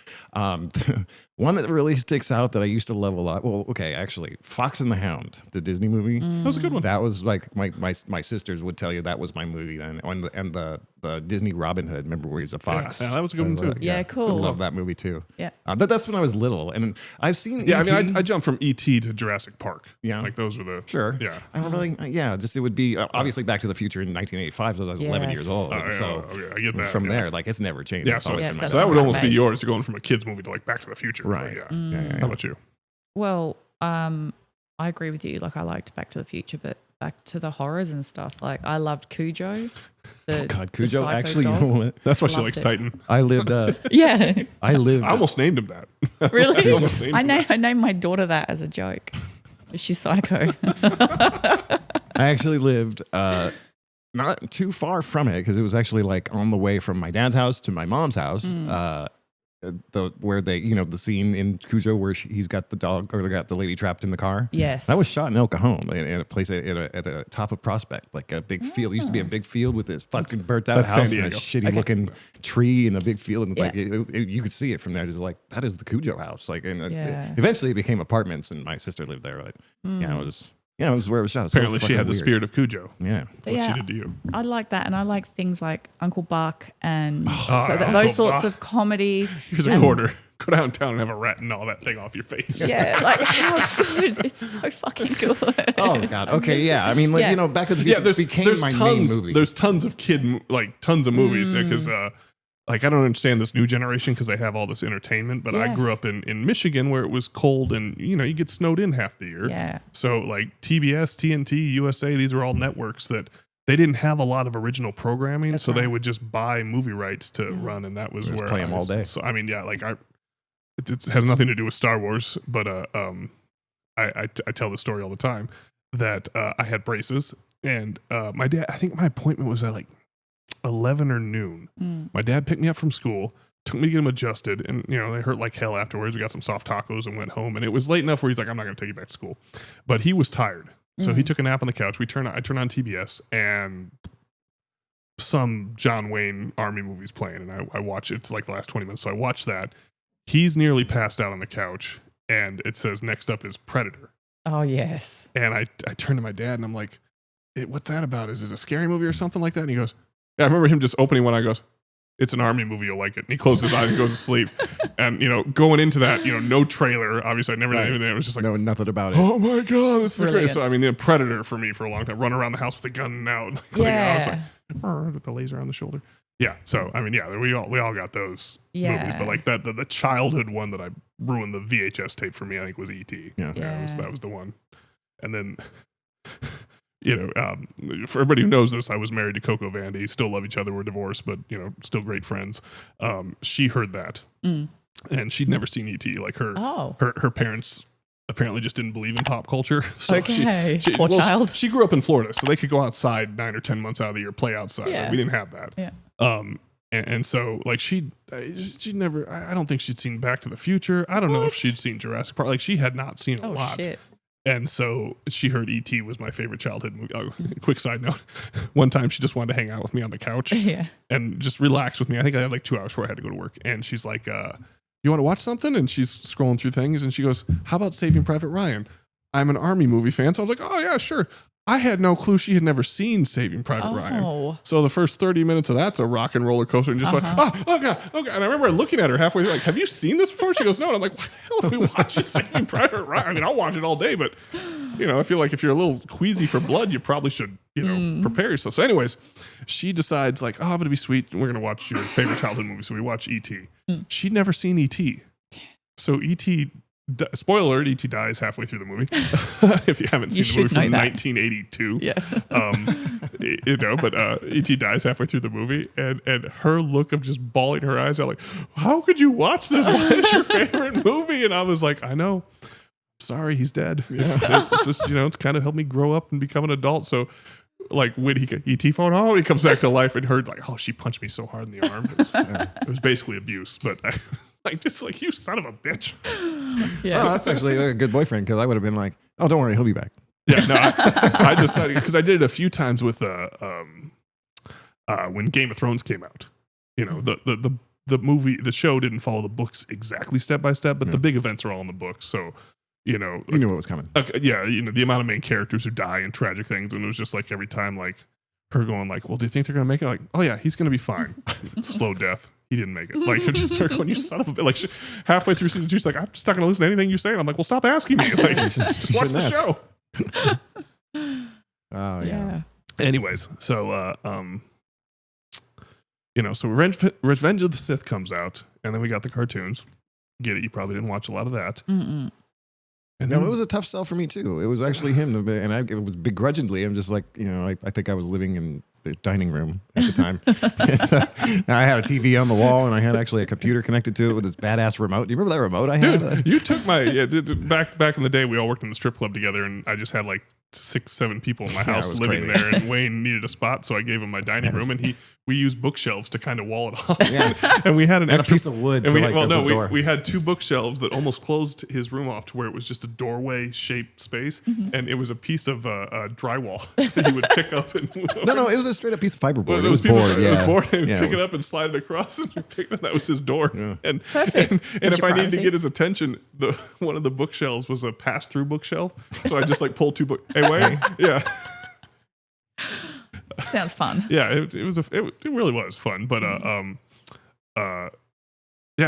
[SPEAKER 4] One that really sticks out that I used to love a lot. Well, okay, actually, Fox and the Hound, the Disney movie.
[SPEAKER 3] that was a good one.
[SPEAKER 4] That was like my sisters would tell you that was my movie then. And the Disney Robin Hood. Remember where he's a fox?
[SPEAKER 3] Yeah, that was a good one too.
[SPEAKER 2] Yeah, cool.
[SPEAKER 4] I love that movie too.
[SPEAKER 2] Yeah.
[SPEAKER 4] That's when I was little, and I've seen.
[SPEAKER 3] Yeah,
[SPEAKER 4] E.T.
[SPEAKER 3] I mean, I jumped from E.T. to Jurassic Park.
[SPEAKER 4] Yeah.
[SPEAKER 3] like those were the
[SPEAKER 4] Sure.
[SPEAKER 3] Yeah.
[SPEAKER 4] I don't really. Yeah, just it would be obviously Back to the Future in 1985. So I was 11 years
[SPEAKER 2] Yes.
[SPEAKER 4] old.
[SPEAKER 3] Oh, yeah,
[SPEAKER 4] so
[SPEAKER 3] okay, I get that.
[SPEAKER 4] from
[SPEAKER 3] yeah.
[SPEAKER 4] there, like it's never changed.
[SPEAKER 3] Yeah,
[SPEAKER 4] It's
[SPEAKER 3] so,
[SPEAKER 4] always
[SPEAKER 2] Yeah,
[SPEAKER 4] been my
[SPEAKER 2] that's
[SPEAKER 3] so that would
[SPEAKER 2] my
[SPEAKER 3] almost be
[SPEAKER 2] base.
[SPEAKER 3] yours. You're going from a kids movie to like Back to the Future.
[SPEAKER 4] Right.
[SPEAKER 3] Yeah.
[SPEAKER 4] Yeah.
[SPEAKER 3] How about you?
[SPEAKER 2] Well, I agree with you. Like, I liked Back to the Future, but back to the horrors and stuff. Like, I loved Cujo.
[SPEAKER 4] God,
[SPEAKER 2] the
[SPEAKER 4] Cujo.
[SPEAKER 2] psycho
[SPEAKER 4] Actually, you
[SPEAKER 2] dog.
[SPEAKER 4] know what?
[SPEAKER 3] That's why she
[SPEAKER 2] Loved
[SPEAKER 3] likes
[SPEAKER 2] it.
[SPEAKER 3] Titan.
[SPEAKER 4] I lived.
[SPEAKER 2] Yeah,
[SPEAKER 4] I lived.
[SPEAKER 3] I almost named him that. I
[SPEAKER 2] really.
[SPEAKER 3] almost named him
[SPEAKER 2] I named my daughter that as a joke. She's psycho.
[SPEAKER 4] I actually lived not too far from it because it was actually like on the way from my dad's house to my mom's house. Where they, the scene in Cujo where he's got the dog or they got the lady trapped in the car.
[SPEAKER 2] Yes.
[SPEAKER 4] That was shot in El Cajon in a place at the top of Prospect, like a big field. It used to be a big field with this fucking burnt out
[SPEAKER 3] That's San
[SPEAKER 4] house and a
[SPEAKER 3] Diego.
[SPEAKER 4] shitty looking tree in the big field. And like
[SPEAKER 2] Yeah.
[SPEAKER 4] you could see it from there. Just like, that is the Cujo house. Like, and
[SPEAKER 2] Yeah.
[SPEAKER 4] eventually it became apartments and my sister lived there. But it was where it was shot. It was so
[SPEAKER 3] Apparently, she
[SPEAKER 4] fucking
[SPEAKER 3] had the
[SPEAKER 4] weird.
[SPEAKER 3] spirit of Cujo.
[SPEAKER 4] Yeah.
[SPEAKER 3] What
[SPEAKER 2] Yeah.
[SPEAKER 3] she did to you.
[SPEAKER 2] I like that, and I like things like Uncle Buck and
[SPEAKER 3] Uncle
[SPEAKER 2] those sorts
[SPEAKER 3] Buck.
[SPEAKER 2] of comedies.
[SPEAKER 3] Here's a
[SPEAKER 2] And-
[SPEAKER 3] quarter. Go downtown and have a rat and all that thing off your face.
[SPEAKER 2] Yeah, like how good! It's so fucking good.
[SPEAKER 4] Oh God. Okay. Yeah. I mean, like
[SPEAKER 2] Yeah.
[SPEAKER 4] Back to the
[SPEAKER 3] Yeah,
[SPEAKER 4] Future became my main movie.
[SPEAKER 3] There's tons of tons of movies because like I don't understand this new generation because they have all this entertainment. But I
[SPEAKER 2] Yes.
[SPEAKER 3] grew up in Michigan where it was cold and you get snowed in half the year.
[SPEAKER 2] Yeah.
[SPEAKER 3] So like TBS, TNT, USA, these are all networks that they didn't have a lot of original programming, so they would just buy movie rights to run, and that was
[SPEAKER 4] Just
[SPEAKER 3] where
[SPEAKER 4] play 'em all day.
[SPEAKER 3] So I mean, yeah, like it has nothing to do with Star Wars, but I tell the story all the time that I had braces, and my dad. I think my appointment was at like 11 or noon. My dad picked me up from school, took me to get them adjusted, and they hurt like hell afterwards. We got some soft tacos and went home, and it was late enough where he's like, "I'm not going to take you back to school," but he was tired, so he took a nap on the couch. I turn on TBS, and some John Wayne Army movies playing, and I watch it's like the last 20 minutes, so I watch that. He's nearly passed out on the couch, and it says next up is Predator.
[SPEAKER 2] Oh, yes.
[SPEAKER 3] And I turn to my dad, and I'm like, what's that about? Is it a scary movie or something like that? And he goes, yeah, I remember him just opening one eye, goes, it's an Army movie, you'll like it. And he closed his eyes and goes to sleep. And, going into that, no trailer. Obviously, I never knew anything. It was just like,
[SPEAKER 4] no, nothing about it.
[SPEAKER 3] Oh my God, this is
[SPEAKER 2] Brilliant.
[SPEAKER 3] great. So, I mean, the Predator for me for a long time, run around the house with a gun out. I was like, with the laser on the shoulder. Yeah. So, I mean, yeah, we all got those movies. But like the childhood one that I ruined the VHS tape for me, I think was E.T.
[SPEAKER 4] Yeah.
[SPEAKER 3] That was the one. And then... for everybody who knows this, I was married to Coco Vandy. Still love each other. We're divorced, but still great friends. She heard that, and she'd never seen ET. Like her parents apparently just didn't believe in pop culture. So
[SPEAKER 2] okay, poor child.
[SPEAKER 3] She grew up in Florida, so they could go outside 9 or 10 months out of the year, play outside.
[SPEAKER 2] Yeah.
[SPEAKER 3] Like, we didn't have that.
[SPEAKER 2] Yeah.
[SPEAKER 3] And so like she'd never. I don't think she'd seen Back to the Future. I don't know if she'd seen Jurassic Park. Like she had not seen a lot.
[SPEAKER 2] Shit.
[SPEAKER 3] And so she heard E.T. was my favorite childhood movie. Oh, quick side note. One time she just wanted to hang out with me on the couch and just relax with me. I think I had like 2 hours before I had to go to work. And she's like, you want to watch something? And she's scrolling through things and she goes, how about Saving Private Ryan? I'm an Army movie fan. So I was like, oh yeah, sure. I had no clue she had never seen Saving Private Ryan. So the first 30 minutes of that's a rock and roller coaster and just went, oh God. And I remember looking at her halfway through, like, have you seen this before? She goes, no. And I'm like, what the hell are we watching Saving Private Ryan? I mean, I'll watch it all day, but I feel like if you're a little queasy for blood, you probably should, prepare yourself. So anyways, she decides like, oh, I'm going to be sweet. We're going to watch your favorite childhood movie. So we watch E.T. She'd never seen E.T. So E.T., spoiler alert, E.T. dies halfway through the movie. If you haven't seen the movie from 1982.
[SPEAKER 2] Yeah.
[SPEAKER 3] But E.T. dies halfway through the movie and her look of just bawling her eyes out like, how could you watch this? What is your favorite movie? And I was like, I know. Sorry, he's dead. It's just, it's kind of helped me grow up and become an adult. So like when E.T. phone, oh, he comes back to life and heard like, oh, she punched me so hard in the arm. It was basically abuse, but just like, you son of a bitch.
[SPEAKER 2] Yeah.
[SPEAKER 4] Oh, that's actually a good boyfriend because I would have been like, oh, don't worry, he'll be back.
[SPEAKER 3] Yeah, no, I decided because I did it a few times with when Game of Thrones came out. The movie, the show didn't follow the books exactly step by step, but the big events are all in the books. So,
[SPEAKER 4] you knew what was coming.
[SPEAKER 3] The amount of main characters who die and tragic things, and it was just like every time, like her going like, well, do you think they're gonna make it? Like, oh yeah, he's gonna be fine. Slow death. He didn't make it. Like, it just started going, you son of a bitch. Like, halfway through season 2, she's like, I'm just not going to listen to anything you say. And I'm like, well, stop asking me. Like, just watch the show.
[SPEAKER 4] Oh, yeah.
[SPEAKER 3] Anyways, so, so Revenge of the Sith comes out, and then we got the cartoons. Get it? You probably didn't watch a lot of that.
[SPEAKER 2] Mm-mm.
[SPEAKER 4] And then it was a tough sell for me, too. It was actually him. And it was begrudgingly. I'm just like, I think I was living in the dining room at the time. And, I had a TV on the wall, and I had actually a computer connected to it with this badass remote. Do you remember that remote I had?
[SPEAKER 3] Dude, you took my back in the day. We all worked in the strip club together, and I just had like 6-7 people in my house living there. And Wayne needed a spot, so I gave him my dining room, and we used bookshelves to kind of wall it off. Yeah. And we had an extra
[SPEAKER 4] piece of wood.
[SPEAKER 3] And we had 2 bookshelves that almost closed his room off to where it was just a doorway shaped space, and it was a piece of drywall that he would pick up and
[SPEAKER 4] No, it was a straight up piece of fiberboard.
[SPEAKER 3] It was board. It was board, and pick it up and slide it across, and pick it. That was his door. Yeah. And if I needed to get his attention, one of the bookshelves was a pass through bookshelf, so I just like pulled 2 books. Hey, Wayne, yeah.
[SPEAKER 2] Sounds fun.
[SPEAKER 3] Yeah, it really was fun, but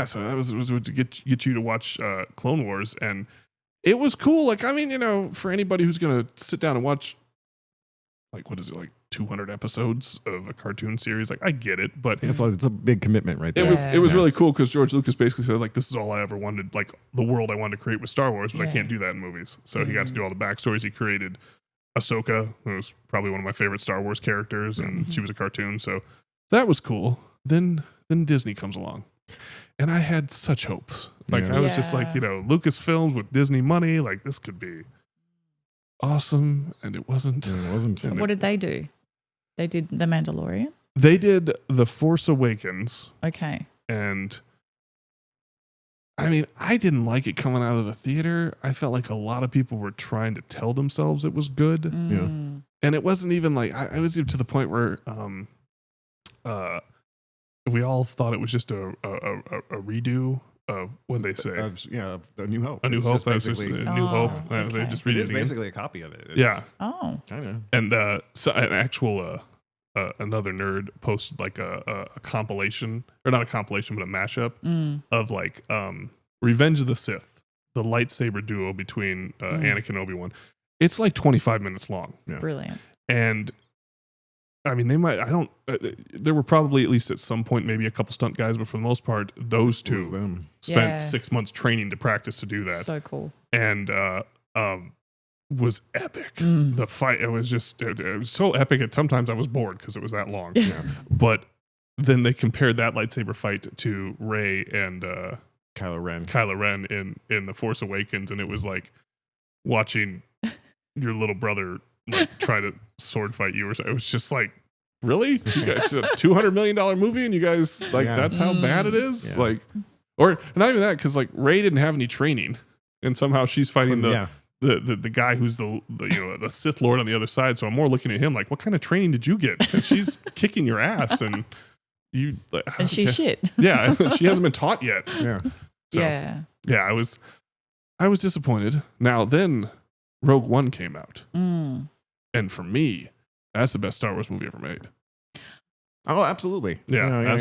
[SPEAKER 3] so that was to get you to watch Clone Wars, and it was cool. Like, I mean, for anybody who's gonna sit down and watch, like, what is it, like 200 episodes of a cartoon series? Like, I get it, but
[SPEAKER 4] it's a big commitment, right there.
[SPEAKER 3] It was really cool because George Lucas basically said, like, this is all I ever wanted. Like, the world I wanted to create was Star Wars, but I can't do that in movies. So he got to do all the backstories. He created Ahsoka, who was probably one of my favorite Star Wars characters, and she was a cartoon, so that was cool. Then Disney comes along, and I had such hopes. Like, I was just like, Lucasfilms with Disney money, like, this could be awesome, and it wasn't.
[SPEAKER 4] It wasn't.
[SPEAKER 2] What did they do? They did The Mandalorian?
[SPEAKER 3] They did The Force Awakens.
[SPEAKER 2] Okay.
[SPEAKER 3] And I mean, I didn't like it coming out of the theater. I felt like a lot of people were trying to tell themselves it was good.
[SPEAKER 2] Mm.
[SPEAKER 3] And it wasn't even like, I was even to the point where we all thought it was just a redo of what they say.
[SPEAKER 4] A New Hope.
[SPEAKER 3] A New
[SPEAKER 4] It's
[SPEAKER 3] Hope.
[SPEAKER 4] just
[SPEAKER 3] That's just
[SPEAKER 4] basically,
[SPEAKER 3] a New Hope. They
[SPEAKER 2] okay.
[SPEAKER 3] just
[SPEAKER 4] it
[SPEAKER 3] read
[SPEAKER 4] is
[SPEAKER 3] it again.
[SPEAKER 4] basically a copy of it. It's
[SPEAKER 3] Yeah.
[SPEAKER 2] Oh.
[SPEAKER 4] kind of.
[SPEAKER 3] And so an actual another nerd posted like a compilation, or not a compilation, but a mashup of like Revenge of the Sith, the lightsaber duo between Anakin and Obi-Wan. It's like 25 minutes long.
[SPEAKER 4] Yeah.
[SPEAKER 2] Brilliant.
[SPEAKER 3] And I mean, there were probably at least at some point maybe a couple stunt guys, but for the most part, those
[SPEAKER 4] It was
[SPEAKER 3] two
[SPEAKER 4] them.
[SPEAKER 3] spent
[SPEAKER 2] Yeah.
[SPEAKER 3] 6 months training to practice to do that.
[SPEAKER 2] So cool.
[SPEAKER 3] And was epic.
[SPEAKER 2] Mm.
[SPEAKER 3] The fight, it was just, it was so epic at sometimes I was bored because it was that long.
[SPEAKER 4] Yeah.
[SPEAKER 3] But then they compared that lightsaber fight to Rey and
[SPEAKER 4] Kylo Ren.
[SPEAKER 3] in The Force Awakens, and it was like watching your little brother like try to sword fight you, or so. It was just like, really? You guys, it's a $200 million movie, and you guys like that's how bad it is.
[SPEAKER 4] Yeah.
[SPEAKER 3] Like, or not even that, because like Rey didn't have any training, and somehow she's fighting the guy who's the the Sith Lord on the other side. So I'm more looking at him like, what kind of training did you get? Because she's kicking your ass, and you like,
[SPEAKER 2] And she's shit.
[SPEAKER 3] Yeah, she hasn't been taught yet.
[SPEAKER 4] Yeah.
[SPEAKER 3] So, yeah, I was disappointed. Now then, Rogue One came out, and for me, that's the best Star Wars movie ever made.
[SPEAKER 4] Oh, absolutely.
[SPEAKER 3] Yeah.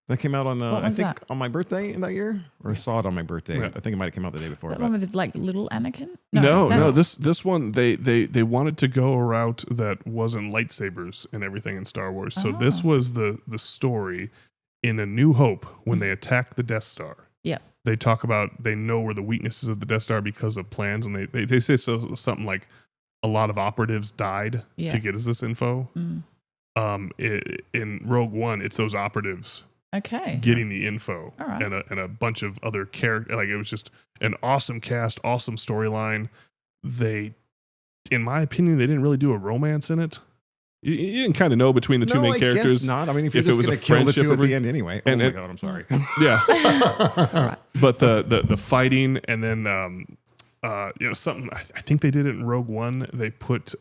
[SPEAKER 4] That came out on
[SPEAKER 2] What
[SPEAKER 4] I
[SPEAKER 2] was
[SPEAKER 4] think
[SPEAKER 2] that?
[SPEAKER 4] on my birthday in that year, or I saw it on my birthday.
[SPEAKER 3] Yeah.
[SPEAKER 4] I think it might have come out the day before.
[SPEAKER 2] That
[SPEAKER 4] But
[SPEAKER 2] one with like little Anakin?
[SPEAKER 3] No,
[SPEAKER 2] that's-
[SPEAKER 3] this one they wanted to go a route that wasn't lightsabers and everything in Star Wars. So this was the story in A New Hope when they attack the Death Star.
[SPEAKER 2] Yeah.
[SPEAKER 3] They talk about they know where the weaknesses of the Death Star because of plans, and they say something like a lot of operatives died to get us this info. In Rogue One, it's those operatives
[SPEAKER 2] Okay.
[SPEAKER 3] getting the info,
[SPEAKER 2] All right.
[SPEAKER 3] and a bunch of other characters. Like, it was just an awesome cast, awesome storyline. They, in my opinion, they didn't really do a romance in it. You didn't kind of know between the two main characters.
[SPEAKER 4] Guess not. I mean, if you're
[SPEAKER 3] if it
[SPEAKER 4] just
[SPEAKER 3] was
[SPEAKER 4] going
[SPEAKER 3] a
[SPEAKER 4] to kill the two
[SPEAKER 3] friendship
[SPEAKER 4] at the end anyway.
[SPEAKER 3] and
[SPEAKER 4] oh my
[SPEAKER 3] it-
[SPEAKER 4] God, I'm sorry.
[SPEAKER 3] Yeah,
[SPEAKER 2] That's all right.
[SPEAKER 3] but the fighting, and then something I think they did it in Rogue One. They put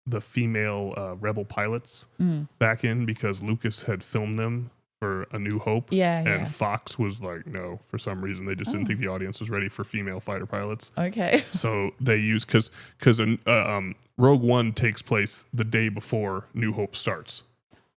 [SPEAKER 3] the female rebel pilots back in because Lucas had filmed them for A New Hope.
[SPEAKER 2] Yeah,
[SPEAKER 3] And
[SPEAKER 2] yeah.
[SPEAKER 3] Fox was like, no, for some reason they just didn't think the audience was ready for female fighter pilots.
[SPEAKER 2] Okay.
[SPEAKER 3] So they used because Rogue One takes place the day before New Hope starts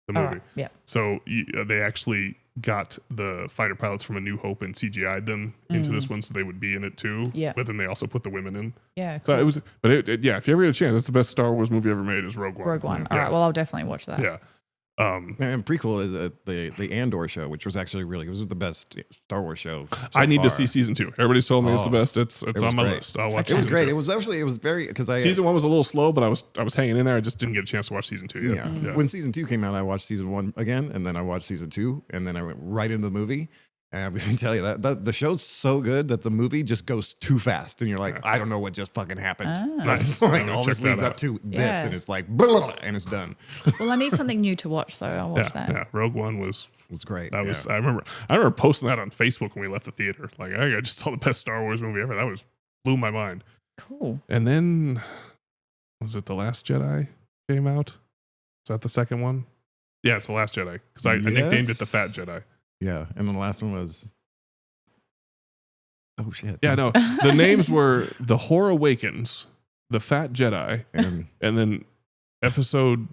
[SPEAKER 3] the
[SPEAKER 2] All
[SPEAKER 3] movie.
[SPEAKER 2] right. Yeah.
[SPEAKER 3] So they actually got the fighter pilots from A New Hope and CGI'd them into this one so they would be in it too.
[SPEAKER 2] Yeah.
[SPEAKER 3] But then they also put the women in.
[SPEAKER 2] Yeah.
[SPEAKER 3] So
[SPEAKER 2] Cool.
[SPEAKER 3] it was, but yeah, if you ever get a chance, that's the best Star Wars movie ever made is Rogue One.
[SPEAKER 2] Rogue One.
[SPEAKER 3] Yeah.
[SPEAKER 2] All right. Well, I'll definitely watch that.
[SPEAKER 3] Yeah.
[SPEAKER 4] And prequel is the Andor show, which was actually it was the best Star Wars show. So
[SPEAKER 3] I need to
[SPEAKER 4] far.
[SPEAKER 3] see season 2. Everybody's told me it's the
[SPEAKER 4] Oh,
[SPEAKER 3] best. It's
[SPEAKER 4] was
[SPEAKER 3] on my
[SPEAKER 4] great.
[SPEAKER 3] list. I'll watch
[SPEAKER 4] It was
[SPEAKER 3] season
[SPEAKER 4] great.
[SPEAKER 3] 2.
[SPEAKER 4] It was very because
[SPEAKER 3] Season 1 was a little slow, but I was hanging in there. I just didn't get a chance to watch season 2 yet.
[SPEAKER 4] Yeah. When season 2 came out, I watched season 1 again, and then I watched season 2, and then I went right into the movie. And I'm going to tell you that the show's so good that the movie just goes too fast, and you're like, I don't know what just fucking happened.
[SPEAKER 3] Nice.
[SPEAKER 4] Like,
[SPEAKER 3] I'm gonna
[SPEAKER 4] all
[SPEAKER 3] check
[SPEAKER 4] this leads
[SPEAKER 3] that
[SPEAKER 4] up
[SPEAKER 3] out.
[SPEAKER 4] to this,
[SPEAKER 2] Yeah.
[SPEAKER 4] and it's like, blah, and it's done.
[SPEAKER 2] Well, I need something new to watch, so I'll watch that.
[SPEAKER 3] Yeah. Rogue One was
[SPEAKER 4] It was great.
[SPEAKER 3] that was
[SPEAKER 4] yeah.
[SPEAKER 3] I remember posting that on Facebook when we left the theater. Like, I just saw the best Star Wars movie ever. That blew my mind.
[SPEAKER 2] Cool.
[SPEAKER 3] And then was it The Last Jedi came out? Is that the second one? Yeah, it's The Last Jedi because I nicknamed it the Fat Jedi.
[SPEAKER 4] Yeah, and then the last one was. Oh shit!
[SPEAKER 3] Yeah, no, the names were The Horror Awakens, The Fat Jedi,
[SPEAKER 4] and
[SPEAKER 3] and then episode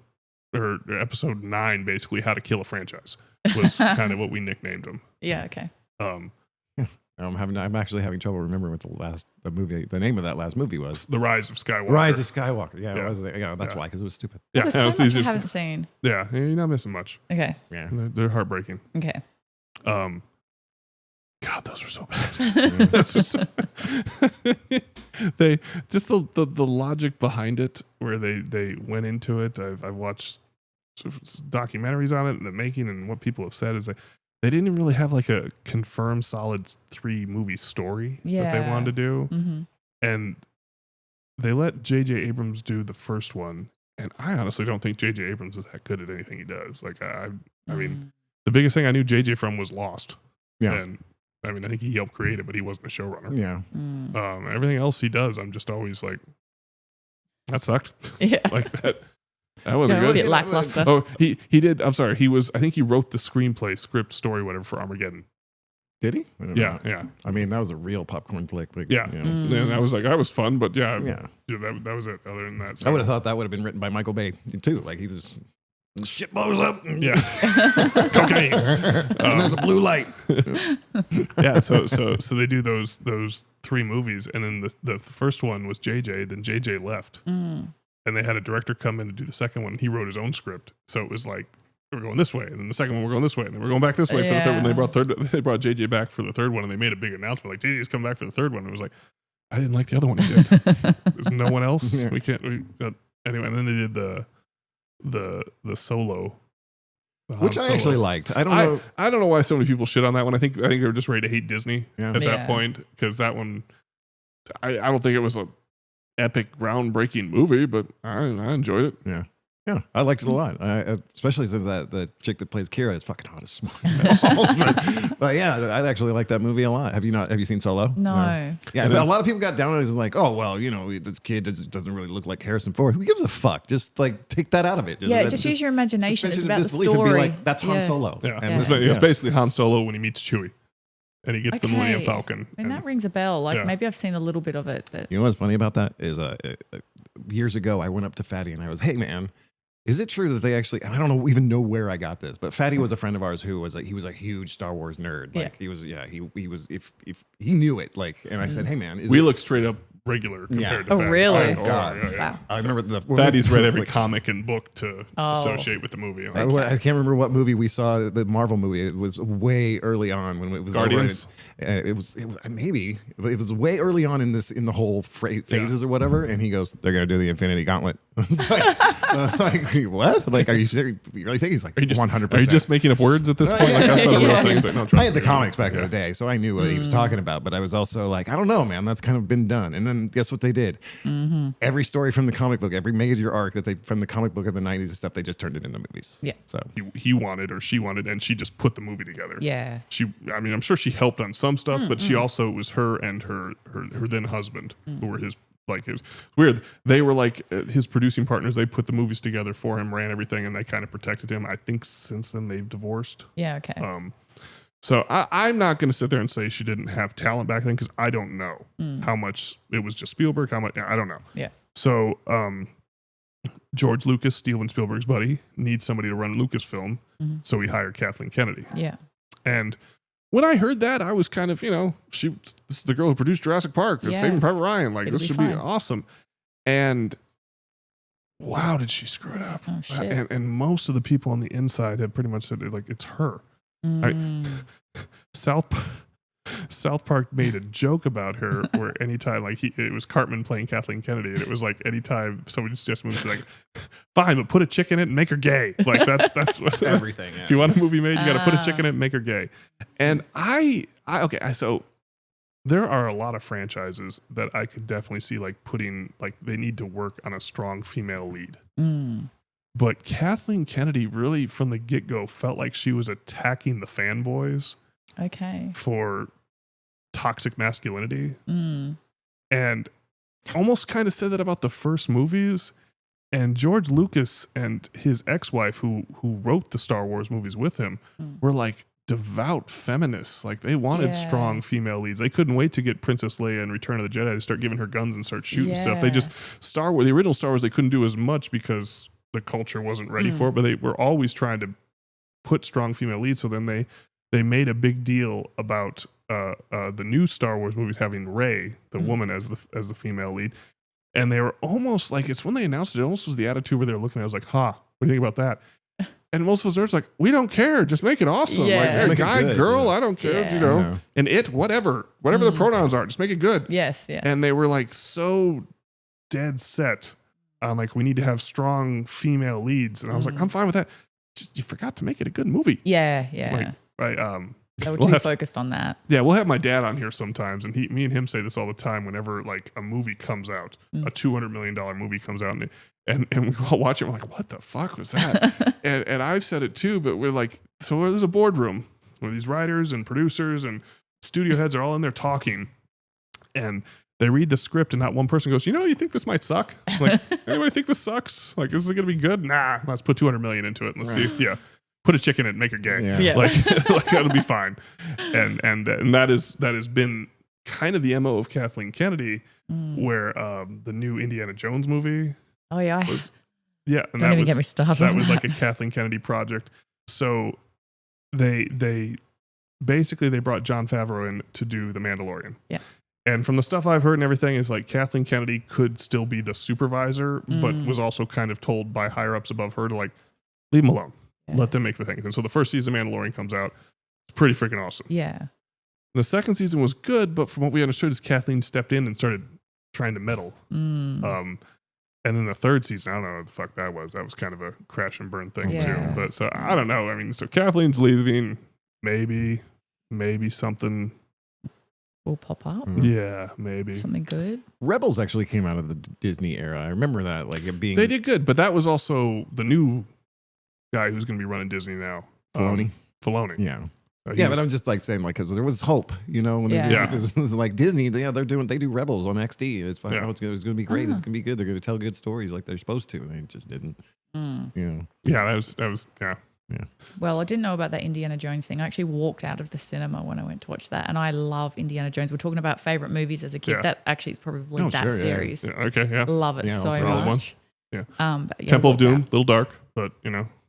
[SPEAKER 3] 9, basically How to Kill a Franchise was kind of what we nicknamed them.
[SPEAKER 2] Yeah. Okay.
[SPEAKER 4] I'm actually having trouble remembering what the name of that last movie was.
[SPEAKER 3] The Rise of Skywalker.
[SPEAKER 4] Rise of Skywalker. Yeah,
[SPEAKER 3] Yeah.
[SPEAKER 4] It was, that's
[SPEAKER 3] Yeah.
[SPEAKER 4] why, because it was stupid.
[SPEAKER 3] Yeah,
[SPEAKER 2] Well,
[SPEAKER 3] yeah,
[SPEAKER 2] there's
[SPEAKER 3] it's
[SPEAKER 2] so much I
[SPEAKER 3] easier to-
[SPEAKER 2] haven't seen.
[SPEAKER 3] yeah, you're not missing much.
[SPEAKER 2] Okay.
[SPEAKER 4] Yeah.
[SPEAKER 3] They're heartbreaking.
[SPEAKER 2] Okay.
[SPEAKER 3] God, those were so bad. Those were so they just the logic behind it, where they went into it. I've watched documentaries on it and the making, and what people have said is like they didn't even really have like a confirmed solid 3 movie story that they
[SPEAKER 2] Yeah.
[SPEAKER 3] wanted to do,
[SPEAKER 2] Mm-hmm.
[SPEAKER 3] and they let J.J. Abrams do the first one. And I honestly don't think J.J. Abrams is that good at anything he does. Like I mean, the biggest thing I knew J.J. from was Lost.
[SPEAKER 4] Yeah.
[SPEAKER 3] And I mean, I think he helped create it, but he wasn't a showrunner.
[SPEAKER 4] Yeah.
[SPEAKER 3] Everything else he does, I'm just always like, that sucked.
[SPEAKER 2] Yeah.
[SPEAKER 3] Like that. That wasn't
[SPEAKER 4] Yeah,
[SPEAKER 2] A
[SPEAKER 3] good.
[SPEAKER 2] bit lackluster.
[SPEAKER 3] Oh, he did. I'm sorry. I think he wrote the screenplay, script, story, whatever for Armageddon.
[SPEAKER 4] Did he? I don't
[SPEAKER 3] Yeah,
[SPEAKER 4] know.
[SPEAKER 3] yeah,
[SPEAKER 4] I mean, that was a real popcorn flick. Like,
[SPEAKER 3] yeah.
[SPEAKER 4] you know.
[SPEAKER 3] And I was like, that was fun, but yeah,
[SPEAKER 4] Yeah.
[SPEAKER 3] that was it. Other than that,
[SPEAKER 4] I
[SPEAKER 3] so,
[SPEAKER 4] would have thought that would have been written by Michael Bay too. Like he's just shit blows up.
[SPEAKER 3] yeah, cocaine.
[SPEAKER 4] And there's a blue light.
[SPEAKER 3] Yeah, so they do those 3 movies, and then the first one was JJ. Then JJ left, and they had a director come in to do the second one. He wrote his own script, so it was like we're going this way, and then the second one we're going this way, and then we're going back this way for the third one. They brought JJ back for the third one, and they made a big announcement like JJ's coming back for the third one. And it was like, I didn't like the other one he did. There's no one else.
[SPEAKER 4] Yeah.
[SPEAKER 3] Anyway, and then they did the solo. the Han
[SPEAKER 4] Which I
[SPEAKER 3] Solo.
[SPEAKER 4] actually liked. I don't know.
[SPEAKER 3] I don't know why so many people shit on that one. I think they were just ready to hate Disney
[SPEAKER 4] Yeah.
[SPEAKER 3] at that
[SPEAKER 2] Yeah.
[SPEAKER 3] point, because that one, I don't think it was a epic, groundbreaking movie, but I enjoyed it.
[SPEAKER 4] Yeah. Yeah, I liked it a lot. Especially since the chick that plays Kira is fucking hot as smart. But yeah, I actually like that movie a lot. Have you seen Solo?
[SPEAKER 2] No.
[SPEAKER 4] Yeah, a lot of people got down on it as like, oh well, this kid doesn't really look like Harrison Ford. Who gives a fuck? Just like take that out of it.
[SPEAKER 2] Just use your imagination. It's
[SPEAKER 4] suspension
[SPEAKER 2] about
[SPEAKER 4] of
[SPEAKER 2] the
[SPEAKER 4] disbelief
[SPEAKER 2] story.
[SPEAKER 4] And be like, that's Han Solo.
[SPEAKER 3] Yeah,
[SPEAKER 4] And
[SPEAKER 3] It's basically Han Solo when he meets Chewie, and he gets the Millennium Falcon.
[SPEAKER 2] And that rings a bell. Like
[SPEAKER 3] Yeah.
[SPEAKER 2] maybe I've seen a little bit of it. But
[SPEAKER 4] You know what's funny about that is years ago I went up to Fatty and I was, hey man, is it true that they actually? And I don't even know where I got this, but Fatty was a friend of ours who was he was a huge Star Wars nerd. Like he was if he knew it. Like, and I said, hey man,
[SPEAKER 3] We look straight up regular compared to
[SPEAKER 2] Oh,
[SPEAKER 3] Fatty.
[SPEAKER 2] really?
[SPEAKER 3] Oh,
[SPEAKER 4] God.
[SPEAKER 3] yeah, yeah.
[SPEAKER 2] wow.
[SPEAKER 4] I remember
[SPEAKER 3] Fatty's read every
[SPEAKER 4] like,
[SPEAKER 3] comic and book to associate with the movie. Like,
[SPEAKER 4] I can't remember what movie we saw, the Marvel movie. It was way early on when it was
[SPEAKER 3] Guardians?
[SPEAKER 4] It was maybe, but it was way early on in the whole phases or whatever. And he goes, "They're gonna do the Infinity Gauntlet." I was like, what? Like, are you sure? You really think he's like 100%?
[SPEAKER 3] Are you just making up words at this point? Like that's not a real thing. It's like, no, trust
[SPEAKER 4] I had the
[SPEAKER 3] me.
[SPEAKER 4] comics back in the day, so I knew what he was talking about. But I was also like, I don't know, man. That's kind of been done. And then guess what they did? Every story from the comic book, every major arc from the comic book of the '90s and stuff, they just turned it into movies.
[SPEAKER 2] Yeah.
[SPEAKER 4] So
[SPEAKER 3] He wanted or she wanted, and she just put the movie together.
[SPEAKER 2] Yeah.
[SPEAKER 3] I mean, I'm sure she helped on some stuff, but she also, it was her and her then husband who were his, like, it was weird. They were like his producing partners. They put the movies together for him, ran everything, and they kind of protected him. I think since then they've divorced.
[SPEAKER 2] Yeah. Okay.
[SPEAKER 3] So I'm not going to sit there and say she didn't have talent back then, because I don't know how much it was just Spielberg, how much, I don't know.
[SPEAKER 2] Yeah.
[SPEAKER 3] So George Lucas, Steven Spielberg's buddy, needs somebody to run Lucasfilm, so he hired Kathleen Kennedy.
[SPEAKER 2] Yeah.
[SPEAKER 3] And when I heard that, I was kind of, this is the girl who produced Jurassic Park, or
[SPEAKER 2] Yeah.
[SPEAKER 3] Saving Private Ryan, like
[SPEAKER 2] It'll
[SPEAKER 3] this
[SPEAKER 2] be
[SPEAKER 3] should be
[SPEAKER 2] fine.
[SPEAKER 3] awesome. And wow, did she screw it up?
[SPEAKER 2] Oh, shit.
[SPEAKER 3] And most of the people on the inside have pretty much said, like, it's her. South Park made a joke about her where anytime, like, it was Cartman playing Kathleen Kennedy, and it was like anytime somebody suggests a movie, like, fine, but put a chick in it and make her gay. Like that's what
[SPEAKER 4] everything.
[SPEAKER 3] If you want a movie made, you got to put a chick in it and make her gay. And so there are a lot of franchises that I could definitely see like putting, like, they need to work on a strong female lead. But Kathleen Kennedy really from the get-go felt like she was attacking the fanboys
[SPEAKER 2] Okay.
[SPEAKER 3] for toxic masculinity, and almost kind of said that about the first movies. And George Lucas and his ex-wife, who wrote the Star Wars movies with him, were like devout feminists. Like they wanted strong female leads. They couldn't wait to get Princess Leia in Return of the Jedi to start giving her guns and start shooting stuff. They just the original Star Wars, they couldn't do as much because the culture wasn't ready for it. But they were always trying to put strong female leads. So then they made a big deal about the new Star Wars movies having Rey, the woman, as the female lead. And they were almost like, it's when they announced it, almost was the attitude where they were looking at it, I was like, what do you think about that? And most of us nerds like, we don't care, just make it awesome.
[SPEAKER 2] Yeah.
[SPEAKER 3] Like,
[SPEAKER 2] Just
[SPEAKER 3] hey,
[SPEAKER 4] make it
[SPEAKER 3] guy,
[SPEAKER 4] good,
[SPEAKER 3] girl,
[SPEAKER 4] yeah.
[SPEAKER 3] I don't care,
[SPEAKER 2] Yeah.
[SPEAKER 3] And whatever the pronouns are, just make it good.
[SPEAKER 2] Yes. Yeah.
[SPEAKER 3] And they were like so dead set on like, we need to have strong female leads. And I was like, I'm fine with that. Just, you forgot to make it a good movie.
[SPEAKER 2] Yeah. Yeah.
[SPEAKER 3] Like,
[SPEAKER 2] They were
[SPEAKER 3] we'll
[SPEAKER 2] too
[SPEAKER 3] have-
[SPEAKER 2] fake on that.
[SPEAKER 3] yeah, we'll have my dad on here sometimes, and me and him say this all the time. Whenever like a movie comes out, a $200 million movie comes out, and we all watch it, we're like, what the fuck was that? and I've said it too, but we're like, so there's a boardroom where these writers and producers and studio heads are all in there talking, and they read the script and not one person goes, you think this might suck? Like, anybody think this sucks? Like, is it going to be good? Nah, let's put $200 million into it and let's see. Yeah. Put a chick in it and make her gay.
[SPEAKER 4] Yeah.
[SPEAKER 2] Yeah.
[SPEAKER 3] Like that'll be fine. And that has been kind of the MO of Kathleen Kennedy, where the new Indiana Jones movie
[SPEAKER 2] Oh yeah.
[SPEAKER 3] was, and
[SPEAKER 2] Don't
[SPEAKER 3] that
[SPEAKER 2] even
[SPEAKER 3] was,
[SPEAKER 2] get me started.
[SPEAKER 3] that
[SPEAKER 2] on
[SPEAKER 3] was like a Kathleen Kennedy project. So they basically they brought Jon Favreau in to do The Mandalorian.
[SPEAKER 2] Yeah.
[SPEAKER 3] And from the stuff I've heard and everything is like Kathleen Kennedy could still be the supervisor, but was also kind of told by higher ups above her to like leave them alone.
[SPEAKER 2] Yeah.
[SPEAKER 3] Let them make the things. And so the first season of Mandalorian comes out. It's pretty freaking awesome.
[SPEAKER 2] Yeah.
[SPEAKER 3] The second season was good, but from what we understood is Kathleen stepped in and started trying to meddle. And then the third season, I don't know what the fuck that was. That was kind of a crash and burn thing
[SPEAKER 2] Yeah.
[SPEAKER 3] too. But so I don't know. I mean, so Kathleen's leaving. Maybe something.
[SPEAKER 2] Will pop up.
[SPEAKER 3] Yeah, maybe.
[SPEAKER 2] Something good.
[SPEAKER 4] Rebels actually came out of the Disney era. I remember that, like it being
[SPEAKER 3] They did good, but that was also the new guy who's going to be running Disney now.
[SPEAKER 4] Filoni.
[SPEAKER 3] Filoni.
[SPEAKER 4] Yeah.
[SPEAKER 3] He
[SPEAKER 4] Yeah,
[SPEAKER 3] was-
[SPEAKER 4] but I'm just like saying, like, because there was hope, when
[SPEAKER 2] Yeah.
[SPEAKER 4] it was like Disney, they do Rebels on XD. It's fine.
[SPEAKER 3] Yeah.
[SPEAKER 4] Oh, it's going to be great. It's going to be good. They're going to tell good stories like they're supposed to. They just didn't.
[SPEAKER 3] Yeah, that was yeah.
[SPEAKER 2] Well, I didn't know about that Indiana Jones thing. I actually walked out of the cinema when I went to watch that, and I love Indiana Jones. We're talking about favorite movies as a kid.
[SPEAKER 3] Yeah.
[SPEAKER 2] That actually is probably
[SPEAKER 4] Oh,
[SPEAKER 2] that
[SPEAKER 4] sure, yeah.
[SPEAKER 2] series.
[SPEAKER 3] Yeah, okay, yeah.
[SPEAKER 2] Love it
[SPEAKER 4] Yeah,
[SPEAKER 2] so
[SPEAKER 4] for all
[SPEAKER 3] the
[SPEAKER 2] much.
[SPEAKER 3] ones. Yeah.
[SPEAKER 2] But yeah,
[SPEAKER 3] Temple of
[SPEAKER 2] walked
[SPEAKER 3] Doom,
[SPEAKER 2] out.
[SPEAKER 3] little dark, but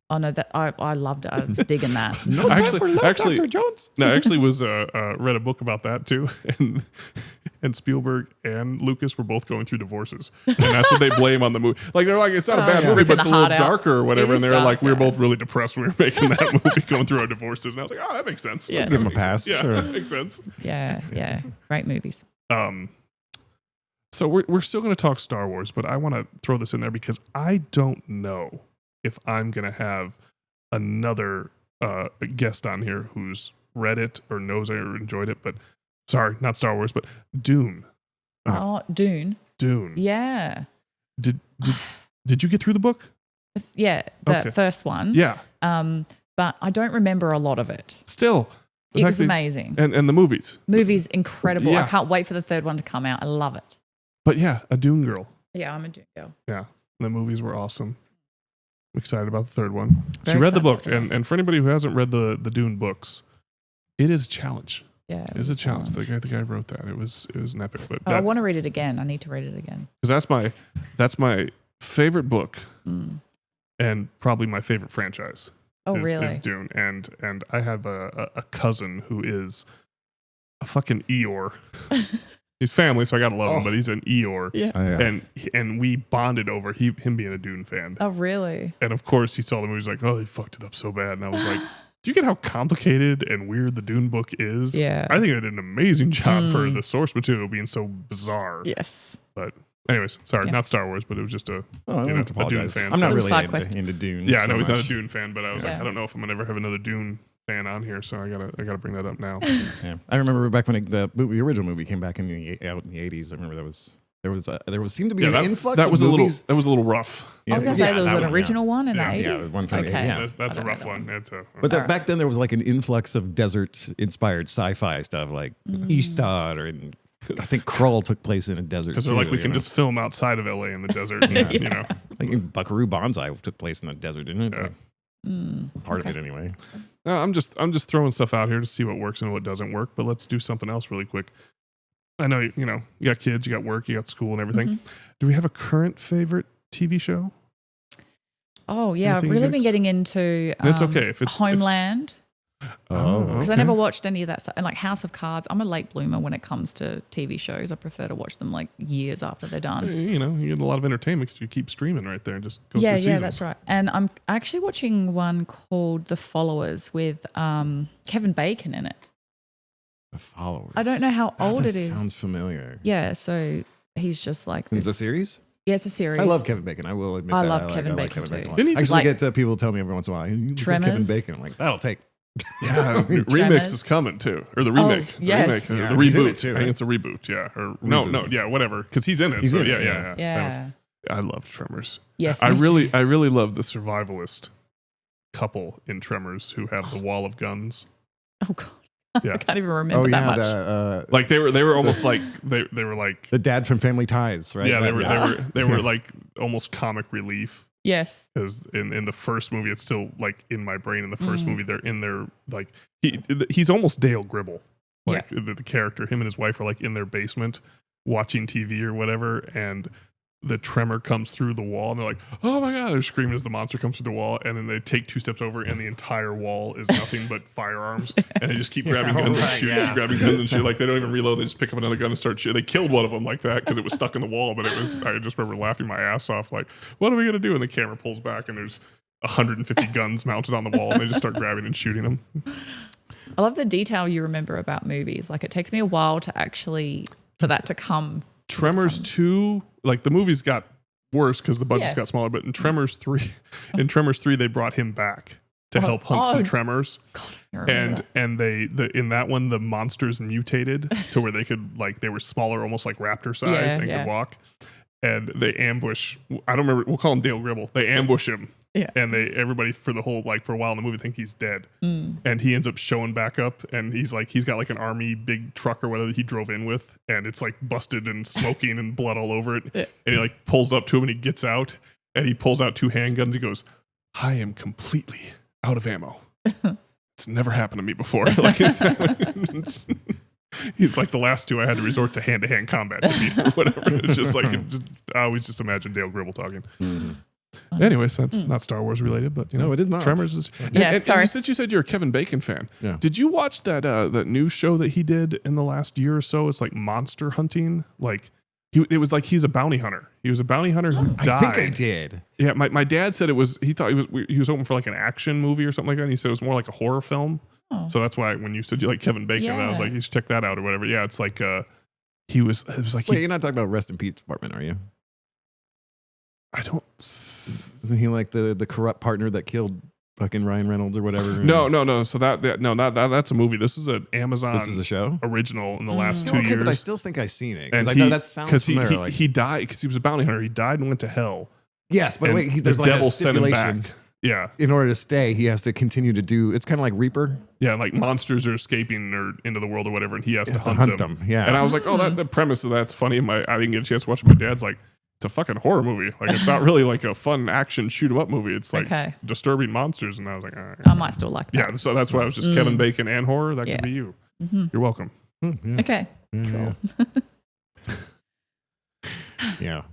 [SPEAKER 2] Oh no, that I loved it. I was digging that.
[SPEAKER 4] No
[SPEAKER 3] Actually-
[SPEAKER 4] Dr. Jones.
[SPEAKER 3] No, I actually was read a book about that too, and Spielberg and Lucas were both going through divorces, and that's what they blame on the movie. Like they're like, it's not a bad movie,
[SPEAKER 2] Ripping
[SPEAKER 3] but it's
[SPEAKER 2] the
[SPEAKER 3] a little
[SPEAKER 2] heart out.
[SPEAKER 3] darker or whatever.
[SPEAKER 2] It
[SPEAKER 3] And
[SPEAKER 2] is
[SPEAKER 3] they're like,
[SPEAKER 2] dark,
[SPEAKER 3] we were
[SPEAKER 2] yeah.
[SPEAKER 3] both really depressed when we were making that movie, going through our divorces. And I was like, oh, that makes sense.
[SPEAKER 2] Yeah.
[SPEAKER 3] That
[SPEAKER 4] Give 'em a
[SPEAKER 3] makes
[SPEAKER 4] pass,
[SPEAKER 3] sense. Yeah,
[SPEAKER 4] sure.
[SPEAKER 3] that makes sense.
[SPEAKER 2] Yeah. Great movies.
[SPEAKER 3] So we're still going to talk Star Wars, but I want to throw this in there because I don't know if I'm going to have another guest on here who's read it or knows it or enjoyed it. But sorry, not Star Wars, but Dune.
[SPEAKER 2] Oh, Dune.
[SPEAKER 3] Dune.
[SPEAKER 2] Yeah.
[SPEAKER 3] Did you get through the book?
[SPEAKER 2] Yeah, the
[SPEAKER 3] Okay.
[SPEAKER 2] first one.
[SPEAKER 3] Yeah.
[SPEAKER 2] But I don't remember a lot of it.
[SPEAKER 3] Still.
[SPEAKER 2] It was
[SPEAKER 3] Actually-
[SPEAKER 2] amazing.
[SPEAKER 3] And the movies.
[SPEAKER 2] Movie's incredible.
[SPEAKER 3] Yeah.
[SPEAKER 2] I can't wait for the third one to come out. I love it.
[SPEAKER 3] But yeah, a Dune Girl.
[SPEAKER 2] Yeah, I'm a Dune girl.
[SPEAKER 3] Yeah. The movies were awesome. I'm excited about the third one. She
[SPEAKER 2] Very
[SPEAKER 3] read the
[SPEAKER 2] excited
[SPEAKER 3] book.
[SPEAKER 2] about
[SPEAKER 3] And for anybody who hasn't read the Dune books, it is a challenge.
[SPEAKER 2] Yeah.
[SPEAKER 3] It is a challenge. The guy wrote that. It was an epic. But
[SPEAKER 2] I want to read it again. I need to read it again.
[SPEAKER 3] because that's my favorite book
[SPEAKER 2] Mm.
[SPEAKER 3] and probably my favorite franchise.
[SPEAKER 2] Oh,
[SPEAKER 3] is,
[SPEAKER 2] really?
[SPEAKER 3] is Dune. And I have a cousin who is a fucking Eeyore. He's family, so I gotta love him, but he's an Eeyore.
[SPEAKER 2] Yeah.
[SPEAKER 4] Oh, yeah.
[SPEAKER 3] And we bonded over him being a Dune fan.
[SPEAKER 2] Oh, really?
[SPEAKER 3] And of course, he saw the movie. He's like, "Oh, he fucked it up so bad." And I was like, "Do you get how complicated and weird the Dune book is?"
[SPEAKER 2] Yeah.
[SPEAKER 3] I think they did an amazing job for the source material being so bizarre.
[SPEAKER 2] Yes.
[SPEAKER 3] But anyways, sorry,
[SPEAKER 2] Yeah.
[SPEAKER 3] not Star Wars, but it was just a
[SPEAKER 4] Oh, I don't
[SPEAKER 3] you know,
[SPEAKER 4] have to
[SPEAKER 3] a Dune
[SPEAKER 4] apologize.
[SPEAKER 3] fan.
[SPEAKER 4] I'm not
[SPEAKER 3] so-
[SPEAKER 4] really
[SPEAKER 2] Side quest.
[SPEAKER 4] into Dune.
[SPEAKER 3] Yeah, I
[SPEAKER 4] so
[SPEAKER 3] know he's not a
[SPEAKER 4] much.
[SPEAKER 3] Dune fan, but I was like,
[SPEAKER 2] Yeah.
[SPEAKER 3] I don't know if I'm gonna ever have another Dune fan on here, so I gotta bring that up now.
[SPEAKER 4] Yeah. I remember back when the original movie came back out in the 80s. I remember there seemed to be
[SPEAKER 3] Yeah,
[SPEAKER 4] an influx
[SPEAKER 3] that
[SPEAKER 4] of
[SPEAKER 3] was
[SPEAKER 4] movies.
[SPEAKER 3] a little rough.
[SPEAKER 2] I was going to say there was an original one in the
[SPEAKER 3] Yeah.
[SPEAKER 2] 80s.
[SPEAKER 4] Yeah, one from the-
[SPEAKER 2] okay.
[SPEAKER 4] yeah.
[SPEAKER 3] That's
[SPEAKER 2] I
[SPEAKER 3] a
[SPEAKER 2] don't
[SPEAKER 3] rough
[SPEAKER 2] know that
[SPEAKER 3] one. It's a
[SPEAKER 4] But
[SPEAKER 2] Alright.
[SPEAKER 4] back then there was like an influx of desert-inspired sci-fi stuff, like Eastad, and I think Krull took place in a desert.
[SPEAKER 3] because they're like,
[SPEAKER 4] too,
[SPEAKER 3] we
[SPEAKER 4] you
[SPEAKER 3] can
[SPEAKER 4] know?
[SPEAKER 3] just film outside of LA in the desert. And, you know,
[SPEAKER 4] I think Buckaroo Banzai took place in the desert, didn't it?
[SPEAKER 3] Yeah.
[SPEAKER 4] Part of it anyway.
[SPEAKER 3] no, I'm just throwing stuff out here to see what works and what doesn't work. But let's do something else really quick. I know you got kids, you got work, you got school, and everything. Do we have a current favorite TV show?
[SPEAKER 2] Oh, yeah. I've
[SPEAKER 3] Anything
[SPEAKER 2] really
[SPEAKER 3] you
[SPEAKER 2] been
[SPEAKER 3] guys-
[SPEAKER 2] getting into
[SPEAKER 3] And it's okay if it's-
[SPEAKER 2] Homeland.
[SPEAKER 3] Oh,
[SPEAKER 2] Because
[SPEAKER 3] okay.
[SPEAKER 2] I never watched any of that stuff. And like House of Cards, I'm a late bloomer when it comes to TV shows. I prefer to watch them like years after they're done.
[SPEAKER 3] You get a lot of entertainment because you keep streaming right there and just go
[SPEAKER 2] Yeah,
[SPEAKER 3] through seasons.
[SPEAKER 2] that's right. And I'm actually watching one called The Followers with Kevin Bacon in it.
[SPEAKER 4] The Followers.
[SPEAKER 2] I don't know how old
[SPEAKER 4] that
[SPEAKER 2] it is.
[SPEAKER 4] Sounds familiar.
[SPEAKER 2] Yeah, so he's just like this.
[SPEAKER 4] It's a series?
[SPEAKER 2] Yeah, it's a series.
[SPEAKER 4] I love Kevin Bacon. I will admit
[SPEAKER 2] I
[SPEAKER 4] that.
[SPEAKER 2] love Kevin
[SPEAKER 4] like
[SPEAKER 2] Bacon too.
[SPEAKER 4] a lot.
[SPEAKER 3] Didn't he
[SPEAKER 4] I
[SPEAKER 3] just-
[SPEAKER 4] actually
[SPEAKER 2] Like-
[SPEAKER 4] get people tell me every once in a while, you look like Kevin
[SPEAKER 2] Tremors?
[SPEAKER 4] Bacon. I'm like, that'll take.
[SPEAKER 3] Yeah, remix
[SPEAKER 2] Tremors.
[SPEAKER 3] is coming too, or the remake.
[SPEAKER 2] yes.
[SPEAKER 3] The remake,
[SPEAKER 4] Yeah,
[SPEAKER 3] the
[SPEAKER 4] he's in
[SPEAKER 3] reboot.
[SPEAKER 4] it too,
[SPEAKER 3] I
[SPEAKER 4] right?
[SPEAKER 3] think it's a reboot. Yeah, or no,
[SPEAKER 4] Reboot.
[SPEAKER 3] whatever. Because he's in it.
[SPEAKER 4] He's
[SPEAKER 3] so
[SPEAKER 4] in it,
[SPEAKER 3] yeah.
[SPEAKER 4] yeah.
[SPEAKER 2] Yeah.
[SPEAKER 3] I love Tremors.
[SPEAKER 2] Yes.
[SPEAKER 3] I
[SPEAKER 2] me
[SPEAKER 3] really
[SPEAKER 2] too.
[SPEAKER 3] love the survivalist couple in Tremors who have the wall of guns.
[SPEAKER 2] Oh, God.
[SPEAKER 3] Yeah.
[SPEAKER 2] I can't even remember that much.
[SPEAKER 3] Like they were almost like they were like
[SPEAKER 4] the dad from Family Ties, right?
[SPEAKER 3] yeah, they were like almost comic relief.
[SPEAKER 2] Yes.
[SPEAKER 3] Because in the first movie, it's still like in my brain. In the first movie, they're in their like he's almost Dale Gribble, like the character. Him and his wife are like in their basement watching TV or whatever, and the tremor comes through the wall, and they're like, "Oh my god!" They're screaming as the monster comes through the wall, and then they take 2 steps over, and the entire wall is nothing but firearms, and they just keep grabbing guns and shooting, keep grabbing guns and shit. Like they don't even reload; they just pick up another gun and start shooting. They killed one of them like that because it was stuck in the wall, but it was. I just remember laughing my ass off, like, "What are we gonna do?" And the camera pulls back, and there's 150 guns mounted on the wall, and they just start grabbing and shooting them.
[SPEAKER 2] I love the detail you remember about movies. Like it takes me a while to actually for that to come.
[SPEAKER 3] Tremors 2, like the movies got worse because the budgets got smaller, but in Tremors 3 they brought him back to help hunt some tremors.
[SPEAKER 2] God,
[SPEAKER 3] and they in that one the monsters mutated to where they could like they were smaller, almost like raptor size, and could walk. And they ambush. I don't remember. We'll call him Dale Gribble. They ambush him.
[SPEAKER 2] Yeah.
[SPEAKER 3] And everybody for the whole for a while in the movie think he's dead. And he ends up showing back up, and he's got like an army big truck or whatever he drove in with, and it's like busted and smoking and blood all over it. Yeah. And he like pulls up to him and he gets out, and he pulls out 2 handguns. He goes, "I am completely out of ammo. It's never happened to me before." Like he's like, the last 2 I had to resort to hand-to-hand combat to beat or whatever. It's just like I always just imagine Dale Gribble talking. Anyways, that's not Star Wars related, but you know,
[SPEAKER 4] no, it is not.
[SPEAKER 3] Tremors is.
[SPEAKER 2] Sorry.
[SPEAKER 3] Since you said you're a Kevin Bacon fan,
[SPEAKER 4] did
[SPEAKER 3] you watch that new show that he did in the last year or so? It's like monster hunting. Like it was like he's a bounty hunter. He was a bounty hunter who died.
[SPEAKER 4] I think I did.
[SPEAKER 3] Yeah, my dad said it was. He thought he was hoping for like an action movie or something like that. And he said it was more like a horror film. Oh. So that's why when you said you like Kevin Bacon, I was like, you should check that out or whatever. Yeah, it's like it was like.
[SPEAKER 4] Wait, you're not talking about Rest in Peace Department, are you?
[SPEAKER 3] I don't.
[SPEAKER 4] Isn't he like the corrupt partner that killed fucking Ryan Reynolds or whatever?
[SPEAKER 3] No. So that's a movie. This is an Amazon.
[SPEAKER 4] This is a show
[SPEAKER 3] original in the last 2 years.
[SPEAKER 4] But I still think I've seen it
[SPEAKER 3] because
[SPEAKER 4] I know that sounds familiar.
[SPEAKER 3] He died because he was a bounty hunter. He died and went to hell.
[SPEAKER 4] Yes, but wait, there's
[SPEAKER 3] the
[SPEAKER 4] like
[SPEAKER 3] devil
[SPEAKER 4] a
[SPEAKER 3] sent him
[SPEAKER 4] stipulation.
[SPEAKER 3] back. Yeah.
[SPEAKER 4] In order to stay, he has to continue to do. It's kind of like Reaper.
[SPEAKER 3] Yeah, like monsters are escaping or into the world or whatever, and he has to hunt them.
[SPEAKER 4] Yeah.
[SPEAKER 3] And I was like, the premise of that's funny. I didn't get a chance to watch it. My dad's like, it's a fucking horror movie. Like it's not really like a fun action shoot 'em up movie. It's like disturbing monsters. And I was like, all right.
[SPEAKER 2] I might still like that.
[SPEAKER 3] Yeah, so that's why I was just Kevin Bacon and horror. That could be you. Mm-hmm. You're welcome.
[SPEAKER 2] Okay. Cool.
[SPEAKER 4] Yeah.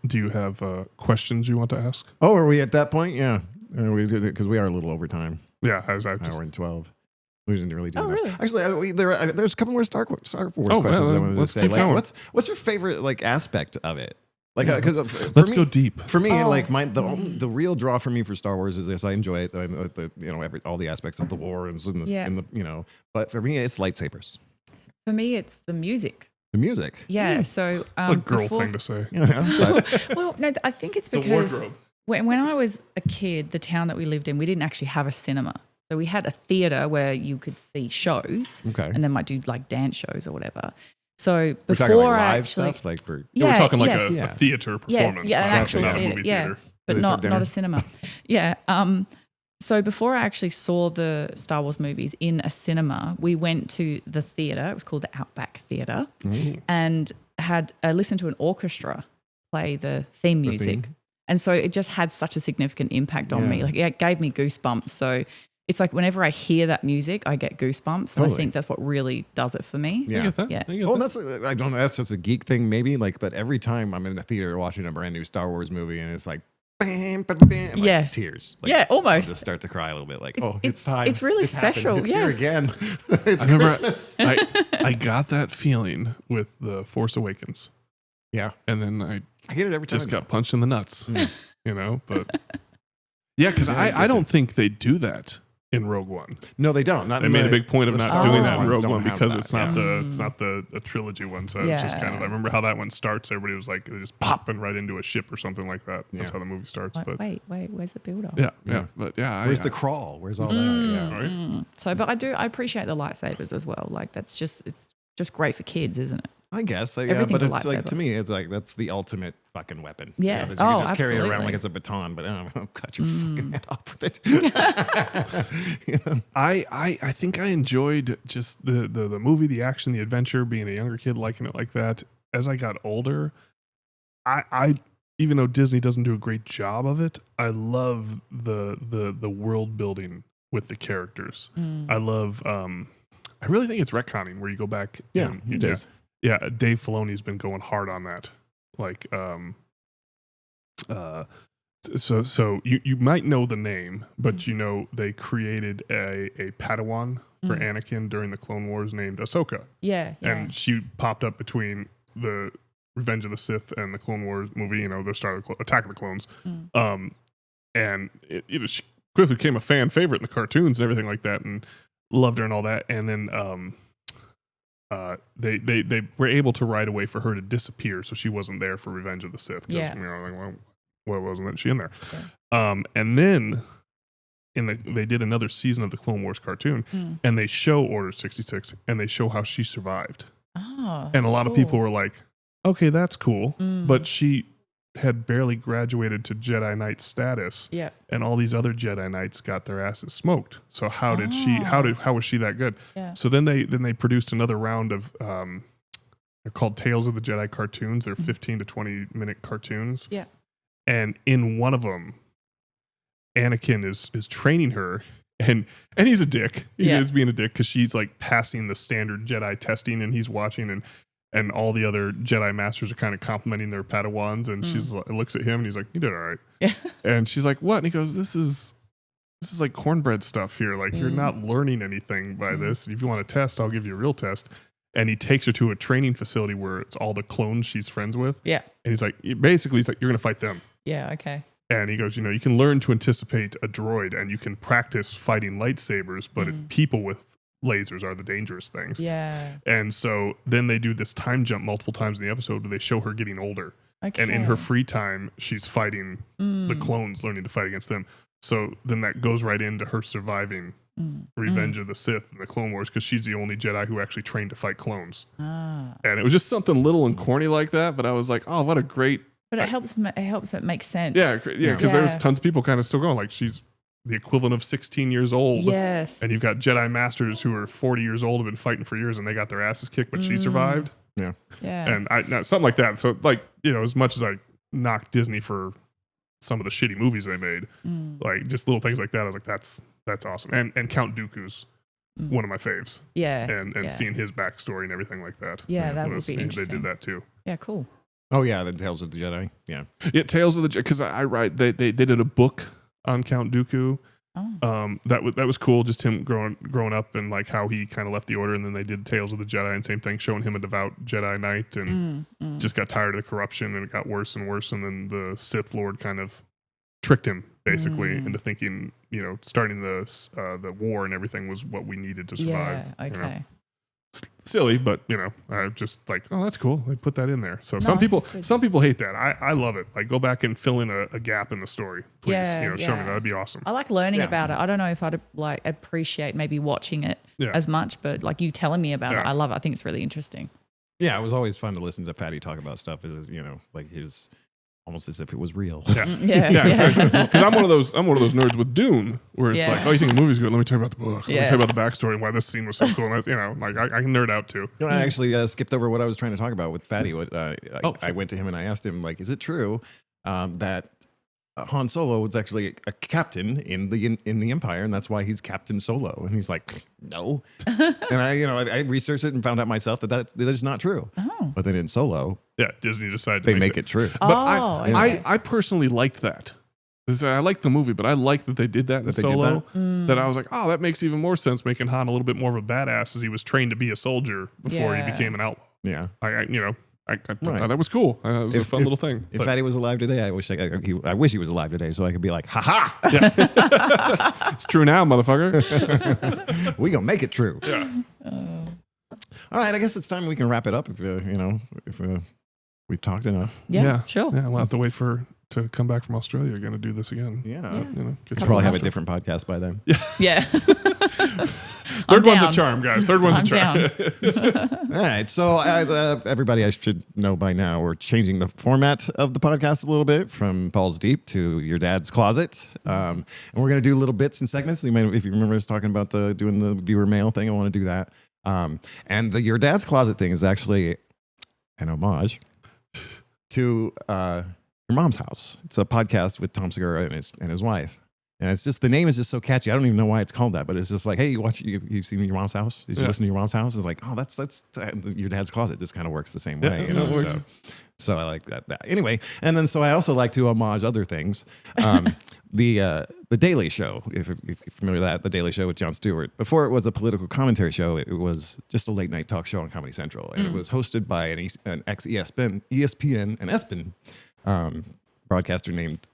[SPEAKER 3] Do you have questions you want to ask?
[SPEAKER 4] Oh, are we at that point? Yeah. Because we are a little over time.
[SPEAKER 3] Yeah.
[SPEAKER 4] Hour and 12. We didn't really do
[SPEAKER 2] really?
[SPEAKER 4] Actually, there's a couple more Star Wars questions I wanted to say. Like, what's your favorite like aspect of it? Like, because
[SPEAKER 3] let's go deep.
[SPEAKER 4] For me, like the real draw for me for Star Wars is this: I enjoy it. All the aspects of the war and the But for me, it's lightsabers.
[SPEAKER 2] For me, it's the music.
[SPEAKER 4] The music.
[SPEAKER 2] Yeah. So
[SPEAKER 3] what a girl thing to say.
[SPEAKER 2] Well, no, I think it's because when I was a kid, the town that we lived in, we didn't actually have a cinema. So we had a theater where you could see shows, and then might do like dance shows or whatever. So before
[SPEAKER 4] we're talking like
[SPEAKER 2] I
[SPEAKER 4] live
[SPEAKER 2] actually,
[SPEAKER 4] stuff, like
[SPEAKER 3] we're talking like a theater performance,
[SPEAKER 2] an actual
[SPEAKER 3] not
[SPEAKER 2] theater,
[SPEAKER 3] a movie theater,
[SPEAKER 2] but not a cinema. So before I actually saw the Star Wars movies in a cinema, we went to the theater. It was called the Outback Theater, and had listened to an orchestra play the theme music. And so it just had such a significant impact on me. Like it gave me goosebumps. So it's like whenever I hear that music, I get goosebumps. And I think that's what really does it for me.
[SPEAKER 4] Yeah.
[SPEAKER 3] I get that.
[SPEAKER 2] Yeah.
[SPEAKER 4] Well, I don't know. That's just a geek thing, maybe. Like, but every time I'm in a theater watching a brand new Star Wars movie, and it's like, bam, bam, bam, like tears. Like,
[SPEAKER 2] almost.
[SPEAKER 4] I'll just start to cry a little bit. Like, it's time.
[SPEAKER 2] It's really special.
[SPEAKER 4] Happened. It's here again. It's Christmas.
[SPEAKER 3] I got that feeling with The Force Awakens.
[SPEAKER 4] Yeah.
[SPEAKER 3] And then
[SPEAKER 4] I get it every time.
[SPEAKER 3] Just got punched in the nuts, but yeah, because I don't think they do that in Rogue One.
[SPEAKER 4] No, they don't.
[SPEAKER 3] They made a big point of not doing that in Rogue One because
[SPEAKER 4] it's
[SPEAKER 3] not the trilogy one. So it's just kind of, I remember how that one starts. Everybody was like, they're just popping right into a ship or something like that. That's how the movie starts.
[SPEAKER 2] Like,
[SPEAKER 3] but
[SPEAKER 2] wait, where's the build up?
[SPEAKER 3] Yeah. But yeah.
[SPEAKER 4] Where's the crawl? Where's all that? Yeah.
[SPEAKER 3] Right?
[SPEAKER 2] So, but I appreciate the lightsabers as well. Like it's just great for kids, isn't it?
[SPEAKER 4] I guess. Yeah,
[SPEAKER 2] Everything's
[SPEAKER 4] but
[SPEAKER 2] a
[SPEAKER 4] it's like, to
[SPEAKER 2] lightsaber.
[SPEAKER 4] me, it's like, that's the ultimate fucking weapon.
[SPEAKER 2] Yeah.
[SPEAKER 4] That you can just carry it around
[SPEAKER 2] Absolutely.
[SPEAKER 4] like it's a baton, but I'll cut your fucking head off with it. You know?
[SPEAKER 3] I think I enjoyed just the movie, the action, the adventure, being a younger kid, liking it like that. As I got older, I even though Disney doesn't do a great job of it, I love the world building with the characters. I love I really think it's retconning where you go back.
[SPEAKER 4] Yeah,
[SPEAKER 3] and,
[SPEAKER 4] it is.
[SPEAKER 3] Yeah, Dave Filoni's been going hard on that. Like, so you might know the name, but you know they created a Padawan for Anakin during the Clone Wars named Ahsoka.
[SPEAKER 2] Yeah.
[SPEAKER 3] And she popped up between the Revenge of the Sith and the Clone Wars movie, the start of the Attack of the Clones. And she quickly became a fan favorite in the cartoons and everything like that, and loved her and all that. And then they were able to write a way for her to disappear, so she wasn't there for Revenge of the Sith.
[SPEAKER 2] Yeah.
[SPEAKER 3] Well, wasn't she in there? Yeah. And then they did another season of the Clone Wars cartoon, and they show Order 66, and they show how she survived.
[SPEAKER 2] Oh,
[SPEAKER 3] And a lot of people were like, okay, that's cool. But she had barely graduated to Jedi Knight status.
[SPEAKER 2] Yeah.
[SPEAKER 3] And all these other Jedi Knights got their asses smoked. So how was she that good?
[SPEAKER 2] Yeah.
[SPEAKER 3] So then they produced another round of they're called Tales of the Jedi cartoons. They're 15 to 20 minute cartoons.
[SPEAKER 2] Yeah.
[SPEAKER 3] And in one of them, Anakin is training her, and he's a dick. He is being a dick because she's like passing the standard Jedi testing, and he's watching, and all the other Jedi masters are kind of complimenting their Padawans, and she's like, looks at him, and he's like, "You did all right."
[SPEAKER 2] Yeah.
[SPEAKER 3] And she's like, "What?" And he goes, "This is like cornbread stuff here. Like you're not learning anything by this. If you want a test, I'll give you a real test." And he takes her to a training facility where it's all the clones she's friends with.
[SPEAKER 2] Yeah.
[SPEAKER 3] And he's like, basically, he's like, "You're gonna fight them."
[SPEAKER 2] Yeah. Okay.
[SPEAKER 3] And he goes, you can learn to anticipate a droid, and you can practice fighting lightsabers, but people with lasers are the dangerous things.
[SPEAKER 2] Yeah.
[SPEAKER 3] And so then they do this time jump multiple times in the episode where they show her getting older.
[SPEAKER 2] Okay.
[SPEAKER 3] And in her free time, she's fighting the clones, learning to fight against them. So then that goes right into her surviving Revenge of the Sith and the Clone Wars, because she's the only Jedi who actually trained to fight clones. And it was just something little and corny like that, but I was like, oh, what a great...
[SPEAKER 2] But it helps it make sense.
[SPEAKER 3] Yeah, because there was tons of people kind of still going, like, she's the equivalent of 16 years old.
[SPEAKER 2] Yes.
[SPEAKER 3] And you've got Jedi Masters who are 40 years old, have been fighting for years, and they got their asses kicked, but she survived.
[SPEAKER 4] Yeah.
[SPEAKER 2] Yeah.
[SPEAKER 3] And something like that. So, like, as much as I knocked Disney for some of the shitty movies they made, like, just little things like that, I was like, that's awesome. And Count Dooku's one of my faves.
[SPEAKER 2] Yeah.
[SPEAKER 3] And seeing his backstory and everything like that.
[SPEAKER 2] Yeah, that would be
[SPEAKER 3] They
[SPEAKER 2] interesting.
[SPEAKER 3] did that too.
[SPEAKER 2] Yeah, cool.
[SPEAKER 4] Oh yeah, the Tales of the Jedi. Yeah.
[SPEAKER 3] Yeah, Tales of the Jedi, because I write, they did a book on Count Dooku.
[SPEAKER 2] Oh.
[SPEAKER 3] That was cool, just him growing up and like how he kind of left the Order, and then they did Tales of the Jedi, and same thing, showing him a devout Jedi Knight, and just got tired of the corruption, and it got worse and worse, and then the Sith Lord kind of tricked him basically into thinking, starting the war and everything was what we needed to survive.
[SPEAKER 2] Yeah. Okay.
[SPEAKER 3] Silly, but I just like, oh, that's cool. They put that in there. So
[SPEAKER 2] No,
[SPEAKER 3] some people hate that. I love it. Like, go back and fill in a gap in the story, please.
[SPEAKER 2] Yeah,
[SPEAKER 3] Show me
[SPEAKER 2] yeah.
[SPEAKER 3] that'd be awesome.
[SPEAKER 2] I like learning
[SPEAKER 4] Yeah.
[SPEAKER 2] about it. I don't know if I'd like appreciate maybe watching it as much, but like you telling me about it, I love it. I think it's really interesting.
[SPEAKER 4] Yeah, it was always fun to listen to Patty talk about stuff. Like his almost as if it was real.
[SPEAKER 3] Yeah, exactly. Because I'm one of those nerds with Dune, where it's like, oh, you think the movie's good? Let me tell you about the book. Let me tell you about the backstory and why this scene was so cool. And that's, like I can nerd out too.
[SPEAKER 4] I actually skipped over what I was trying to talk about with Fatty. I went to him and I asked him, like, is it true that Han Solo was actually a captain in the Empire, and that's why he's Captain Solo? And he's like, no. And I researched it and found out myself that is not true.
[SPEAKER 2] Oh.
[SPEAKER 4] But then in Solo,
[SPEAKER 3] Disney decided to
[SPEAKER 4] they make it true.
[SPEAKER 3] But
[SPEAKER 2] okay.
[SPEAKER 3] I personally liked that. I liked the movie, but I liked that they did that in Solo. That I was like, oh, that makes even more sense, making Han a little bit more of a badass, as he was trained to be a soldier before he became an outlaw.
[SPEAKER 4] Yeah.
[SPEAKER 3] I thought that was cool. It was a fun little thing.
[SPEAKER 4] If Fatty was alive today, I wish he was alive today, so I could be like, ha ha.
[SPEAKER 3] It's true now, motherfucker.
[SPEAKER 4] We gonna make it true.
[SPEAKER 3] Yeah.
[SPEAKER 4] All right, I guess it's time we can wrap it up. If we've talked enough.
[SPEAKER 2] Yeah, sure.
[SPEAKER 3] Yeah, we'll have to wait to come back from Australia again to do this again.
[SPEAKER 4] Yeah.
[SPEAKER 3] Good
[SPEAKER 4] We'll
[SPEAKER 3] job.
[SPEAKER 4] probably have a different podcast by then.
[SPEAKER 2] Yeah.
[SPEAKER 3] Third one's a
[SPEAKER 2] down.
[SPEAKER 3] charm, guys. Third one's
[SPEAKER 2] I'm
[SPEAKER 3] a charm.
[SPEAKER 2] down.
[SPEAKER 4] All right. So, everybody, I should know by now, we're changing the format of the podcast a little bit from Paul's Deep to Your Dad's Closet. And we're going to do little bits and segments. If you remember us talking about doing the viewer mail thing, I want to do that. And the Your Dad's Closet thing is actually an homage to Your Mom's House. It's a podcast with Tom Segura and his wife. And it's just, the name is just so catchy. I don't even know why it's called that, but it's just like, hey, you've seen Your Mom's House? Did you listen to Your Mom's House? It's like, oh, that's Your Dad's Closet. Just kind of works the same way, you know? So I like that. Anyway, and then so I also like to homage other things. The Daily Show, if you're familiar with that, The Daily Show with Jon Stewart. Before it was a political commentary show, it was just a late night talk show on Comedy Central. And it was hosted by an ex-ESPN and ESPN broadcaster named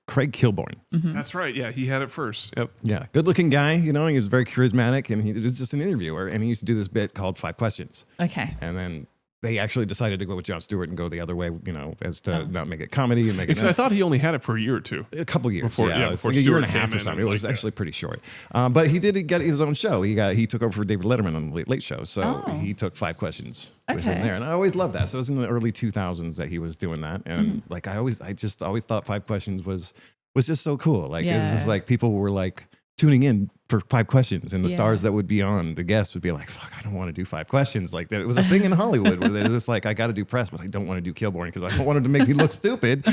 [SPEAKER 4] Craig Kilborn.
[SPEAKER 3] That's right. Yeah, he had it first. Yep.
[SPEAKER 4] Yeah, good-looking guy. You know, he was very charismatic, and he was just an interviewer. And he used to do this bit called 5 Questions.
[SPEAKER 2] Okay.
[SPEAKER 4] And then they actually decided to go with Jon Stewart and go the other way, you know, as to not make it comedy and make it.
[SPEAKER 3] Because I thought he only had it for a year or two.
[SPEAKER 4] A couple years,
[SPEAKER 3] Before
[SPEAKER 4] it was
[SPEAKER 3] before
[SPEAKER 4] like a year and a
[SPEAKER 3] Stewart
[SPEAKER 4] half
[SPEAKER 3] came
[SPEAKER 4] or
[SPEAKER 3] in
[SPEAKER 4] something.
[SPEAKER 3] and
[SPEAKER 4] It was
[SPEAKER 3] like
[SPEAKER 4] actually pretty short. But he did get his own show. He took over for David Letterman on the Late Late Show. So he took 5 questions with him
[SPEAKER 2] Okay.
[SPEAKER 4] there, and I always loved that. So it was in the early 2000s that he was doing that, and like I just always thought 5 questions was just so cool. Like it was just like people were like tuning in for 5 questions, and the stars that would be on, the guests would be like, fuck, I don't want to do 5 questions. Like it was a thing in Hollywood where they're just like, I got to do press, but I don't want to do Kilborn because I don't want him to make me look stupid.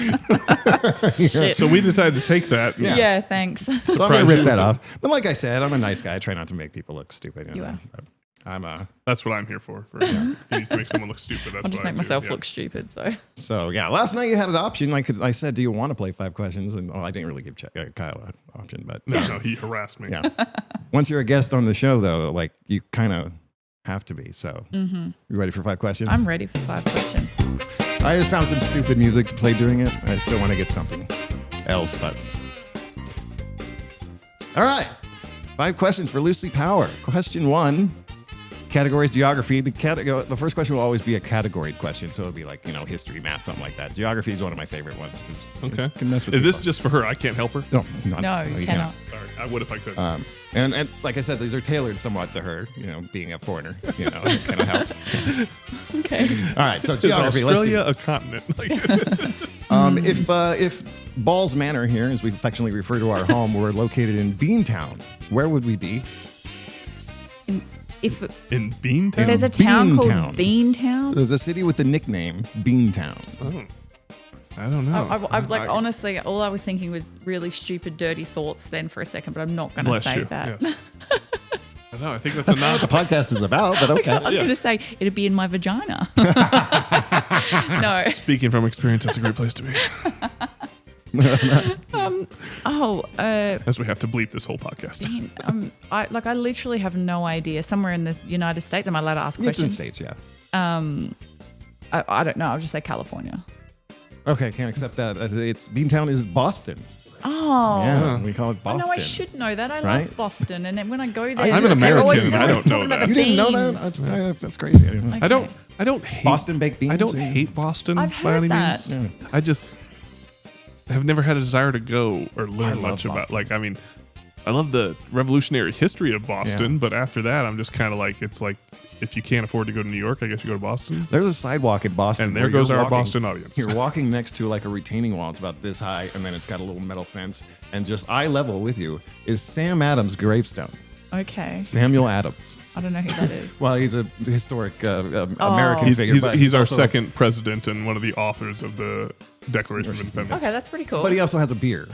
[SPEAKER 2] Shit.
[SPEAKER 3] So we decided to take that.
[SPEAKER 2] Yeah, thanks.
[SPEAKER 4] So I'm
[SPEAKER 3] Surprise
[SPEAKER 4] going to rip
[SPEAKER 3] you.
[SPEAKER 4] that off. But like I said, I'm a nice guy. I try not to make people look stupid.
[SPEAKER 2] You
[SPEAKER 4] know.
[SPEAKER 2] are.
[SPEAKER 4] But I'm
[SPEAKER 3] That's what I'm here for. If he needs to make someone look stupid, that's
[SPEAKER 2] I'll just
[SPEAKER 3] what I
[SPEAKER 2] make
[SPEAKER 3] do.
[SPEAKER 2] myself
[SPEAKER 3] Yeah.
[SPEAKER 2] look stupid. So
[SPEAKER 4] So yeah, last night you had an option. I said, do you want to play 5 questions? And I didn't really give Kyle an option, but
[SPEAKER 3] No, he harassed me.
[SPEAKER 4] yeah. Once you're a guest on the show, though, like you kind of have to be. So you ready for 5 questions?
[SPEAKER 2] I'm ready for 5 questions.
[SPEAKER 4] I just found some stupid music to play during it. I still want to get something else, but all right. 5 questions for Luci Power. Question 1. Categories, geography. The first question will always be a category question, so it'll be like, you know, history, math, something like that. Geography is one of my favorite ones.
[SPEAKER 3] Okay.
[SPEAKER 4] It can mess with
[SPEAKER 3] Is this
[SPEAKER 4] people.
[SPEAKER 3] just for her? I can't help her?
[SPEAKER 4] No,
[SPEAKER 2] No, you cannot.
[SPEAKER 3] All right, I would if I could.
[SPEAKER 4] And like I said, these are tailored somewhat to her, you know, being a foreigner, you know, it kind of helps.
[SPEAKER 2] Okay.
[SPEAKER 4] All right, so
[SPEAKER 3] Is
[SPEAKER 4] geography.
[SPEAKER 3] Australia a continent?
[SPEAKER 4] If Balls Manor here, as we affectionately refer to our home, were located in Beantown, where would we be?
[SPEAKER 2] If
[SPEAKER 3] In Beantown?
[SPEAKER 2] there's a town called
[SPEAKER 4] Beantown.
[SPEAKER 2] Beantown.
[SPEAKER 4] There's a city with the nickname Beantown.
[SPEAKER 3] Oh, I don't know.
[SPEAKER 2] I honestly, all I was thinking was really stupid, dirty thoughts then for a second, but I'm not going to
[SPEAKER 3] Bless
[SPEAKER 2] say
[SPEAKER 3] you.
[SPEAKER 2] that.
[SPEAKER 3] Yes. I know. I think that's
[SPEAKER 4] That's
[SPEAKER 3] enough.
[SPEAKER 4] not what the podcast is about, but okay.
[SPEAKER 2] I was going to say it'd be in my vagina. No.
[SPEAKER 3] Speaking from experience, that's a great place to be. As we have to bleep this whole podcast.
[SPEAKER 2] I literally have no idea. Somewhere in the United States. Am I allowed to ask
[SPEAKER 4] It's in
[SPEAKER 2] questions?
[SPEAKER 4] States, yeah.
[SPEAKER 2] I don't know. I'll just say California.
[SPEAKER 4] Okay, can't accept that. It's Beantown is Boston.
[SPEAKER 2] Oh.
[SPEAKER 4] Yeah, we call it
[SPEAKER 2] I
[SPEAKER 4] Boston.
[SPEAKER 2] know I should know that. I
[SPEAKER 4] Right?
[SPEAKER 2] love Boston, and then when I go there,
[SPEAKER 3] I'm an
[SPEAKER 2] they're always-
[SPEAKER 3] American.
[SPEAKER 2] they're
[SPEAKER 3] I
[SPEAKER 2] always
[SPEAKER 3] don't know
[SPEAKER 2] talking about
[SPEAKER 3] that.
[SPEAKER 2] the
[SPEAKER 4] You didn't know
[SPEAKER 2] beans.
[SPEAKER 4] that? That's crazy. I didn't know.
[SPEAKER 2] Okay.
[SPEAKER 3] I don't hate
[SPEAKER 4] Boston baked beans.
[SPEAKER 3] I don't hate Boston
[SPEAKER 2] I've
[SPEAKER 3] by any
[SPEAKER 2] heard that.
[SPEAKER 3] means. I just have never had a desire to go or
[SPEAKER 4] I
[SPEAKER 3] learn
[SPEAKER 4] love
[SPEAKER 3] much about.
[SPEAKER 4] Boston.
[SPEAKER 3] Like, I mean, I love the revolutionary history of Boston,
[SPEAKER 4] Yeah.
[SPEAKER 3] but after that, I'm just kind of like, it's like, if you can't afford to go to New York, I guess you go to Boston.
[SPEAKER 4] There's a sidewalk in Boston.
[SPEAKER 3] And there
[SPEAKER 4] where
[SPEAKER 3] goes
[SPEAKER 4] you're
[SPEAKER 3] our
[SPEAKER 4] walking-
[SPEAKER 3] Boston audience.
[SPEAKER 4] You're walking next to like a retaining wall. It's about this high, and then it's got a little metal fence. And just eye level with you is Sam Adams' gravestone.
[SPEAKER 2] Okay.
[SPEAKER 4] Samuel Adams.
[SPEAKER 2] I don't know who that is.
[SPEAKER 4] Well, he's a historic American
[SPEAKER 3] He's,
[SPEAKER 4] figure. but
[SPEAKER 3] he's our
[SPEAKER 4] also-
[SPEAKER 3] second president and one of the authors of the Declaration of Independence.
[SPEAKER 2] Okay, that's pretty cool.
[SPEAKER 4] But he also has a beer.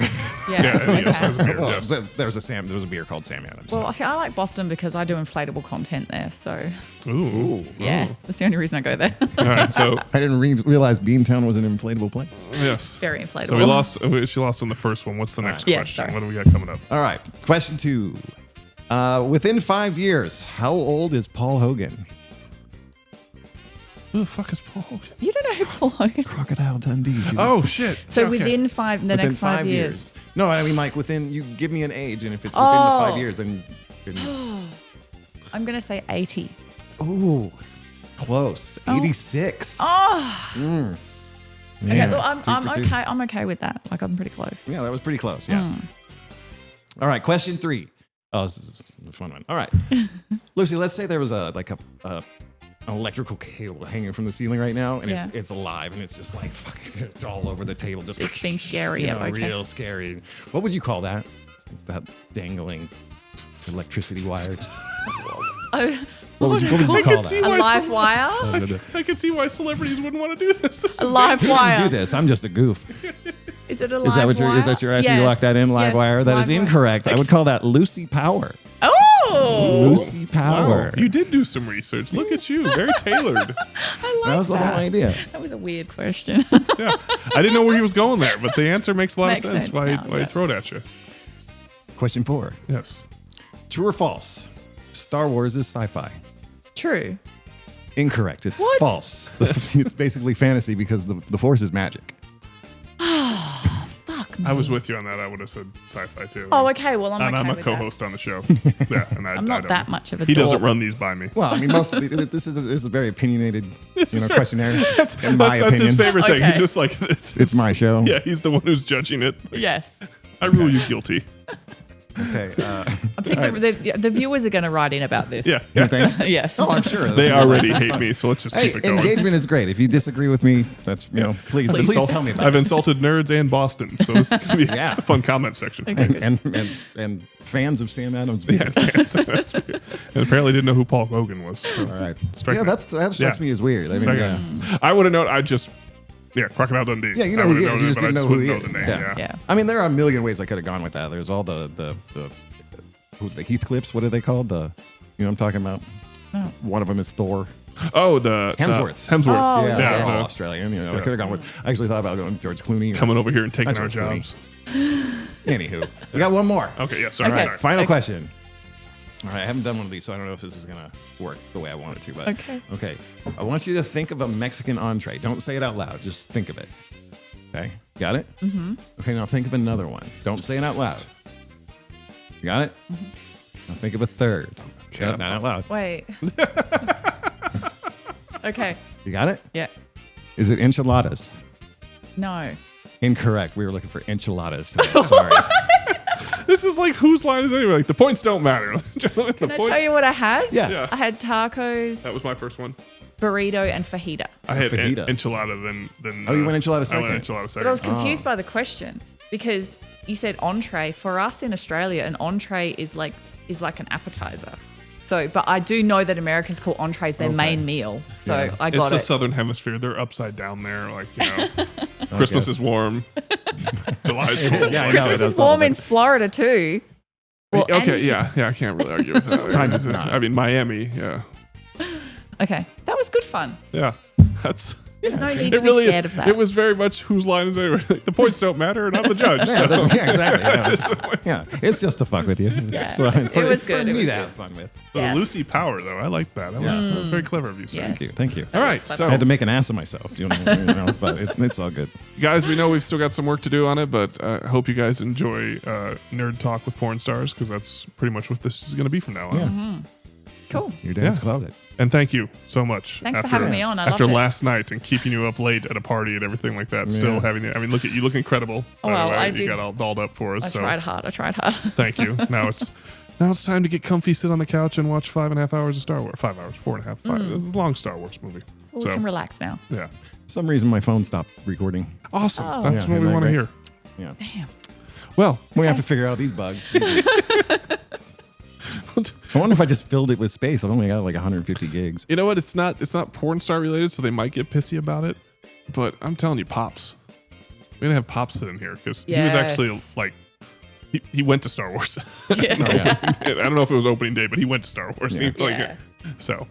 [SPEAKER 3] Yeah, and he also has a
[SPEAKER 2] Okay.
[SPEAKER 3] beard,
[SPEAKER 4] Well,
[SPEAKER 3] yes.
[SPEAKER 4] there was a beer called Sam Adams.
[SPEAKER 2] Well, see, I like Boston because I do inflatable content there. So,
[SPEAKER 3] Ooh.
[SPEAKER 2] yeah, that's the only reason I go there.
[SPEAKER 3] All right, so
[SPEAKER 4] I didn't realize Beantown was an inflatable place.
[SPEAKER 3] yes.
[SPEAKER 2] Very inflatable.
[SPEAKER 3] So we lost. She lost on the first one. What's the next
[SPEAKER 2] Yeah,
[SPEAKER 3] question?
[SPEAKER 2] sorry.
[SPEAKER 3] What do we got coming up?
[SPEAKER 4] All right, question 2. Within 5 years, how old is Paul Hogan?
[SPEAKER 3] Who the fuck is Paul Hogan?
[SPEAKER 2] You don't know who Paul Hogan.
[SPEAKER 4] Crocodile Dundee. dude.
[SPEAKER 3] Oh shit!
[SPEAKER 2] So
[SPEAKER 3] Okay.
[SPEAKER 2] within
[SPEAKER 4] Within
[SPEAKER 2] next 5 years.
[SPEAKER 4] No, I mean like within. You give me an age, and if it's within
[SPEAKER 2] Oh.
[SPEAKER 4] the 5 years, then.
[SPEAKER 2] I'm going to say 80.
[SPEAKER 4] Ooh, close. 86.
[SPEAKER 2] Oh, okay.
[SPEAKER 4] Yeah,
[SPEAKER 2] Well, I'm
[SPEAKER 4] 2 for 2.
[SPEAKER 2] okay. I'm okay with that. Like, I'm pretty close.
[SPEAKER 4] Yeah, that was pretty close. Yeah. All right, question 3. Oh, this is a fun one. All right. Lucy, let's say there was an electrical cable hanging from the ceiling right now, and it's alive, and it's just like fucking, it's all over the table, just
[SPEAKER 2] It's being scary.
[SPEAKER 4] real scary. What would you call that? That dangling electricity wires. What would you call that?
[SPEAKER 2] A live wire?
[SPEAKER 3] I can see why celebrities wouldn't want to do this.
[SPEAKER 2] A live
[SPEAKER 4] He
[SPEAKER 2] wire.
[SPEAKER 4] didn't do this. I'm just a goof.
[SPEAKER 2] Is it a live
[SPEAKER 4] Is that what
[SPEAKER 2] wire?
[SPEAKER 4] is that your answer?
[SPEAKER 2] Yes.
[SPEAKER 4] You lock that in, live
[SPEAKER 2] Yes,
[SPEAKER 4] wire? That is
[SPEAKER 2] live wire.
[SPEAKER 4] incorrect. I would call that Luci Power.
[SPEAKER 2] Oh!
[SPEAKER 4] Luci Power.
[SPEAKER 3] Wow, you did do some research. Look at you, very tailored.
[SPEAKER 2] I like
[SPEAKER 4] That was the whole idea.
[SPEAKER 2] That was a weird question.
[SPEAKER 3] Yeah, I didn't know where he was going there, but the answer makes a lot
[SPEAKER 2] Makes
[SPEAKER 3] of sense.
[SPEAKER 2] sense
[SPEAKER 3] Why
[SPEAKER 2] now,
[SPEAKER 3] he
[SPEAKER 2] yeah.
[SPEAKER 3] throw it at you?
[SPEAKER 4] Question 4.
[SPEAKER 3] Yes.
[SPEAKER 4] True or false? Star Wars is sci-fi.
[SPEAKER 2] True.
[SPEAKER 4] Incorrect. It's
[SPEAKER 2] What?
[SPEAKER 4] false. It's basically fantasy because the Force is magic.
[SPEAKER 2] Fuck me.
[SPEAKER 3] I was with you on that. I would have said sci-fi too.
[SPEAKER 2] Oh, okay. Well, I'm
[SPEAKER 3] And
[SPEAKER 2] okay
[SPEAKER 3] I'm a
[SPEAKER 2] with
[SPEAKER 3] co-host on the show. Yeah, and I
[SPEAKER 2] I'm not
[SPEAKER 3] don't-
[SPEAKER 2] that much of a
[SPEAKER 3] He doesn't
[SPEAKER 2] dork.
[SPEAKER 3] run these by me.
[SPEAKER 4] Well, I mean, mostly this is a very opinionated questionnaire. In my
[SPEAKER 3] That's
[SPEAKER 4] opinion,
[SPEAKER 3] his favorite thing.
[SPEAKER 2] Okay.
[SPEAKER 3] He's just like,
[SPEAKER 4] it's my show.
[SPEAKER 3] yeah, he's the one who's judging it.
[SPEAKER 2] that. Yes.
[SPEAKER 3] I rule you guilty.
[SPEAKER 4] Okay.
[SPEAKER 2] I think the viewers are going to write in about this.
[SPEAKER 3] Yeah,
[SPEAKER 4] You think?
[SPEAKER 2] Yes.
[SPEAKER 4] Oh, I'm sure.
[SPEAKER 3] they already hate me, so let's just
[SPEAKER 4] Hey,
[SPEAKER 3] keep it going.
[SPEAKER 4] engagement is great. If you disagree with me, that's please tell me about
[SPEAKER 3] I've
[SPEAKER 4] it.
[SPEAKER 3] insulted nerds and Boston, so this is gonna be
[SPEAKER 4] Yeah.
[SPEAKER 3] a fun comment section. For me.
[SPEAKER 4] And fans of Sam Adams.
[SPEAKER 3] Yeah, fans. And apparently didn't know who Paul Hogan was. So.
[SPEAKER 4] All right.
[SPEAKER 3] Strike
[SPEAKER 4] Yeah,
[SPEAKER 3] that.
[SPEAKER 4] that strikes me as weird. I mean,
[SPEAKER 3] Okay. I would have known. I just, Crocodile Dundee.
[SPEAKER 4] Yeah, you know
[SPEAKER 3] I
[SPEAKER 4] who he
[SPEAKER 3] would've
[SPEAKER 4] is.
[SPEAKER 3] known
[SPEAKER 4] You
[SPEAKER 3] it,
[SPEAKER 4] just
[SPEAKER 3] but I
[SPEAKER 4] didn't know who he
[SPEAKER 3] wouldn't
[SPEAKER 4] is.
[SPEAKER 3] know the name,
[SPEAKER 2] Yeah.
[SPEAKER 4] I mean, there are a million ways I could have gone with that. There's all the Heathcliffs. What are they called? You know what I'm talking about?
[SPEAKER 2] No.
[SPEAKER 4] One of them is Thor.
[SPEAKER 3] Oh, the
[SPEAKER 4] Hemsworths.
[SPEAKER 3] Hemsworths.
[SPEAKER 2] Oh,
[SPEAKER 4] Yeah, they're all
[SPEAKER 3] the-
[SPEAKER 4] Australian. You know, I could have gone with. I actually thought about going with George Clooney. or-
[SPEAKER 3] coming over here and taking
[SPEAKER 4] That's
[SPEAKER 3] our
[SPEAKER 4] George
[SPEAKER 3] jobs.
[SPEAKER 4] Anywho, we got one more.
[SPEAKER 3] Okay, yeah, sorry.
[SPEAKER 2] Okay.
[SPEAKER 3] sorry.
[SPEAKER 4] Final question. All right, I haven't done one of these, so I don't know if this is gonna work the way I want it to. But
[SPEAKER 2] Okay.
[SPEAKER 4] I want you to think of a Mexican entree. Don't say it out loud. Just think of it. Okay, got it? Mm-hmm. Okay, now think of another one. Don't say it out loud. You got it? Mm-hmm. Now think of a third.
[SPEAKER 3] Okay.
[SPEAKER 4] Not out loud.
[SPEAKER 2] Wait. Okay.
[SPEAKER 4] You got it?
[SPEAKER 2] Yeah.
[SPEAKER 4] Is it enchiladas?
[SPEAKER 2] No.
[SPEAKER 4] Incorrect. We were looking for enchiladas today. Sorry.
[SPEAKER 3] This is like whose line is it anyway? Like the points don't matter.
[SPEAKER 2] Can I tell you what I had?
[SPEAKER 4] Yeah.
[SPEAKER 3] Yeah.
[SPEAKER 2] I had tacos,
[SPEAKER 3] That was my first one.
[SPEAKER 2] burrito, and fajita.
[SPEAKER 3] I had
[SPEAKER 4] Fajita.
[SPEAKER 3] enchilada, then.
[SPEAKER 4] Oh, you went enchilada
[SPEAKER 3] I went
[SPEAKER 4] second.
[SPEAKER 3] enchilada second.
[SPEAKER 2] But I was confused by the question because you said entree. For us in Australia, an entree is like an appetizer. So, but I do know that Americans call entrees their main meal. So
[SPEAKER 4] Yeah.
[SPEAKER 2] I
[SPEAKER 3] It's
[SPEAKER 2] got
[SPEAKER 3] the
[SPEAKER 2] it.
[SPEAKER 3] southern hemisphere. They're upside down there. Like, Christmas is warm. July is cold.
[SPEAKER 4] Yeah, I know,
[SPEAKER 2] Christmas
[SPEAKER 4] that's
[SPEAKER 2] is warm
[SPEAKER 4] all,
[SPEAKER 2] in
[SPEAKER 4] but-
[SPEAKER 2] Florida too. Well,
[SPEAKER 3] Okay,
[SPEAKER 2] and-
[SPEAKER 3] yeah. I can't really argue with that.
[SPEAKER 4] Kind of not.
[SPEAKER 3] I mean, Miami, yeah.
[SPEAKER 2] Okay, that was good fun.
[SPEAKER 3] Yeah. That's.
[SPEAKER 2] There's no need
[SPEAKER 3] It
[SPEAKER 2] to be
[SPEAKER 3] really
[SPEAKER 2] scared
[SPEAKER 3] is.
[SPEAKER 2] of that.
[SPEAKER 3] It was very much whose line is anyway. Like, the points don't matter, and I'm the judge.
[SPEAKER 4] Yeah,
[SPEAKER 3] so.
[SPEAKER 4] yeah, exactly. Yeah. It's just to fuck with you.
[SPEAKER 2] Yeah.
[SPEAKER 4] So,
[SPEAKER 2] It was
[SPEAKER 4] it's
[SPEAKER 2] good,
[SPEAKER 4] for
[SPEAKER 2] it
[SPEAKER 4] me
[SPEAKER 2] was
[SPEAKER 4] to
[SPEAKER 2] good.
[SPEAKER 4] have fun with.
[SPEAKER 2] Yes.
[SPEAKER 3] Luci Power, though, I like that. That was very clever of you, sir.
[SPEAKER 2] Yes.
[SPEAKER 4] Thank you.
[SPEAKER 3] All right,
[SPEAKER 2] clever.
[SPEAKER 3] so
[SPEAKER 4] I had to make an ass of myself, but it's all good.
[SPEAKER 3] guys, we know we've still got some work to do on it, but I hope you guys enjoy Nerd Talk with Porn Stars because that's pretty much what this is going to be from now on.
[SPEAKER 4] Yeah.
[SPEAKER 2] Cool.
[SPEAKER 4] Your dad's
[SPEAKER 3] Yeah.
[SPEAKER 4] closet.
[SPEAKER 3] And thank you so much.
[SPEAKER 2] Thanks for having me on. I
[SPEAKER 3] after
[SPEAKER 2] loved it.
[SPEAKER 3] last night and keeping you up late at a party and everything like that, still
[SPEAKER 4] Yeah.
[SPEAKER 3] having it. I mean, look at you look incredible.
[SPEAKER 2] Oh,
[SPEAKER 3] by the
[SPEAKER 2] well,
[SPEAKER 3] way.
[SPEAKER 2] I
[SPEAKER 3] You
[SPEAKER 2] did.
[SPEAKER 3] got all dolled up for us.
[SPEAKER 2] I
[SPEAKER 3] so
[SPEAKER 2] tried hard.
[SPEAKER 3] thank you. Now it's time to get comfy, sit on the couch, and watch 5.5 hours of Star Wars. 5 hours, 4.5, 5. It's a long Star Wars movie.
[SPEAKER 2] Well,
[SPEAKER 3] so
[SPEAKER 2] we can relax now.
[SPEAKER 3] yeah,
[SPEAKER 4] For some reason, my phone stopped recording.
[SPEAKER 3] awesome.
[SPEAKER 2] Oh.
[SPEAKER 3] That's
[SPEAKER 4] Yeah,
[SPEAKER 3] what we
[SPEAKER 4] isn't that
[SPEAKER 3] want to
[SPEAKER 4] great?
[SPEAKER 3] hear.
[SPEAKER 4] Yeah.
[SPEAKER 2] Damn.
[SPEAKER 3] Well,
[SPEAKER 4] We have to figure out these bugs. Jesus. I wonder if I just filled it with space. I've only got like 150 gigs.
[SPEAKER 3] you know what? It's not porn star related, so they might get pissy about it. But I'm telling you, Pops. We're gonna have Pops sit in here because he was actually
[SPEAKER 2] Yes.
[SPEAKER 3] like he went to Star Wars.
[SPEAKER 2] Yeah.
[SPEAKER 4] Oh, yeah.
[SPEAKER 3] I don't know if it was opening day, but he went to Star Wars.
[SPEAKER 4] Yeah.
[SPEAKER 2] Yeah.
[SPEAKER 3] So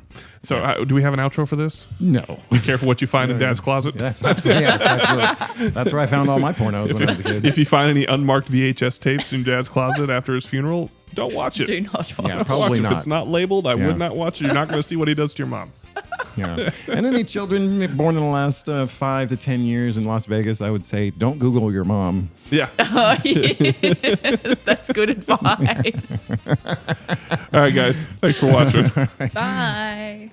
[SPEAKER 3] do we have an outro for this?
[SPEAKER 4] No.
[SPEAKER 3] Be careful what you find in Dad's closet.
[SPEAKER 4] That's absolutely, yes, absolutely. That's where I found all my pornos when I was a kid.
[SPEAKER 3] If you find any unmarked VHS tapes in Dad's closet after his funeral, don't watch it.
[SPEAKER 2] Do not watch.
[SPEAKER 4] Yeah.
[SPEAKER 3] Don't
[SPEAKER 4] Probably
[SPEAKER 3] watch it.
[SPEAKER 4] not.
[SPEAKER 3] If it's not labeled, I
[SPEAKER 4] Yeah.
[SPEAKER 3] would not watch it. You're not going to see what he does to your mom.
[SPEAKER 4] Yeah. And any children born in the last 5 to 10 years in Las Vegas, I would say don't Google your mom.
[SPEAKER 3] Yeah.
[SPEAKER 2] That's good advice.
[SPEAKER 3] All right, guys. Thanks for watching.
[SPEAKER 2] Bye.